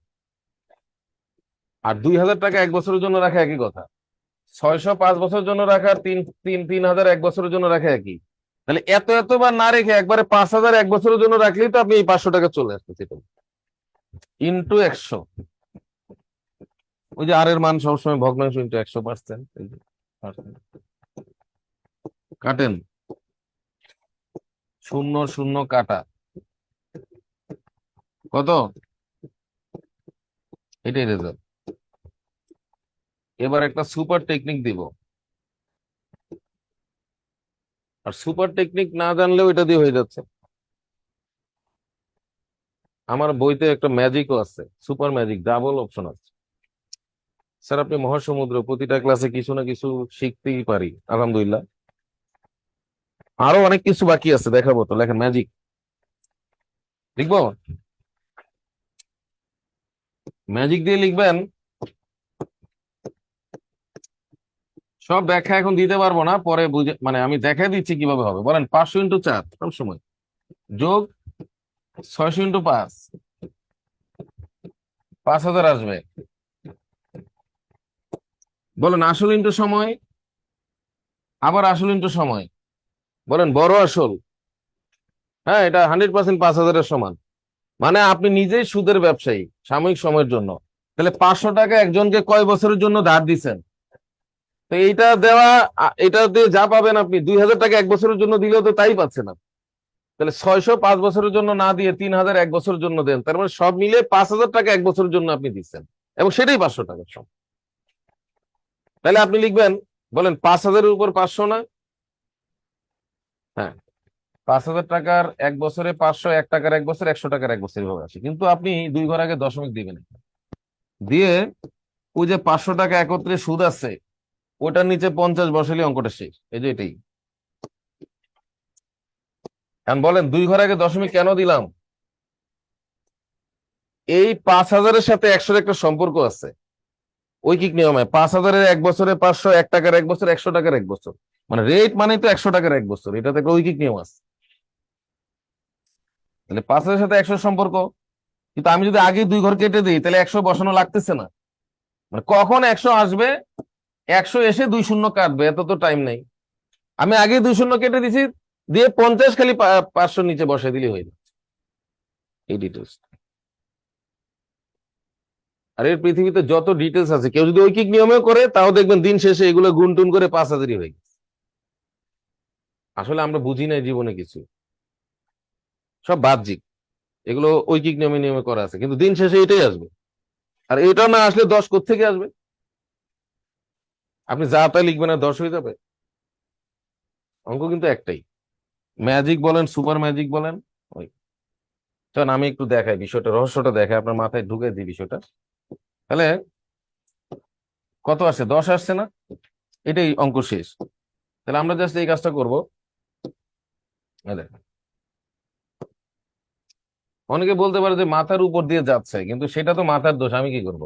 [SPEAKER 1] আর 2000 টাকা 1 বছরের জন্য রাখা একই কথা। 600 5 বছরের জন্য রাখার, 3000 1 বছরের জন্য রাখা একই। তাহলে এত এতবার না রেখে একবারে 5000 1 বছরের জন্য রাখলেই তো আপনি এই 500 টাকা চলে আসতেছে, ইন্টু 100। ওই যে আর এর মান সবসময় ভগ্নাংশ ইন্টু 100%। কাটেন, শূন্য শূন্য কাটা, কত? এটাই রেজাল্ট। এবার একটা সুপার টেকনিক দিব, আর সুপার টেকনিক না জানলেও এটা দিয়ে হয়ে যাচ্ছে। আমার বইতে একটা ম্যাজিকও আছে, সুপার ম্যাজিক, ডাবল অপশন আছে। স্যার আপনি মহাসমুদ্র, প্রতিটা ক্লাসে কিছু না কিছু শিখতেই পারি, আলহামদুলিল্লাহ। আরো অনেক কিছু বাকি আছে, দেখাবো তো। লেখেন ম্যাজিক, লিখবো, ম্যাজিক দিয়ে লিখবেন। সব ব্যাখ্যা এখন দিতে পারবো না, পরে বুঝে, মানে আমি দেখাই দিচ্ছি কিভাবে হবে। বলেন 500 × 4 সব সময়, যোগ 600 × 5, 5000 আসবে। বলেন আসল ইন্টু সময়, আবার আসল ইন্টু সময়, বলেন বড় আসল। হ্যাঁ, এটা 100% 5,000-এর সমান। মানে আপনি নিজেই সুদের ব্যবসায়ী সাময়িক সময়ের জন্য। তাহলে 500 টাকা একজনকে কয় বছরের জন্য ধার দিচ্ছেন? তো এইটা দেওয়া, এটা দিয়ে যা পাবেন আপনি 2,000 টাকা এক বছরের জন্য দিলেও তো তাই পাচ্ছেন না। তাহলে 600 5 বছরের জন্য না দিয়ে 3,000 এক বছরের জন্য দেন, তার মানে সব মিলে 5,000 টাকা এক বছরের জন্য আপনি দিচ্ছেন, এবং সেটাই 500 টাকার সম। তাহলে আপনি লিখবেন, বলেন 5,000-এর উপর 500 না? হ্যাঁ, 5,000 টাকার এক বছরে 500, 1 টাকার এক বছর, 100 টাকার এক বছর, এভাবে আসে। কিন্তু আপনি 2 ঘর আগে দশমিক দিবেন, দিয়ে ওই যে 500 টাকা একত্রে সুদ আছে ওটার নিচে 50 বসালে অঙ্কটা শেষ। এই যে এটাই। এখন বলেন 2 ঘর আগে দশমিক কেন দিলাম? এই 5,000-এর সাথে 100-এর একটা সম্পর্ক আছে ঐকিক নিয়মে। 5,000-এর এক বছরে 500, 1 টাকার এক বছর, 100 টাকার এক বছর, মানে রেট মানে তো 100 টাকার এক বছর, এটাতে একটা ঐকিক নিয়ম আছে। তাহলে 5,000-এর সাথে 100 সম্পর্ক। কিন্তু আমি যদি আগে 2 ঘর কেটে দিই তাহলে 100 বসানো লাগতেছে না। মানে কখন 100 আসবে, 100 এসে 2 শূন্য কাটবে, এত তো টাইম নেই। আমি আগে 2 শূন্য কেটে দিছি, দিয়ে 50 খালি 500 নিচে বসাই দিলে হয়ে যাচ্ছে। এই ডিটেলস। আর এর পৃথিবীতে যত ডিটেলস আছে, কেউ যদি ঐকিক নিয়মেও করে তাও দেখবেন দিন শেষে এগুলো গুণ টুন করে 5,000-ই হয়ে গেছে। আসলে আমরা বুঝি না জীবনে কিছু, সব বাহ্যিক। এগুলো ঐকিক নিয়মে নিয়মে করা আছে, কিন্তু দিন শেষে এটাই আসবে। আর এটা না আসলে 10 কোত্থেকে আসবে? আপনি যা তা লিখবেন আর 10 হয়ে যাবে? অঙ্ক কিন্তু একটাই। ম্যাজিক বলেন, সুপার ম্যাজিক বলেন, ওই। চল আমি একটু দেখাই বিষয়টা, রহস্যটা দেখাই, আপনার মাথায় ঢুকে দিই বিষয়টা। তাহলে কত আসছে? 10 আসছে না? এটাই অঙ্ক শেষ। তাহলে আমরা জাস্ট এই কাজটা করবো। এই দেখেন, অনেকে বলতে পারে যে মাথার উপর দিয়ে যাচ্ছে, কিন্তু সেটা তো মাথার দোষ, আমি কি করব?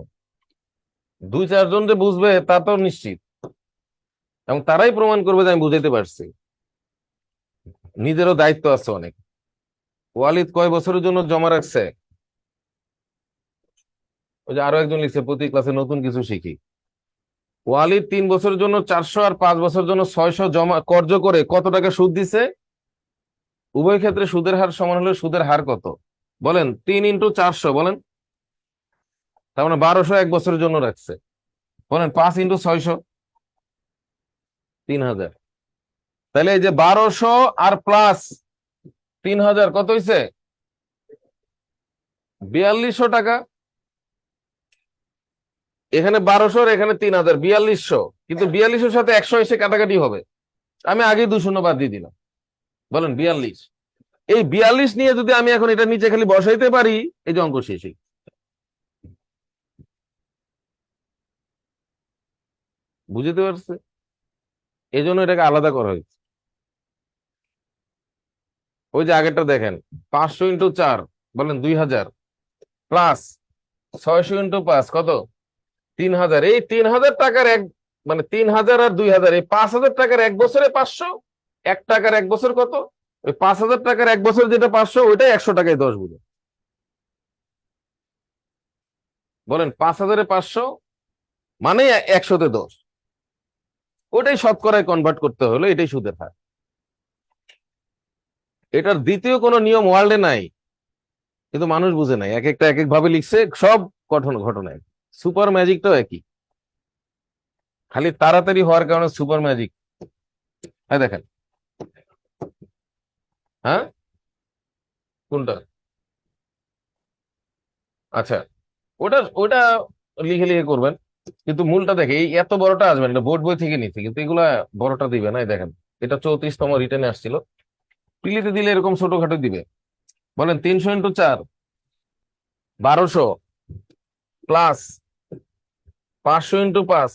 [SPEAKER 1] 2-4 জন যে বুঝবে তা তো নিশ্চিত, এবং তারাই প্রমাণ করবে যে আমি বুঝাইতে পারছি। নিজেরও দায়িত্ব আছে অনেক। ওয়ালিদ কয় বছরের জন্য জমা রাখছে? ওই যে আরো একজন লিখছে, প্রতি ক্লাসে নতুন কিছু শিখি। ওয়ালিদ 3 বছরের জন্য 400 আর 5 বছরের জন্য 600 জমা কর্য করে কত টাকা সুদ দিছে? উভয় ক্ষেত্রে সুদের হার সমান হলে সুদের হার কত? বলেন 3 × 400, বলেন। তার মানে 1,200 এক বছরের জন্য রাখছে। বলেন 5 × 600, 3,000। তাহলে এই যে 1,200 আর প্লাস 3,000 কত হয়েছে? 4,200 টাকা। এখানে 1,200, এখানে 3,000, 4,200। কিন্তু 4,200-এর সাথে 100 এসে কাটাকাটি হবে, আমি আগে 2 শূন্য বাদ দিয়ে দিলাম। বলেন 42। এই 42 নিয়ে যদি আমি এখন এটা নিচে খালি বসাইতে পারি, এই যে অঙ্ক শেষই। বুঝতে পারছে? এই জন্য এটাকে আলাদা করা হয়েছে। ওই যে আগেরটা দেখেন, 500 × 4, বলেন 2,000, প্লাস 600 × 5 কত? 3,000। এই 3,000 টাকার এক, মানে 3,000 আর 2,000, এই 5,000 টাকার এক বছরে 500। 1 টাকার এক বছর কত? ওই 5,000 টাকার এক বছর যেটা 500, ওইটাই 100 টাকায় 10 বুঝে। বলেন 5,000-এ 500 মানে 100-তে 10। ওটাই শতকরায় কনভার্ট করতে হলো, এটাই সুদের হার। এটার দ্বিতীয় কোনো নিয়ম ওয়ার্ল্ডে নাই, কিন্তু মানুষ বুঝে নাই, এক একটা এক এক ভাবে লিখছে। সব ঘটনায় সুপার ম্যাজিকটাও একই, খালি তাড়াতাড়ি হওয়ার কারণে সুপার ম্যাজিক। হ্যাঁ দেখেন। হ্যাঁ, কোনটা? আচ্ছা, ওটা ওটা লিখে লিখে করবেন, কিন্তু মূলটা দেখে এই এত বড়টা আসবে না, বোর্ড বই থেকে নিতে, কিন্তু এগুলা বড়টা দিবে না। এই দেখেন, এটা 34তম রিটার্নে আসছিল, পিলিতে দিলে এরকম ছোটখাটো দিবে। বলেন 300 × 4, 1,200, প্লাস 500 × 5,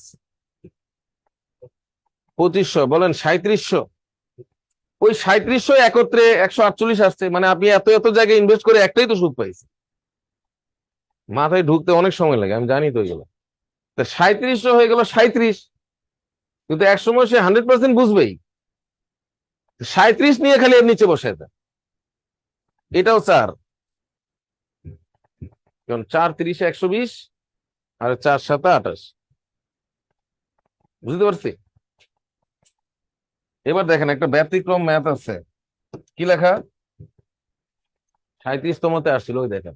[SPEAKER 1] 2,500, বলেন 3,700। ওই 3,700 একত্রে 148 আসছে, মানে আপনি এত এত জায়গায় ইনভেস্ট করে একটাই তো সুদ পাইছে। মাথায় ঢুকতে অনেক সময় লাগে, আমি জানি তো এগুলো। তা 3,700 হয়ে গেল 37, কিন্তু এক সময় সে 100% বুঝবেই। 37 নিয়ে খালি এর নিচে বসে দেয়। এটাও 4, কারণ 4 × 30 = 120, আর 4 × 7 = 28। বুঝতে পারছি? এবার দেখেন একটা ব্যতিক্রম ম্যাথ আছে, কি লেখা 37তমতে আসছিল, ওই দেখেন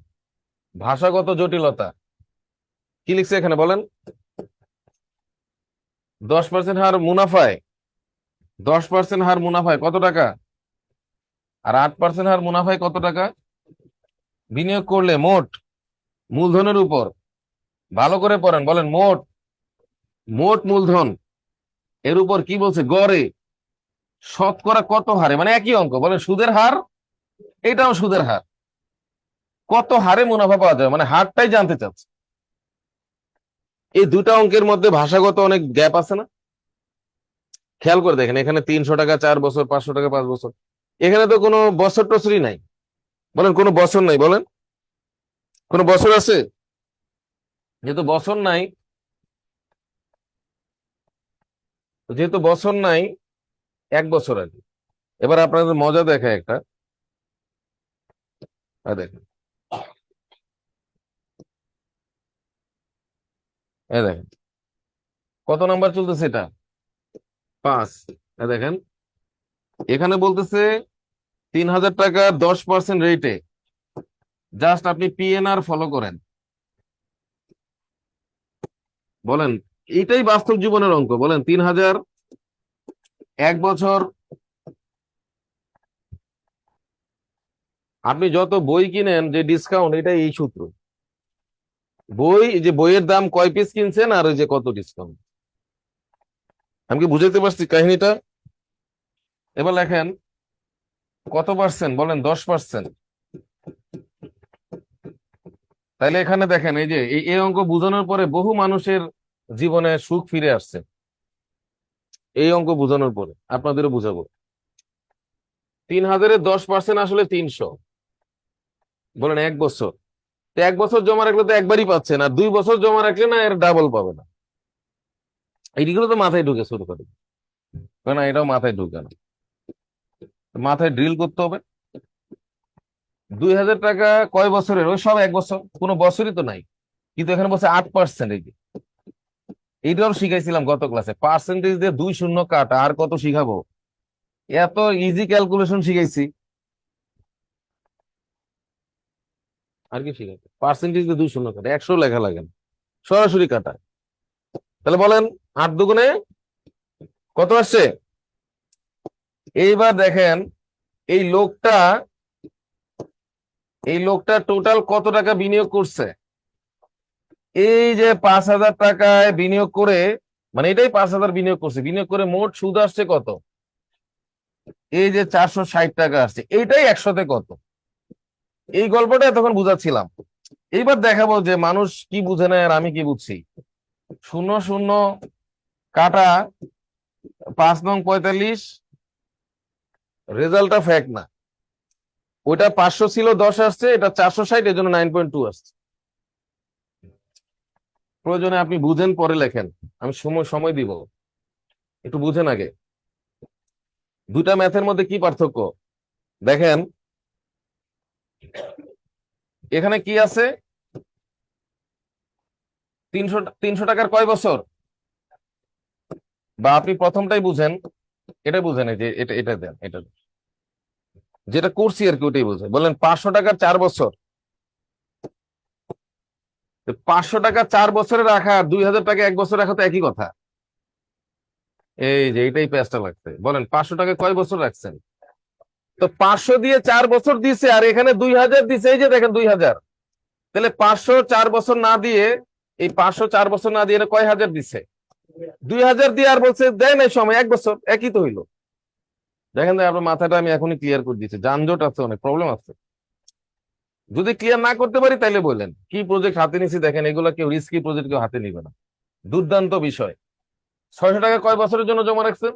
[SPEAKER 1] ভাষাগত জটিলতা কি লিখছে এখানে বলেন। 10% হার মুনাফায়, 10% হার মুনাফায় কত টাকা, আর 8% হার মুনাফায় কত টাকা বিনিয়োগ করলে মোট মূলধনের উপর, ভালো করে পড়েন, বলেন মোট, মোট মূলধন এর উপর কি বলছে গড়ে শতকরা কত হারে, মানে একই অঙ্ক, বলেন সুদের হার, এটাও সুদের হার, কত হারে মুনাফা পাওয়া যায়, মানে হারটাই জানতে চাচ্ছে। এই দুটা অঙ্কের মধ্যে ভাষাগত অনেক গ্যাপ আছে না? খেয়াল করে দেখেন, এখানে 300 টাকা 4 বছর, 500 টাকা 5 বছর, এখানে তো কোনো বছর টছরই নাই। বলেন কোনো বছর নাই, বলেন কোনো বছর আছে? যেহেতু বছর নাই, যেহেতু বছর নাই, 1 বছর আগে। এবার আপনাদের মজা দেখায় একটা, দেখেন, দেখেন কত নাম্বার চলতেছে এটা, 5। দেখেন এখানে বলতেছে 3000 টাকা 10% রেটে, জাস্ট আপনি পিএনআর ফলো করেন। বলেন এটাই বাস্তব জীবনের অঙ্ক, বলেন 3000 1 বছর, আপনি যত বই কিনেন যে ডিসকাউন্ট, এটা এই সূত্র, বই যে বইয়ের দাম কয় পিস কিনছেন আর ওই যে কত ডিসকাউন্ট। আমি কি বুঝাতে পারছি কাহিনীটা? এবার লেখেন কত পার্সেন্ট, বলেন 10%। তাইলে এখানে দেখেন এই যে এই অঙ্ক বুঝানোর পরে বহু মানুষের জীবনে সুখ ফিরে আসছে। এই অঙ্ক বুঝানোর পরে আপনাদেরও বুঝাবো। 3000-এর 10% আসলে 300, বলেন 1 বছর। তো 1 বছর জমা রাখলে তো একবারই পাচ্ছেন, আর 2 বছর জমা রাখলে না এর ডাবল পাবে না। এইগুলো তো মাথায় ঢুকে শুরু করে, না এটাও মাথায় ঢুকে না, মাথায় ড্রিল করতে হবে। 2000 টাকা কয় বছরের, ওই সব 1 বছর, কোনো বছরই তো নাই, কিন্তু এখানে বলছে 8%। এই যে এইটাও শিখাইছিলাম গত ক্লাসে, পার্সেন্টেজ দিয়ে 2 শূন্য কাটা, আর কত শিখাবো, এত ইজি ক্যালকুলেশন শিখাইছি, আর কি শিখাইছে, পার্সেন্টেজ দিয়ে 2 শূন্য কাটা, 100 লেখা লাগে না, সরাসরি কাটা। তাহলে বলেন 8 দুগুণে কত আসছে। এইবার দেখেন এই লোকটা, এই লোকটা টোটাল কত টাকা বিনিয়োগ করছে, এই যে 5000 টাকায় বিনিয়োগ করে, মানে এটাই 5000 বিনিয়োগ করছে, বিনিয়োগ করে মোট সুদ আসছে কত, এই যে 460 টাকা আসছে, এইটাই 100-তে কত। এই গল্পটা তখন বুঝাচ্ছিলাম। এইবার দেখাবো যে মানুষ কি বুঝে না আর আমি কি বুঝছি। 0 0 কাটা 5 নং 45, রেজাল্টটা ফ্যাক্ট না, ওইটা 500 ছিল 10 আসছে, এটা 460, এর জন্য 9.2 আসছে। প্রয়োজনে আপনি বুঝেন পরে লেখেন, আমি সময় সময় দিব, একটু বুঝেন আগে। দুটা ম্যাথের মধ্যে কি পার্থক্য দেখেন, এখানে কি আছে, 300 টাকার কয় বছর, বা আপনি প্রথমটাই বুঝেন, এটা বুঝেন, এই যে এটা এটা দেন, এটা দেন। যেটা করছি আর কি ওটাই বুঝেন, বলেন 500 টাকার 4 বছর। 500 টাকা 4 বছরে রাখা আর 2000 টাকা 1 বছর রাখা তো একই কথা। এই যে এইটাই পেঁচটা লাগছে, বলেন 500 টাকা কয় বছর রাখছেন, তো 500 দিয়ে 4 বছর দিছে, আর এখানে 2000 দিছে, এই যে দেখেন 2000। তাহলে 500 4 বছর না দিয়ে, এই 500 4 বছর না দিয়ে কয় হাজার দিছে, 2000 দিয়ে, আর বলছে দেয় নাই সময় 1 বছর, একই তো হইলো। দেখেন আপনার মাথাটা আমি এখনই ক্লিয়ার করে দিচ্ছি, যানজট আছে, অনেক প্রবলেম আছে। যদি ক্লিয়ার না করতে পারি তাইলে বললেন কি প্রজেক্ট হাতে নিছি, দেখেন এগুলো কেউ রিস্কি প্রজেক্ট কেউ হাতে নিবে না, দুর্দান্ত বিষয়। 600 টাকা কয় বছরের জন্য জমা রাখছেন,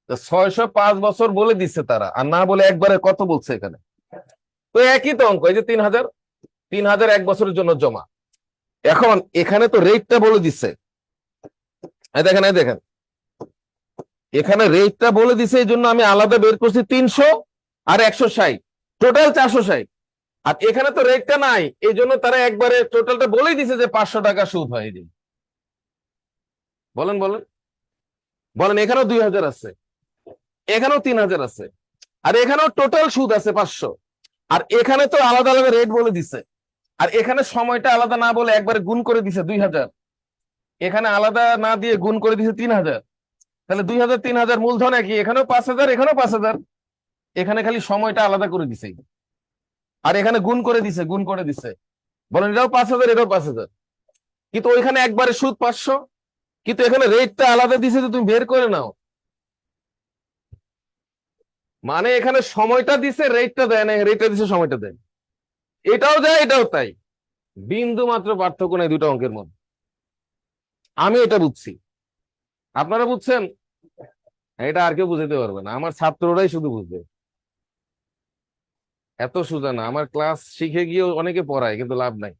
[SPEAKER 1] 605 বছর বলে দিচ্ছে তারা, আর না বলে একবারে কত বলছে এখানে, তো একই তো অঙ্ক, এই যে 3000, 3000 1 বছরের জন্য জমা। এখন এখানে তো রেটটা বলে দিচ্ছে, এই দেখেন, এই দেখেন এখানে রেটটা বলে দিছে, এই জন্য আমি আলাদা বের করছি 300 আর 160, টোটাল 460। আর এখানে তো রেটটা নাই, এই জন্য তারা একবারে টোটালটা বলেই দিছে যে 500 টাকা সুদ হয়। বলেন বলেন বলেন, এখানেও 2000 আছে, এখানেও 3000 আছে, আর এখানেও টোটাল সুদ আছে 500। আর এখানে তো আলাদা আলাদা রেট বলে দিছে, আর এখানে সময়টা আলাদা না বলে একবারে গুণ করে দিছে 2000। এখানে আলাদা না দিয়ে গুণ করে দিছে 3000। তাহলে 2000 3000 মূলধন একই, এখানেও 5000 এখানেও 5000। এখানে খালি সময়টা আলাদা করে দিছে, আর এখানে গুণ করে দিছে, গুণ করে দিছে। বলেন এটাও 5000 এটাও 5000, কিন্তু ওইখানে একবারে সুদ 500, কিন্তু এখানে রেটটা আলাদা দিছে, তো তুমি বের করে নাও। মানে এখানে সময়টা দিছে, রেটটা দেয় না, রেটটা দিছে সময়টা দেয়। এটাও যায় এটাও তাই, বিন্দু মাত্র পার্থক্য নেই দুটো অঙ্কের মধ্যে। আমি এটা বুঝছি, আপনারা বুঝছেন? এটা আর কেউ বুঝাতে পারবে না, আমার ছাত্ররাই শুধু বুঝবে। এত সোজা না, আমার ক্লাস শিখে গিয়ে অনেকে পড়ায় কিন্তু লাভ নাই।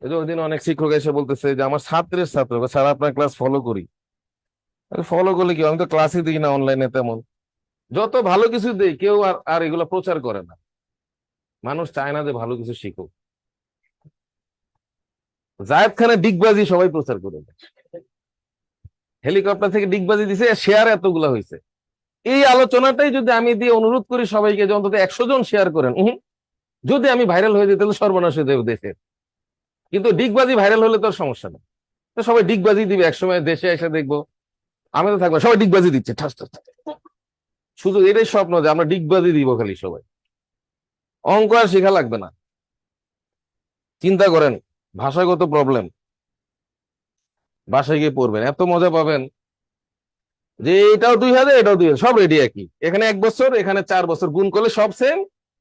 [SPEAKER 1] এই যে ওইদিন অনেক শিক্ষক এসে বলতেছে যে আমার ছাত্রের ছাত্র, স্যার আপনার ক্লাস ফলো করি। ফলো করলে কি, আমি তো ক্লাসই দিই না অনলাইনে তেমন। যত ভালো কিছু দেই কেউ আর আর এগুলো প্রচার করে না। মানুষ চায় না যে ভালো কিছু শিখুক। জায়েদ খানের ডিগবাজি সবাই প্রচার করে দেয়। হেলিকপ্টার থেকে ডিগবাজি দিছে, শেয়ার এতগুলা হয়েছে। এই আলোচনাটাই যদি আমি দিয়ে অনুরোধ করি সবাইকে যে অন্তত 100 জন শেয়ার করেন, যদি আমি ভাইরাল হয়ে যেতে, তাহলে সর্বনাশ হয়ে যাবে দেশের। কিন্তু ডিগবাজি ভাইরাল হলে তো আর সমস্যা নেই, তো সবাই ডিগবাজি দিবে, একসময় দেশে এসে দেখবো আমি তো থাকবো সবাই ডিগবাজি দিচ্ছে ঠাস ঠাস ঠাস। শুধু এটাই স্বপ্ন যে আমরা ডিগবাজি দিব খালি সবাই, অঙ্ক আর শেখা লাগবে না। চিন্তা করেন, ভাষাগত প্রবলেম, বাসায় গিয়ে পড়বেন, এত মজা পাবেন যে এটাও 2000 এটাও 2000, সব রেডি একই। এখানে 1 বছর, এখানে 4 বছর, গুণ করলে সব সেম।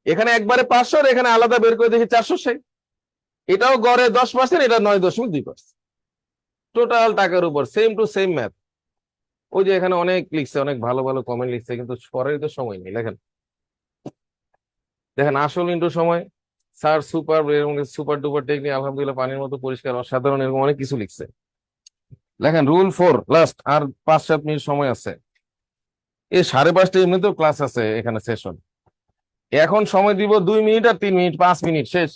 [SPEAKER 1] এখানে একবারে 500, এখানে আলাদা বের করে দেখি 400। এটাও গড়ে 10%, এটা 9.2%। টোটাল টাকার উপর সেম টু সেম ম্যাথ। ওই যে এখানে অনেক লিখছে, অনেক ভালো ভালো কমেন্ট লিখছে, কিন্তু পরের তো সময় নেই। দেখেন দেখেন, আসল ইন্টু সময়, sir super, super duper technique, আলহামদুলিল্লাহ, পানির মতো পরিষ্কার, অসাধারণ, এরকম অনেক কিছু লিখছে। দেখেন রুল 4 লাস্ট, আর 5-7 মিনিট সময় আছে। এই 5:30 এমনিতেও ক্লাস আছে এখানে সেশন। এখন সময় দিব 2 মিনিট আর 3 মিনিট, 5 মিনিট শেষ।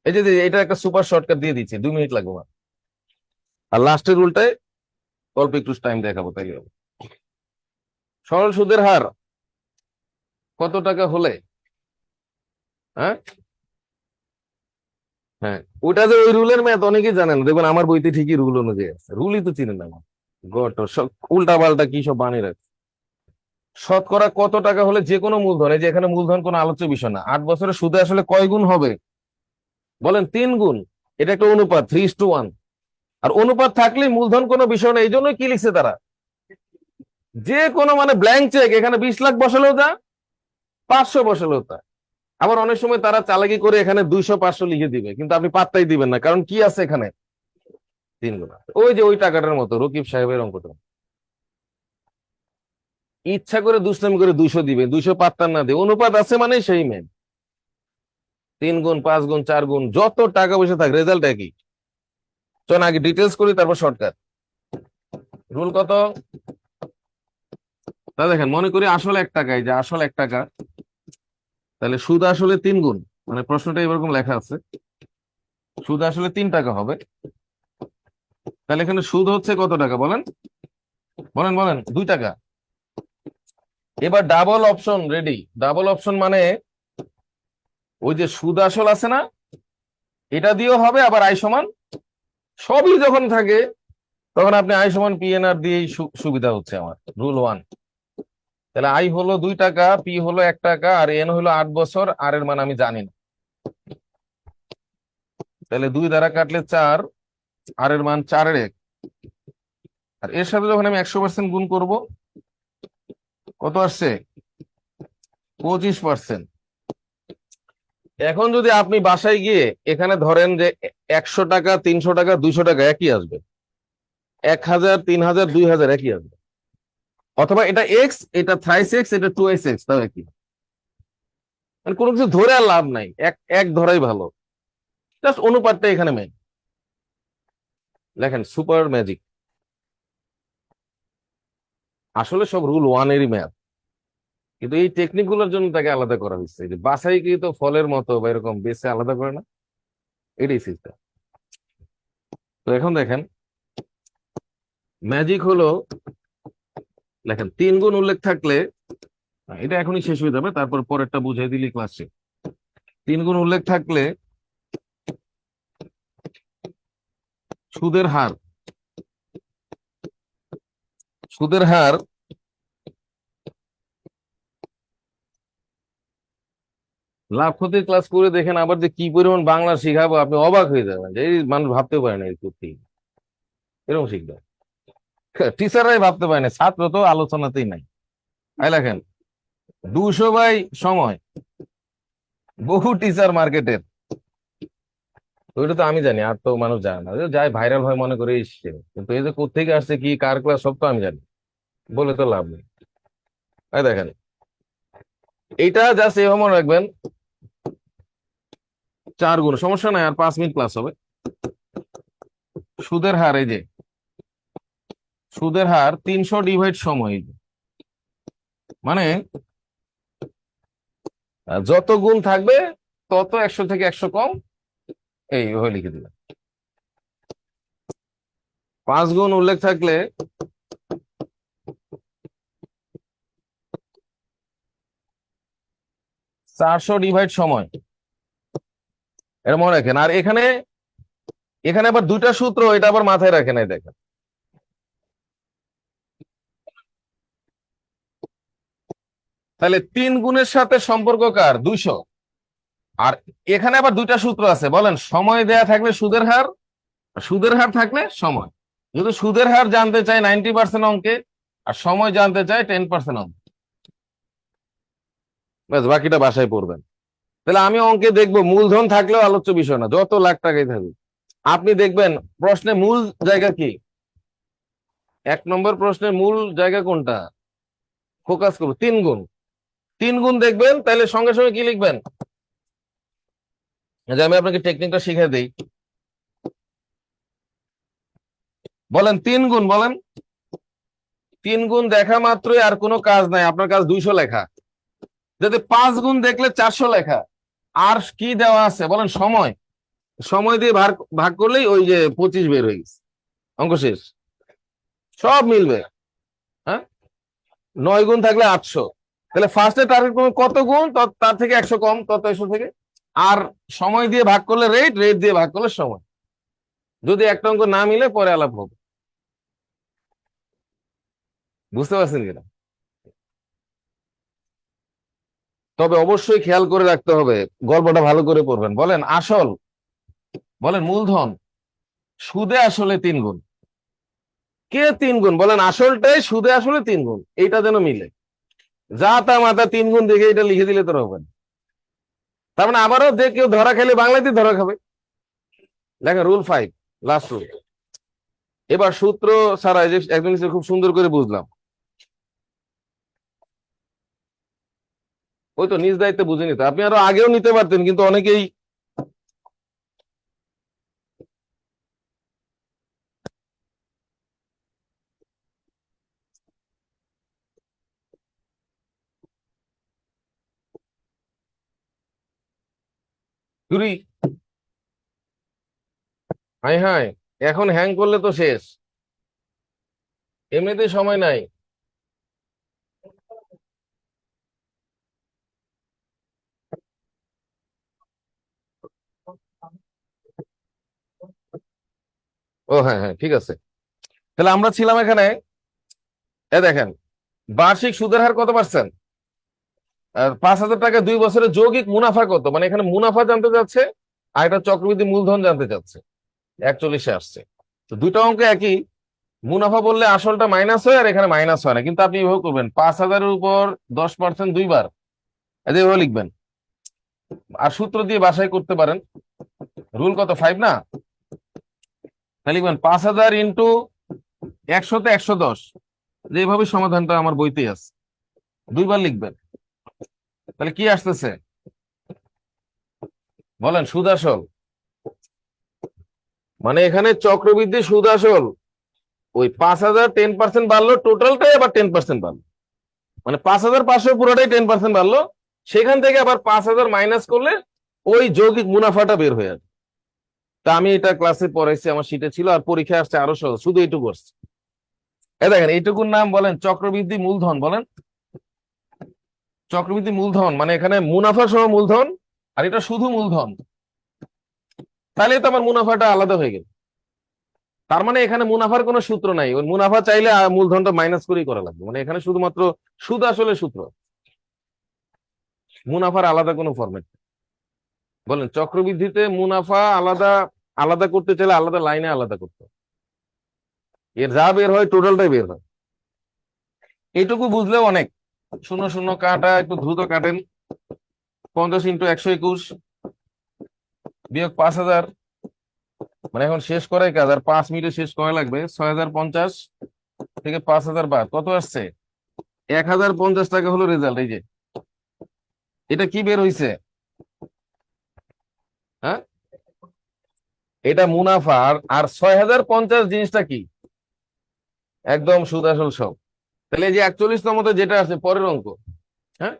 [SPEAKER 1] এই যে এটা একটা সুপার শর্টকাট দিয়ে দিচ্ছি, 2 মিনিট লাগবে না। আর লাস্টের রুলটায় অল্প একটু টাইম দেখাবো, তাই হবে। সরল সুদের হার কত টাকা হলে, হ্যাঁ হ্যাঁ, ওটা যে ওই রুলের ম্যাথ অনেকেই জানেন, দেখবেন আমার বইতে ঠিকই রুল অনুযায়ী আছে, রুলই তো চিনেন না আমার। গট সব উল্টা পাল্টা কি সব বানিয়ে রাখছে। শতকরা কত টাকা হলে যে কোনো মূলধন, এই যে এখানে মূলধন কোনো আলোচ্য বিষয় না, 8 বছরের সুদে আসলে কয় গুণ হবে? বলেন 3 গুণ। এটা একটা অনুপাত, 3:1। আর অনুপাত থাকলে মূলধন কোনো বিষয় না, এই জন্য কি লিখছে তারা, যে কোনো মানে ব্ল্যাঙ্ক চেক, এখানে 20 লাখ বসালেও তা, 500 বসালেও তা। আবার অনেক সময় তারা চালাকি করে এখানে 200 500 লিখে দিবে, কিন্তু আপনি পাত্তাই দিবেন না, কারণ কি আছে এখানে 3 গুণ। ওই যে ওই টাকাটার মতো রকিব সাহেবের অঙ্কটা, ইচ্ছা করে দুষ্টামি করে 200 দিবে, 200 পাত্তা না দিয়ে, অনুপাত আছে মানে সেই মেন। 3 গুণ 5 গুণ 4 গুণ, যত টাকা পয়সা থাক, রেজাল্ট একই। চল আগে ডিটেলস করি, তারপর শর্টকাট। রুল কত? তা দেখেন, মনে করি আসল 1 টাকায়, যে আসল 1 টাকা, তাহলে সুদ আসলে 3 গুণ। মানে প্রশ্নটা এরকম লেখা আছে, সুদ আসলে 3 টাকা হবে। তাহলে এখানে সুদ হচ্ছে কত টাকা বলেন, বলেন বলেন, 2 টাকা। এবার double option ready. Double option মানে ওই যে সুদ আসল আছে না, এটা দিয়েও হবে, আবার আই সমান, সবই যখন থাকে তখন আপনি আই সমান পি এন আর দিয়েই সুবিধা হচ্ছে আমার। রুল 1। তাহলে আই হলো 2 টাকা, পি হলো 1 টাকা, আর এন হলো 8 বছর, আর এর মান আমি জানি না। তাহলে 2 দ্বারা কাটলে 4, আর এর মান 4-1। আর এর সাথে যখন আমি 100% গুণ করব, কত আসছে? 25%। এখন যদি আপনি বাসায় গিয়ে এখানে ধরেন যে 100 টাকা, 300 টাকা, 200 টাকা একই আসবে, 1000, 3000, 2000 একই আসবে। অথবা এটা এক্স, এটা থ্রাইস এক্স, এটা টুয়াইস এক্স, তাও একই। মানে কোনো কিছু ধরে আর লাভ নাই, এক এক ধরাই ভালো। জাস্ট অনুপাতটা এখানে মেন। দেখেন সুপার ম্যাজিক, আসলে সব রুল 1-এরই ম্যাথ, কিন্তু এই টেকনিক গুলোর জন্য তাকে আলাদা করা হয়েছে। এই যে বাছাইকৃত ফলের মতো বা এরকম বেছে আলাদা করে না, এটাই সিস্টেম। তো এখন দেখেন ম্যাজিক হলো, দেখেন 3 গুণ উল্লেখ থাকলে, এটা এখনই শেষ হয়ে যাবে, তারপর পরেরটা বুঝিয়ে দিলি ক্লাসে। 3 গুণ উল্লেখ থাকলে সুদের হার, সুদের হার লাভ ক্ষতির ক্লাস করে দেখেন আবার যে কি পরিমাণ বাংলা শিখাবো, আপনি অবাক হয়ে যাবেন যে এই মানুষ ভাবতে পারে না এই করতে, এরকম শিখবে। টিচাররাই ভাবতে পারে না, ছাত্র তো আলোচনাতেই নাই। তাই লেখেন 200 বাই সময়, বহু টিচার মার্কেটের, ওইটা তো আমি জানি, আর তো মানুষ জানে না, ওই যাই ভাইরাল হয় মনে করে এসছে, কিন্তু এই যে কোত্থেকে আসছে কি কার ক্লাস সব তো আমি জানি, বলে তো লাভ নেই। তাই দেখেন এইটা জাস্ট এভাবে মনে রাখবেন, 4 গুণ, সমস্যা নাই, আর 5 মিনিট ক্লাস হবে। সুদের হার, এই যে সুদের হার 300 ডিভাইড সময়, এই যে, মানে যত গুণ থাকবে তত 100 থেকে 100 কম, এই হয়ে লিখে দিলাম। 5 গুণ উল্লেখ থাকলে 400 ডিভাইড সময়, এটা মনে রাখেন। আর এখানে এখানে আবার 2টা সূত্র, এটা আবার মাথায় রাখেন, এই দেখেন তাহলে 3 গুণের সাথে সম্পর্ক কার 200, আর এখানে আবার 2টা সূত্র আছে, বলেন সময় দেয়া থাকলে সুদের হার, আর সুদের হার থাকলে সময়। যদি সুদের হার জানতে চাই 90% অঙ্কে, আর সময় জানতে চাই 10% অঙ্কে, ব্যাস বাকিটা বাসায় পড়বেন। তাহলে আমি অঙ্কে দেখবো মূলধন থাকলেও আলোচ্য বিষয় না, যত লাখ টাকাই থাকুক। আপনি দেখবেন প্রশ্নে মূল জায়গা কি, 1 নম্বর প্রশ্নের মূল জায়গা কোনটা, ফোকাস করবো 3 গুণ। 3 গুণ দেখবেন, তাহলে সঙ্গে সঙ্গে কি লিখবেন, যে আমি আপনাকে টেকনিকটা শিখিয়ে দিই। বলেন 3 গুণ, বলেন 3 গুণ দেখা মাত্রই আর কোনো কাজ নাই, আপনার কাজ 200 লেখা। যদি 5 গুণ দেখলে 400 লেখা। আর কি দেওয়া আছে বলেন, সময়, সময় দিয়ে ভাগ ভাগ করলেই ওই যে 25 বের হয়ে গেছে, অঙ্ক শেষ, সব মিলবে। হ্যাঁ, 9 গুণ থাকলে 800, তাহলে ফার্স্টে টার্গেট করবে কত গুণ, তার থেকে 100 কম, তত 100 থেকে। আর সময় দিয়ে ভাগ করলে রেট, রেট দিয়ে ভাগ করলে সময়। যদি একটা অঙ্ক না মিলে পরে আলাপ হবে, বুঝতে পারছেন কিনা? তবে অবশ্যই খেয়াল করে রাখতে হবে, গল্পটা ভালো করে পড়বেন। বলেন আসল, বলেন মূলধন, সুদে আসলে 3 গুণ, কে 3 গুণ, বলেন আসলটাই সুদে আসলে 3 গুণ, এইটা যেন মিলে। যা তা মাথা 3 গুণ দেখে এটা লিখে দিলে তো হবে না। তার মানে আবারও যে কেউ ধরা খেলে বাংলাতেই ধরা খাবে। দেখেন রুল 5, লাস্ট রুল। এবার সূত্র ছাড়া এই যে একদম খুব সুন্দর করে বুঝলাম, ওই তো নিজ দায়িত্বে বুঝে নিতে, আপনি আরো আগেও নিতে পারতেন, কিন্তু অনেকেই চুরি, হাই হাই, এখন হ্যাং করলে তো শেষ, এমনিতেই সময় নাই। ও হ্যাঁ হ্যাঁ ঠিক আছে, তাহলে আমরা ছিলাম এখানে, দেখেন বার্ষিক সুদের হার কত পার্সেন্ট, আর 5,000 টাকা 2 বছরে যৌগিক মুনাফা কত, মানে এখানে মুনাফা জানতে চাচ্ছে, আর এটা চক্রবৃদ্ধি মূলধন জানতে চাচ্ছে। 41-এ আসছে, তো দুইটা অঙ্ক একই। মুনাফা বললে আসলটা মাইনাস হয়, আর এখানে মাইনাস হয় না, কিন্তু আপনি এভাবে করবেন 5,000-এর উপর 10% 2 বার, এভাবে লিখবেন। আর সূত্র দিয়ে বাসায় করতে পারেন, রুল কত 5 না, তাহলে লিখবেন 5,000 ইন্টু 100-তে 110, যেভাবে সমাধানটা আমার বইতেই আছে, 2 বার লিখবেন। তাহলে কি আসতেছে বলেন, সুদ আসল, মানে এখানে চক্রবৃদ্ধি সুদ আসল, ওই 5,000 10% বাড়লো, টোটালটাই আবার 10% বাড়লো, মানে 5,500 পুরোটাই 10% বাড়লো, সেখান থেকে আবার 5,000 মাইনাস করলে ওই যৌগিক মুনাফাটা বের হয়ে যাবে। তা আমি এটা ক্লাসে পড়াইছি, আমার শীটে ছিল, আর পরীক্ষায় আসছে আরো সহজ, শুধু এইটুকু আসছে। দেখেন এইটুকুর নাম বলেন চক্রবৃদ্ধি মূলধন। বলেন চক্রবৃদ্ধি মূলধন, মানে এখানে মুনাফা সহ মূলধন, আর এটা শুধু মূলধন। তাহলে তো আমার মুনাফাটা আলাদা হয়ে গেল। তার মানে এখানে মুনাফার কোনো সূত্র নাই, ওই মুনাফা চাইলে মূলধনটা মাইনাস করেই করা লাগবে, মানে এখানে শুধুমাত্র সুদ আসলে সূত্র, মুনাফার আলাদা কোনো ফরম্যাট। বলেন চক্রবৃদ্ধিতে মুনাফা আলাদা, আলাদা করতে চাইলে আলাদা লাইনে আলাদা করতে হবে। এর যা বের হয় টোটালটাই বের হয়। এইটুকু বুঝলেও অনেক। শূন্য শূন্য কাটা, একটু দ্রুত কাটেন। 50 × 121 বিয়োগ 5000, মানে এখন শেষ করাই কাজ, আর 5 মিনিটে শেষ করা লাগবে। 6050 থেকে 5000 বাদ কত আসছে? 1050 টাকা হলো রেজাল্ট। এই যে এটা কি বের হইছে? হ্যাঁ, এটা মুনাফা। আর 6050 জিনিসটা কি? একদম সুদ আসল সব। তাহলে এই যে 41তমতে যেটা আছে পরের অঙ্ক, হ্যাঁ,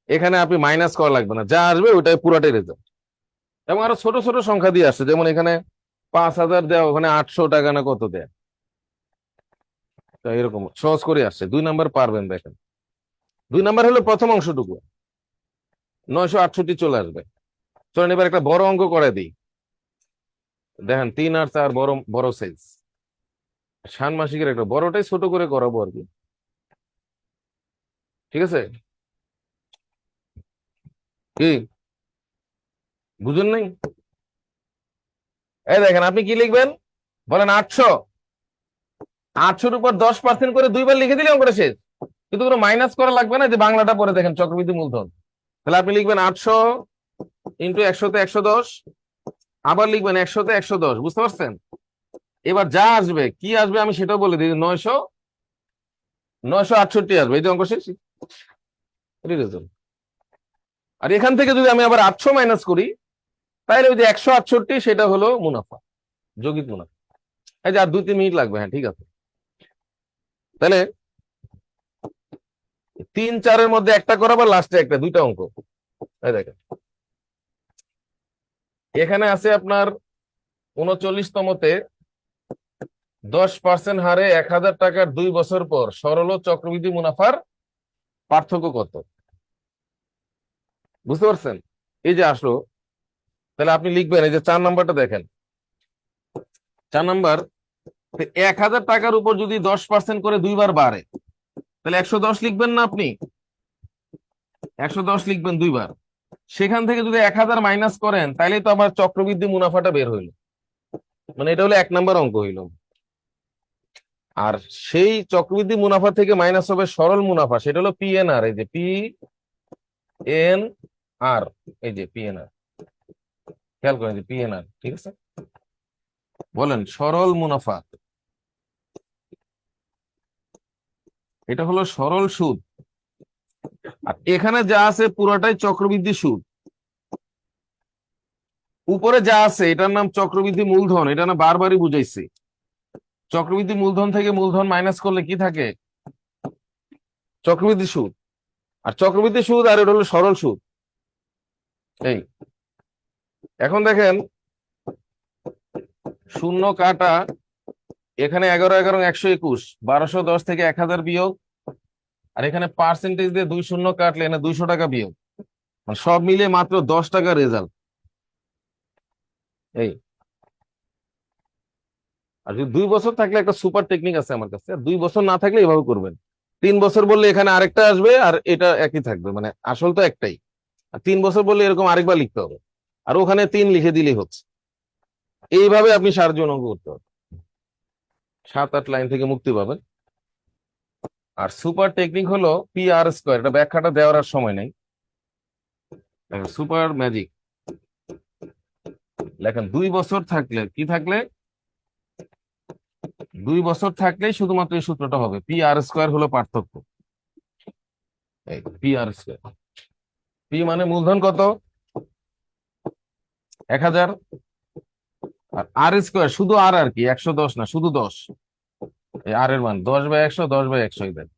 [SPEAKER 1] এখানে আপনি মাইনাস করা লাগবে না, যা আসবে ওইটাই পুরাটাই রেজাল্ট। এবং আরো ছোট ছোট সংখ্যা দিয়ে আসছে, যেমন এখানে 5000 দেওয়া, ওখানে 800 টাকা না কত দেয়। তো এরকম সহজ করে আসছে। 2 নাম্বার পারবেন। দেখেন 2 নাম্বার হলো প্রথম অংশটুকু, 968 চলে আসবে। চলেন এবার একটা বড় অঙ্ক করে দিই। দেখেন 3 আর 4 বড় বড় সাইজ, ষান্মাসিকের একটা বড়টাই ছোট করে করাবো আর কি। ঠিক আছে, কি বুঝুন নাই? এই দেখেন আপনি কি লিখবেন, বলেন 800। 800-র উপর 10% করে 2বার লিখে দিলে অঙ্কটা শেষ। কিন্তু কোনো মাইনাস করা লাগবে না। যে বাংলাটা পরে দেখেন চক্রবৃদ্ধি মূলধন, তাহলে আপনি লিখবেন 800 × 100 তে 110, আবার লিখবেন 100 তে 110। বুঝতে পারছেন? এবার যা আসবে, কি আসবে আমি সেটাও বলে দিই। 968 আসবে। এই যে অঙ্ক শেষ, এটাই রেজাল্ট। আর এখান থেকে যদি আমি আবার 800 মাইনাস করি, তাহলে ওই যে 168 সেটা হলো মুনাফা, যৌগিক মুনাফা। এই যে আর 2-3 মিনিট লাগবে। হ্যাঁ ঠিক আছে। তাহলে 3-4-এর মধ্যে একটা করাবার, লাস্টে একটা, 2টা অঙ্ক। এই দেখেন এখানে আছে আপনার 39তমতে 10% হারে 1000 টাকার 2 বছর পর সরল ও চক্রবৃদ্ধি মুনাফার পার্থক্য কত? বুঝতে পারছেন? এই যে আসলো, তাহলে আপনি লিখবেন, এই যে 4 নাম্বারটা দেখেন। 4 নাম্বার, 1000 টাকার উপর যদি 10% করে 2বার বাড়ে, তাহলে 110 লিখবেন না আপনি? 110 লিখবেন 2বার। সেখান থেকে যদি 1000 মাইনাস করেন, তাহলে তো আমার চক্রবৃদ্ধি মুনাফাটা বের হইলো। মানে এটা হলো 1 নাম্বার অঙ্ক হইলো। আর সেই চক্রবৃদ্ধি মুনাফা থেকে মাইনাস হবে সরল মুনাফা, সেটা হলো পিএনআর। এই যে পিএনআর, এই যে পিএনআর, খেয়াল করেন যে পিএনআর। ঠিক আছে, বলেন সরল মুনাফা, এটা হলো সরল সুদ। আর এখানে যা আছে পুরোটাই চক্রবৃদ্ধি সুদ। উপরে যা আছে এটার নাম চক্রবৃদ্ধি মূলধন, এটা না বারবারই বুঝাইছি। চক্রবৃদ্ধি মূলধন থেকে মূলধন মাইনাস করলে কি থাকে? চক্রবৃদ্ধি সুদ। আর চক্রবৃদ্ধি সুদ, আর এটা হলো সরল সুদ। এই এখন দেখেন, শূন্য কাটা, এখানে 11 11 121, 1210 থেকে 1000 বিয়োগ, আর এখানে পার্সেন্টেজ দিয়ে 2 শূন্য কাটলে এখানে 200 টাকা বিয়োগ, মানে সব মিলিয়ে মাত্র 10 টাকা রেজাল্ট। এই, আর যদি 2 বছর থাকলে একটা সুপার টেকনিক আছে আমার কাছে, আর 2 বছর না থাকলে এভাবে করবেন। 3 বছর বললে এখানে আরেকটা আসবে, আর এটা একই থাকবে, মানে আসল তো একটাই। আর 3 বছর বললে এরকম আরেকবার লিখতে হবে, আর ওখানে 3 লিখে দিলেই হচ্ছে। এইভাবে আপনি 60 জন অঙ্ক করতে হবে, 7-8 লাইন থেকে মুক্তি পাবেন। আর সুপার টেকনিক হলো PR²। এটা ব্যাখ্যাটা দেওয়ার আর সময় নেই। সুপার ম্যাজিক লেখেন, 2 বছর থাকলে কি থাকলে, 2 বছর থাকলেই শুধুমাত্র এই সূত্রটা হবে। PR² হলো পার্থক্য। এই PR², পি মানে মূলধন কত? 1000, আর R² শুধু আর আর কি 110 না, শুধু 10। এই আর এর মান 10/100, 10/100 দেন।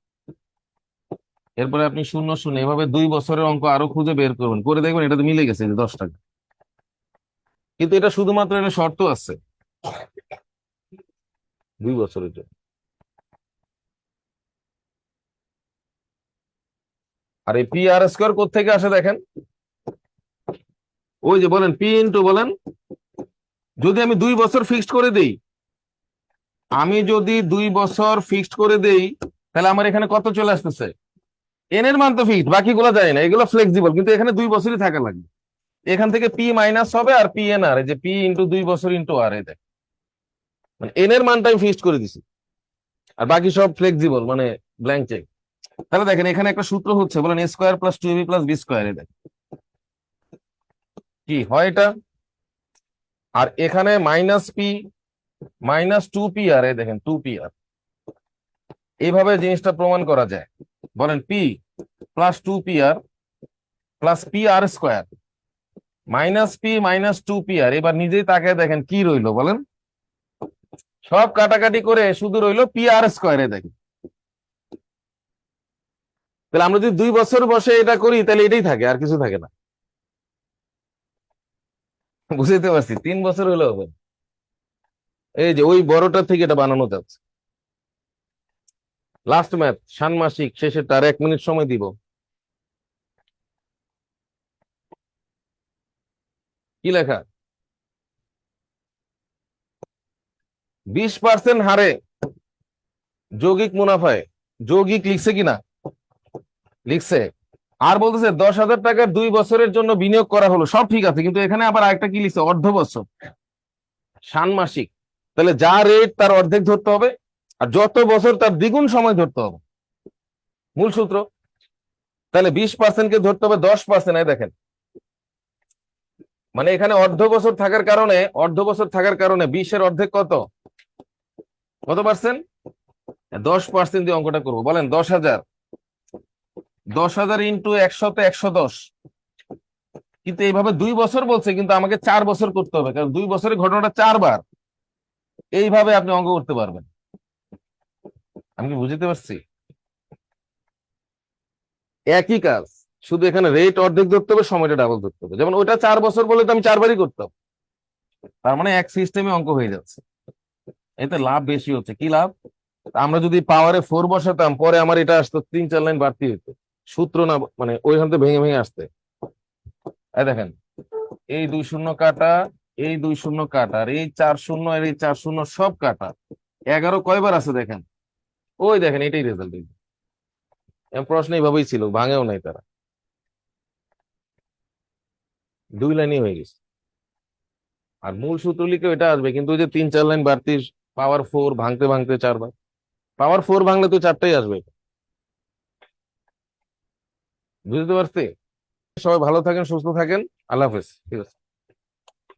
[SPEAKER 1] এরপরে আপনি শূন্য শূন্য, এভাবে 2 বছরের অঙ্ক আরো খুঁজে বের করবেন, করে দেখবেন এটাতে মিলে গেছে, যে 10 টাকা। কিন্তু এটা শুধুমাত্র একটা শর্ত আছে 2 বছরের জন্য। আর এই পি আর স্কোয়ার কোত্থেকে আসে দেখেন, ওই যে বলেন পি ইন্টু বলেন, যদি আমি 2 বছর ফিক্সড করে দেই, আমি যদি 2 বছর ফিক্সড করে দেই, তাহলে আমার এখানে কত চলে আসতেছে, এন এর মান তো ফিক্সড, বাকিগুলো যায় না, এগুলো ফ্লেক্সিবল, কিন্তু এখানে 2 বছরই থাকা লাগবে। এখান থেকে পি মাইনাস হবে আর পি এন আর, এই যে পি ইন্টু 2 বছর ইন্টু আর, এই দেখ, মানে এন এর মানটা আমি ফিক্সড করে দিছি, আর বাকি সব ফ্লেক্সিবল, মানে ব্ল্যাঙ্ক চেক। তাহলে দেখেন এখানে একটা সূত্র হচ্ছে, বলেন a square plus 2ab plus b square, এই দেখ কি হয় এটা। আর এখানে মাইনাস পি মাইনাস 2p আর, এই দেখেন 2p আর, এইভাবে জিনিসটা প্রমাণ করা যায়। বলেন p plus 2p r plus p r square minus p minus 2p r, এবার নিজেই তাকায় দেখেন কি রইলো বলেন, সব কাটাকাটি করে শুধু রইলো পি আর স্কোয়ারে দেখেন। তাহলে আমরা যদি 2 বছর বসে এটা করি তাহলে এটাই থাকে, আর কিছু থাকে না। বুঝতে পারছি, 3 বছর হলেও হবে। এই যে ওই বড়টা থেকে এটা বানানো যাচ্ছে। লাস্ট ম্যাথ ষান্মাসিক শেষের, তার 1 মিনিট সময় দিব। কি লেখা, 20% হারে যৌগিক মুনাফায়, যৌগিক লিখছে কিনা, লিখছে। আর বলতেছে 10,000 টাকার 2 বছরের জন্য বিনিয়োগ করা হলো, সব ঠিক আছে, কিন্তু এখানে আবার আরেকটা কি লিখছে, অর্ধ বছর ষান্মাসিক। তাহলে যা রেট তার অর্ধেক ধরতে হবে, আর যত বছর তার দ্বিগুণ সময় ধরতে হবে, মূল সূত্র। তাহলে 20%কে ধরতে হবে 10%, দেখেন, মানে এখানে অর্ধ বছর থাকার কারণে, অর্ধ বছর থাকার কারণে 20-এর অর্ধেক কত, কত পার্সেন্ট, 10% দিয়ে অঙ্কটা করবো। বলেন 10,000, 10,000 ইন্টু 100 তে 110, কিন্তু এইভাবে 2 বছর বলছে, কিন্তু আমাকে 4 বছর করতে হবে, কারণ 2 বছরের ঘটনাটা 4 বার। এইভাবে আপনি অঙ্ক করতে পারবেন। আমি কি বুঝতে পারছি, একই কাজ, শুধু এখানে রেট অর্ধেক ধরতে হবে, সময়টা ডাবল ধরতে হবে। যেমন ওইটা 4 বছর বলে তো আমি 4 বারই করতাম, তার মানে এক সিস্টেমে অঙ্ক হয়ে যাচ্ছে। এতে লাভ বেশি হচ্ছে, কি লাভ, আমরা যদি পাওয়ারে 4 বসাতাম, পরে আমার এটা আসতো 3-4 লাইন বাড়তি হইতো, সূত্র না, মানে ওইখান থেকে ভেঙে ভেঙে আসতে। এই দেখেন, এই 2 শূন্য কাটা, এই 2 শূন্য কাটা, আর এই 4 শূন্য আর এই 4 শূন্য সব কাটা, 11 কয়বার আছে দেখেন, ওই দেখেন এটাই রেজাল্ট। প্রশ্ন এইভাবেই ছিল, ভাঙেও নাই তারা, 2 লাইনই হয়ে গেছে। আর মূল সূত্র লিখে এটা আসবে, কিন্তু ওই যে 3-4 লাইন বাড়তি, পাওয়ার 4 ভাঙতে ভাঙতে 4 বার, পাওয়ার 4 ভাঙলে তো 4টাই আসবে। বুঝতে পারছি। সবাই ভালো থাকেন, সুস্থ থাকেন, আল্লাহ হাফেজ, ঠিক আছে।